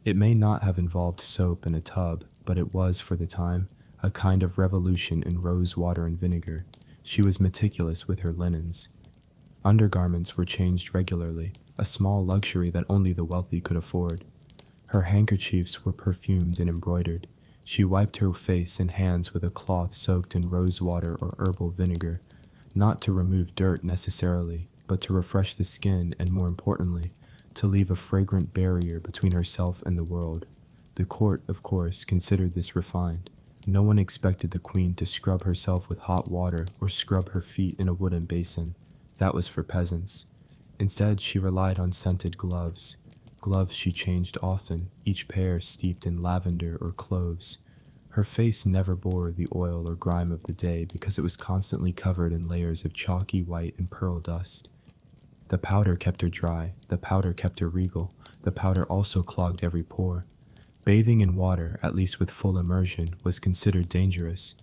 It may not have involved soap and a tub, but it was, for the time, a kind of revolution in rose water and vinegar. She was meticulous with her linens. Undergarments were changed regularly, a small luxury that only the wealthy could afford. Her handkerchiefs were perfumed and embroidered. She wiped her face and hands with a cloth soaked in rose water or herbal vinegar. not to remove dirt necessarily, but to refresh the skin and, more importantly, to leave a fragrant barrier between herself and the world. The court, of course, considered this refined. No one expected the queen to scrub herself with hot water or scrub her feet in a wooden basin. That was for peasants. Instead, she relied on scented gloves. Gloves she changed often, each pair steeped in lavender or cloves. Her face never bore the oil or grime of the day because it was constantly covered in layers of chalky white and pearl dust. The powder kept her dry, the powder kept her regal, the powder also clogged every pore. Bathing in water, at least with full immersion, was considered dangerous.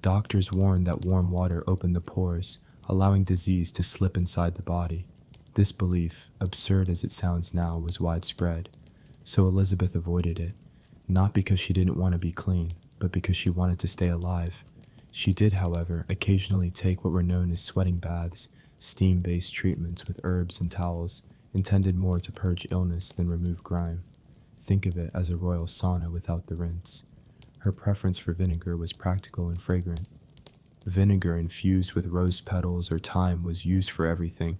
Doctors warned that warm water opened the pores, allowing disease to slip inside the body. This belief, absurd as it sounds now, was widespread, so Elizabeth avoided it, not because she didn't want to be clean, but because she wanted to stay alive. She did, however, occasionally take what were known as sweating baths, steam-based treatments with herbs and towels, intended more to purge illness than remove grime. Think of it as a royal sauna without the rinse. Her preference for vinegar was practical and fragrant. Vinegar infused with rose petals or thyme was used for everything,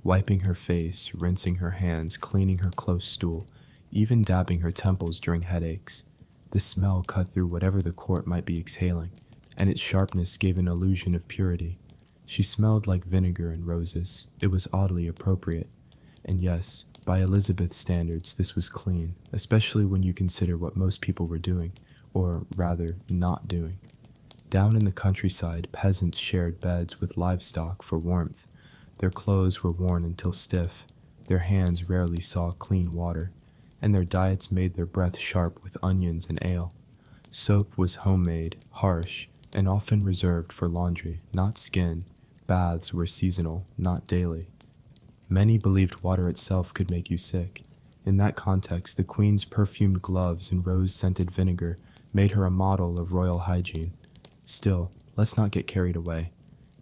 wiping her face, rinsing her hands, cleaning her close stool, even dabbing her temples during headaches. The smell cut through whatever the court might be exhaling, and its sharpness gave an illusion of purity. She smelled like vinegar and roses. It was oddly appropriate. And yes, by Elizabeth's standards, this was clean, especially when you consider what most people were doing, or rather, not doing. Down in the countryside, peasants shared beds with livestock for warmth. Their clothes were worn until stiff. Their hands rarely saw clean water, and their diets made their breath sharp with onions and ale. Soap was homemade, harsh, and often reserved for laundry, not skin. Baths were seasonal, not daily. Many believed water itself could make you sick. In that context, the queen's perfumed gloves and rose-scented vinegar made her a model of royal hygiene. Still, let's not get carried away.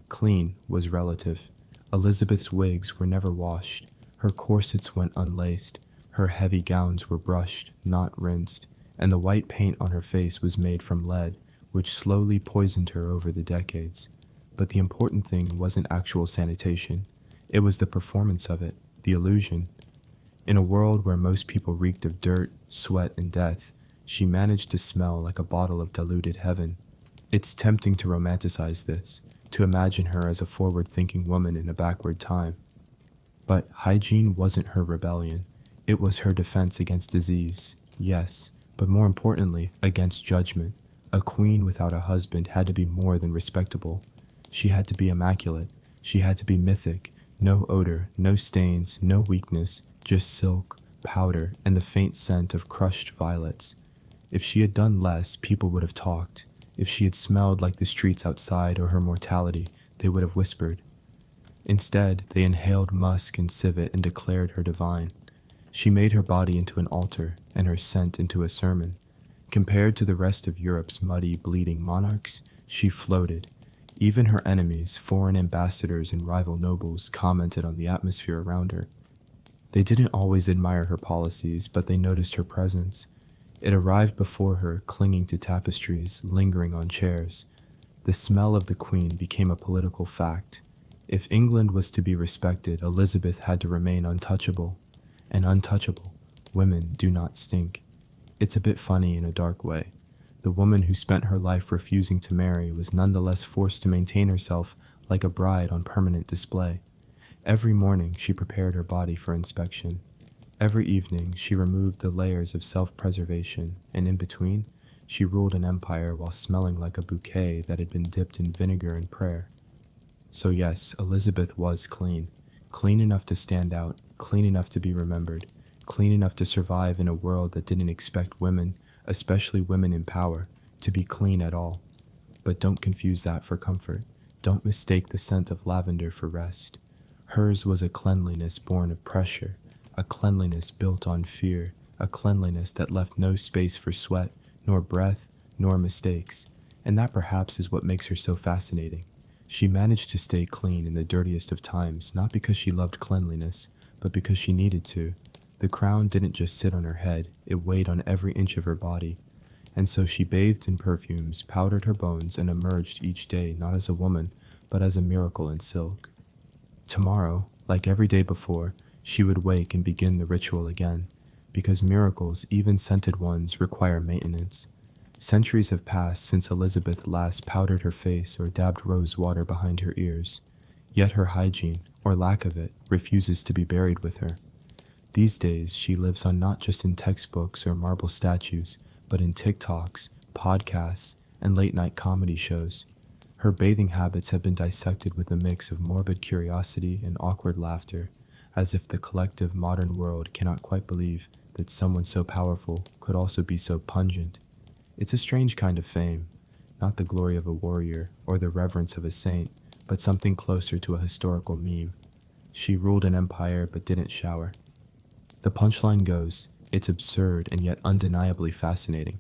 Clean was relative. Elizabeth's wigs were never washed. Her corsets went unlaced. Her heavy gowns were brushed, not rinsed, and the white paint on her face was made from lead, which slowly poisoned her over the decades. But the important thing wasn't actual sanitation. It was the performance of it, the illusion. In a world where most people reeked of dirt, sweat, and death, she managed to smell like a bottle of diluted heaven. It's tempting to romanticize this, to imagine her as a forward-thinking woman in a backward time. But hygiene wasn't her rebellion. It was her defense against disease, yes, but more importantly, against judgment. A queen without a husband had to be more than respectable. She had to be immaculate. She had to be mythic. No odor, no stains, no weakness, just silk, powder, and the faint scent of crushed violets. If she had done less, people would have talked. If she had smelled like the streets outside or her mortality, they would have whispered. Instead, they inhaled musk and civet and declared her divine. She made her body into an altar and her scent into a sermon. Compared to the rest of Europe's muddy, bleeding monarchs, she floated. Even her enemies, foreign ambassadors and rival nobles, commented on the atmosphere around her. They didn't always admire her policies, but they noticed her presence. It arrived before her, clinging to tapestries, lingering on chairs. The smell of the queen became a political fact. If England was to be respected, Elizabeth had to remain untouchable. And untouchable, women do not stink. It's a bit funny in a dark way. The woman who spent her life refusing to marry was nonetheless forced to maintain herself like a bride on permanent display. Every morning she prepared her body for inspection. Every evening she removed the layers of self-preservation, and in between, she ruled an empire while smelling like a bouquet that had been dipped in vinegar and prayer. So yes, Elizabeth was clean. Clean enough to stand out, clean enough to be remembered, clean enough to survive in a world that didn't expect women, especially women in power, to be clean at all. But don't confuse that for comfort. Don't mistake the scent of lavender for rest. Hers was a cleanliness born of pressure, a cleanliness built on fear, a cleanliness that left no space for sweat, nor breath, nor mistakes. And that perhaps is what makes her so fascinating. She managed to stay clean in the dirtiest of times, not because she loved cleanliness, but because she needed to. The crown didn't just sit on her head, it weighed on every inch of her body. And so she bathed in perfumes, powdered her bones, and emerged each day not as a woman, but as a miracle in silk. Tomorrow, like every day before, she would wake and begin the ritual again, because miracles, even scented ones, require maintenance. Centuries have passed since Elizabeth last powdered her face or dabbed rose water behind her ears, yet her hygiene, or lack of it, refuses to be buried with her. These days, she lives on not just in textbooks or marble statues, but in TikToks, podcasts, and late-night comedy shows. Her bathing habits have been dissected with a mix of morbid curiosity and awkward laughter, as if the collective modern world cannot quite believe that someone so powerful could also be so pungent. It's a strange kind of fame, not the glory of a warrior or the reverence of a saint, but something closer to a historical meme. She ruled an empire but didn't shower. The punchline goes, it's absurd and yet undeniably fascinating,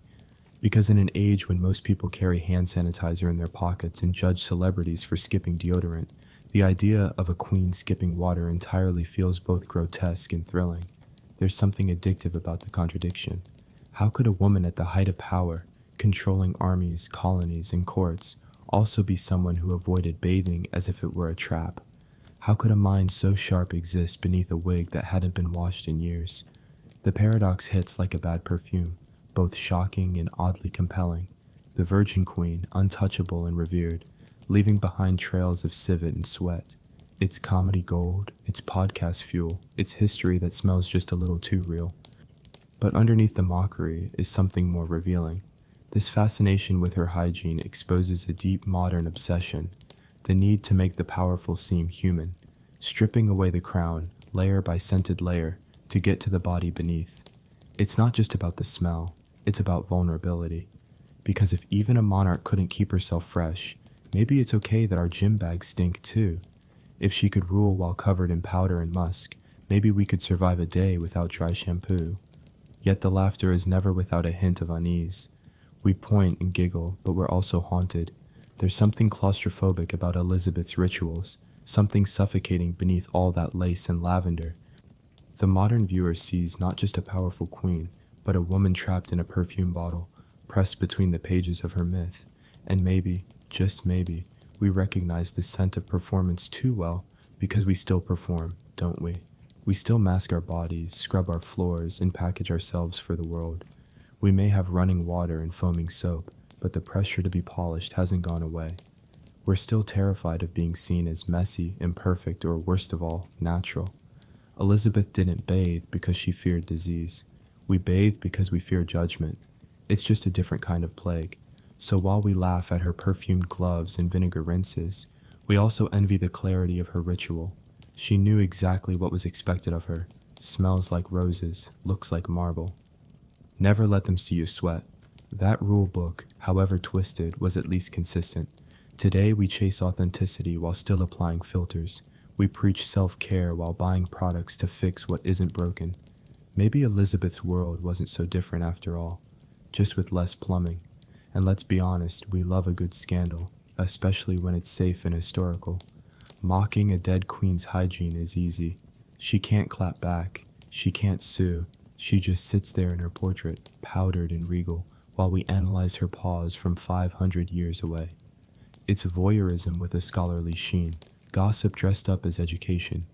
because in an age when most people carry hand sanitizer in their pockets and judge celebrities for skipping deodorant, the idea of a queen skipping water entirely feels both grotesque and thrilling. There's something addictive about the contradiction. How could a woman at the height of power, controlling armies, colonies, and courts, also be someone who avoided bathing as if it were a trap? How could a mind so sharp exist beneath a wig that hadn't been washed in years? The paradox hits like a bad perfume, both shocking and oddly compelling. The Virgin Queen, untouchable and revered, leaving behind trails of civet and sweat. It's comedy gold, it's podcast fuel, it's history that smells just a little too real. But underneath the mockery is something more revealing. This fascination with her hygiene exposes a deep modern obsession, the need to make the powerful seem human, stripping away the crown, layer by scented layer, to get to the body beneath. It's not just about the smell, it's about vulnerability. Because if even a monarch couldn't keep herself fresh, maybe it's okay that our gym bags stink too. If she could rule while covered in powder and musk, maybe we could survive a day without dry shampoo. Yet the laughter is never without a hint of unease. We point and giggle, but we're also haunted. There's something claustrophobic about Elizabeth's rituals, something suffocating beneath all that lace and lavender. The modern viewer sees not just a powerful queen, but a woman trapped in a perfume bottle, pressed between the pages of her myth. And maybe, just maybe, we recognize the scent of performance too well because we still perform, don't we? We still mask our bodies, scrub our floors, and package ourselves for the world. We may have running water and foaming soap, but the pressure to be polished hasn't gone away. We're still terrified of being seen as messy, imperfect, or worst of all, natural. Elizabeth didn't bathe because she feared disease. We bathe because we fear judgment. It's just a different kind of plague. So while we laugh at her perfumed gloves and vinegar rinses, we also envy the clarity of her ritual. She knew exactly what was expected of her. Smells like roses, looks like marble. Never let them see you sweat. That rule book, however twisted, was at least consistent. Today we chase authenticity while still applying filters. We preach self-care while buying products to fix what isn't broken. Maybe Elizabeth's world wasn't so different after all, just with less plumbing. And let's be honest, we love a good scandal, especially when it's safe and historical. Mocking a dead queen's hygiene is easy. She can't clap back. She can't sue. She just sits there in her portrait, powdered and regal, while we analyze her paws from 500 years away. It's voyeurism with a scholarly sheen, gossip dressed up as education.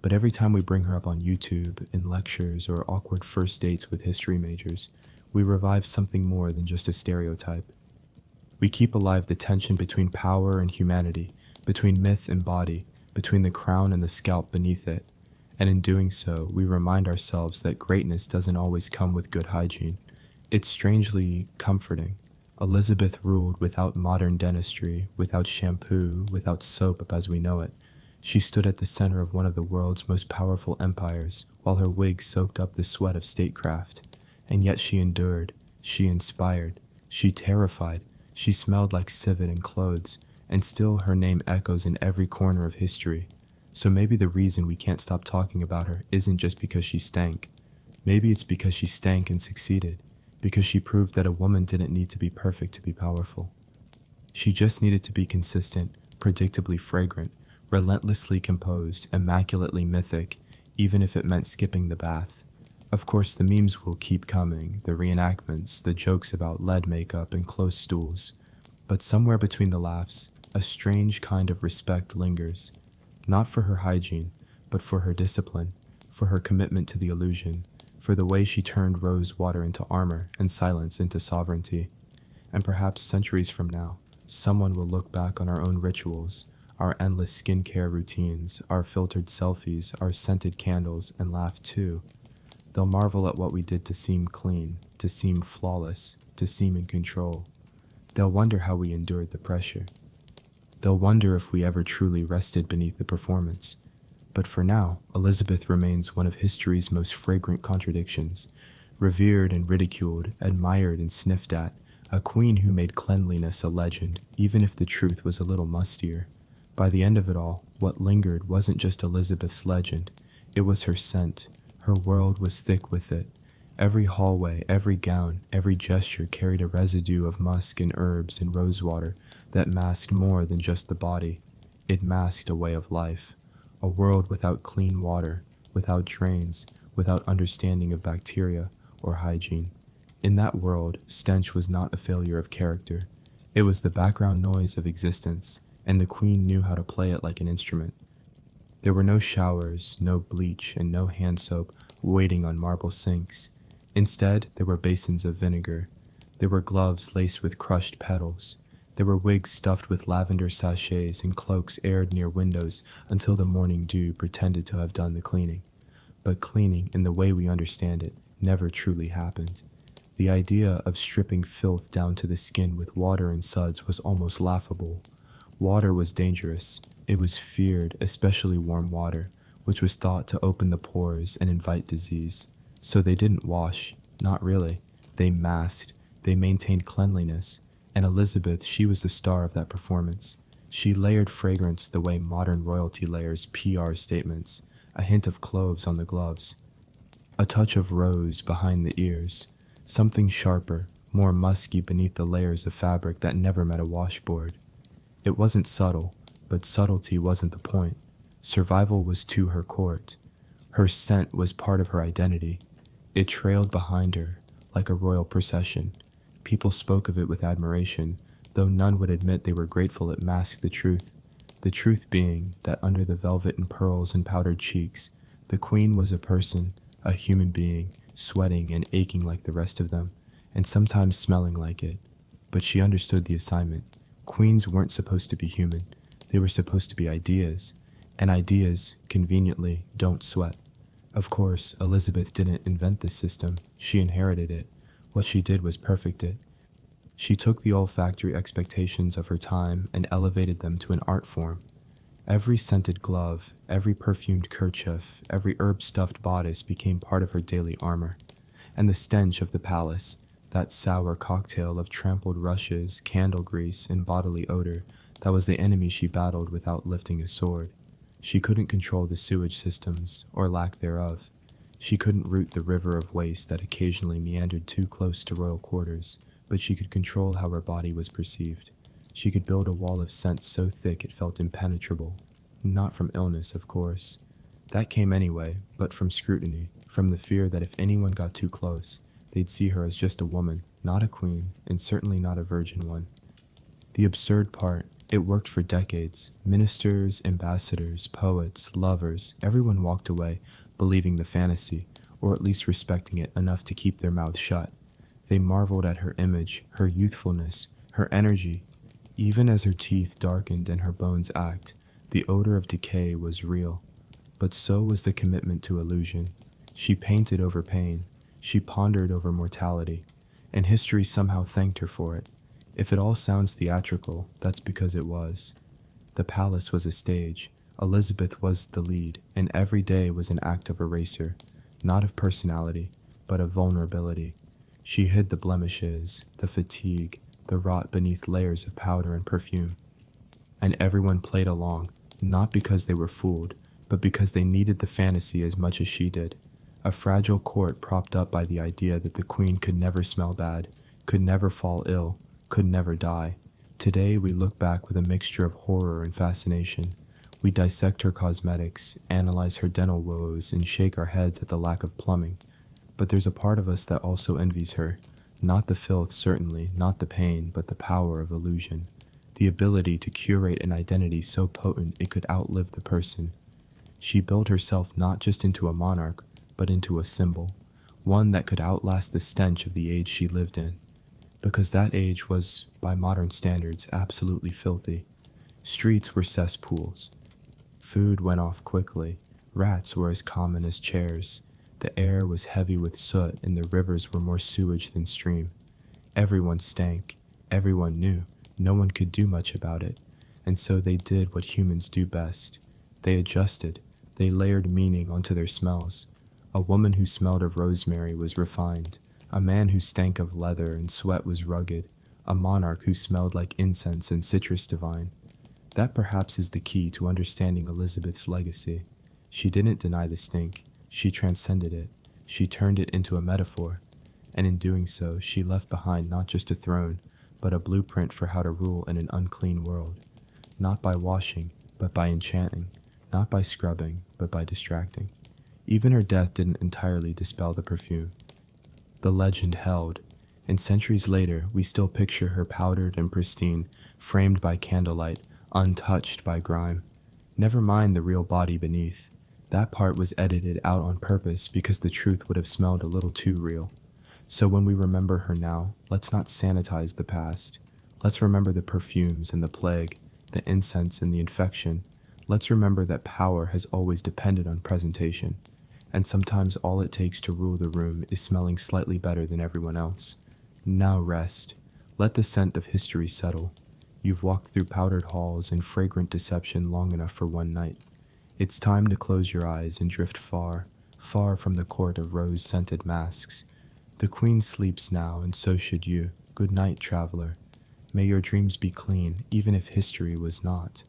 But every time we bring her up on YouTube, in lectures, or awkward first dates with history majors, we revive something more than just a stereotype. We keep alive the tension between power and humanity, between myth and body, between the crown and the scalp beneath it. And in doing so, we remind ourselves that greatness doesn't always come with good hygiene. It's strangely comforting. Elizabeth ruled without modern dentistry, without shampoo, without soap as we know it. She stood at the center of one of the world's most powerful empires, while her wig soaked up the sweat of statecraft. And yet she endured, she inspired, she terrified, she smelled like civet and clothes, and still her name echoes in every corner of history. So maybe the reason we can't stop talking about her isn't just because she stank. Maybe it's because she stank and succeeded, because she proved that a woman didn't need to be perfect to be powerful. She just needed to be consistent, predictably fragrant, relentlessly composed, immaculately mythic, even if it meant skipping the bath. Of course, the memes will keep coming, the reenactments, the jokes about lead makeup and closed stools. But somewhere between the laughs, a strange kind of respect lingers, not for her hygiene, but for her discipline, for her commitment to the illusion, for the way she turned rose water into armor and silence into sovereignty. And perhaps centuries from now, someone will look back on our own rituals, our endless skincare routines, our filtered selfies, our scented candles, and laugh too. They'll marvel at what we did to seem clean, to seem flawless, to seem in control. They'll wonder how we endured the pressure. They'll wonder if we ever truly rested beneath the performance. But for now, Elizabeth remains one of history's most fragrant contradictions, revered and ridiculed, admired and sniffed at, a queen who made cleanliness a legend, even if the truth was a little mustier. By the end of it all, what lingered wasn't just Elizabeth's legend, it was her scent. Her world was thick with it. Every hallway, every gown, every gesture carried a residue of musk and herbs and rosewater that masked more than just the body. It masked a way of life, a world without clean water, without drains, without understanding of bacteria or hygiene. In that world, stench was not a failure of character. It was the background noise of existence, and the queen knew how to play it like an instrument. There were no showers, no bleach, and no hand soap waiting on marble sinks. Instead, there were basins of vinegar. There were gloves laced with crushed petals. There were wigs stuffed with lavender sachets and cloaks aired near windows until the morning dew pretended to have done the cleaning. But cleaning, in the way we understand it, never truly happened. The idea of stripping filth down to the skin with water and suds was almost laughable. Water was dangerous. It was feared, especially warm water, which was thought to open the pores and invite disease. So they didn't wash, not really. They masked, they maintained cleanliness, and Elizabeth, she was the star of that performance. She layered fragrance the way modern royalty layers PR statements, a hint of cloves on the gloves, a touch of rose behind the ears, something sharper, more musky beneath the layers of fabric that never met a washboard. It wasn't subtle, but subtlety wasn't the point. Survival was to her court. Her scent was part of her identity. It trailed behind her, like a royal procession. People spoke of it with admiration, though none would admit they were grateful it masked the truth being that under the velvet and pearls and powdered cheeks, the queen was a person, a human being, sweating and aching like the rest of them, and sometimes smelling like it. But she understood the assignment. Queens weren't supposed to be human. They were supposed to be ideas, and ideas, conveniently, don't sweat. Of course, Elizabeth didn't invent this system. She inherited it. What she did was perfect it. She took the olfactory expectations of her time and elevated them to an art form. Every scented glove, every perfumed kerchief, every herb-stuffed bodice became part of her daily armor. And the stench of the palace, that sour cocktail of trampled rushes, candle grease, and bodily odor, that was the enemy she battled without lifting a sword. She couldn't control the sewage systems, or lack thereof. She couldn't root the river of waste that occasionally meandered too close to royal quarters, but she could control how her body was perceived. She could build a wall of scent so thick it felt impenetrable. Not from illness, of course. That came anyway, but from scrutiny, from the fear that if anyone got too close, they'd see her as just a woman, not a queen, and certainly not a virgin one. The absurd part, it worked for decades. Ministers, ambassadors, poets, lovers, everyone walked away believing the fantasy, or at least respecting it enough to keep their mouths shut. They marveled at her image, her youthfulness, her energy. Even as her teeth darkened and her bones ached, the odor of decay was real. But so was the commitment to illusion. She painted over pain. She pondered over mortality. And history somehow thanked her for it. If it all sounds theatrical, that's because it was. The palace was a stage. Elizabeth was the lead, and every day was an act of erasure, not of personality, but of vulnerability. She hid the blemishes, the fatigue, the rot beneath layers of powder and perfume. And everyone played along, not because they were fooled, but because they needed the fantasy as much as she did. A fragile court propped up by the idea that the queen could never smell bad, could never fall ill, could never die. Today we look back with a mixture of horror and fascination. We dissect her cosmetics, analyze her dental woes, and shake our heads at the lack of plumbing. But there's a part of us that also envies her. Not the filth, certainly, not the pain, but the power of illusion. the ability to curate an identity so potent it could outlive the person. She built herself not just into a monarch, but into a symbol, one that could outlast the stench of the age she lived in. Because that age was, by modern standards, absolutely filthy. Streets were cesspools. Food went off quickly. Rats were as common as chairs. The air was heavy with soot and the rivers were more sewage than stream. Everyone stank. Everyone knew. No one could do much about it. And so they did what humans do best. They adjusted. They layered meaning onto their smells. A woman who smelled of rosemary was refined. A man who stank of leather and sweat was rugged. A monarch who smelled like incense and citrus divine. That perhaps is the key to understanding Elizabeth's legacy. She didn't deny the stink. She transcended it. She turned it into a metaphor. And in doing so, she left behind not just a throne, but a blueprint for how to rule in an unclean world. Not by washing, but by enchanting. Not by scrubbing, but by distracting. Even her death didn't entirely dispel the perfume. The legend held, and centuries later, we still picture her powdered and pristine, framed by candlelight, untouched by grime. Never mind the real body beneath. That part was edited out on purpose because the truth would have smelled a little too real. So when we remember her now, let's not sanitize the past. Let's remember the perfumes and the plague, the incense and the infection. Let's remember that power has always depended on presentation, and sometimes all it takes to rule the room is smelling slightly better than everyone else. Now rest. Let the scent of history settle. You've walked through powdered halls and fragrant deception long enough for one night. It's time to close your eyes and drift far, far from the court of rose-scented masks. The Queen sleeps now, and so should you. Good night, traveler. May your dreams be clean, even if history was not.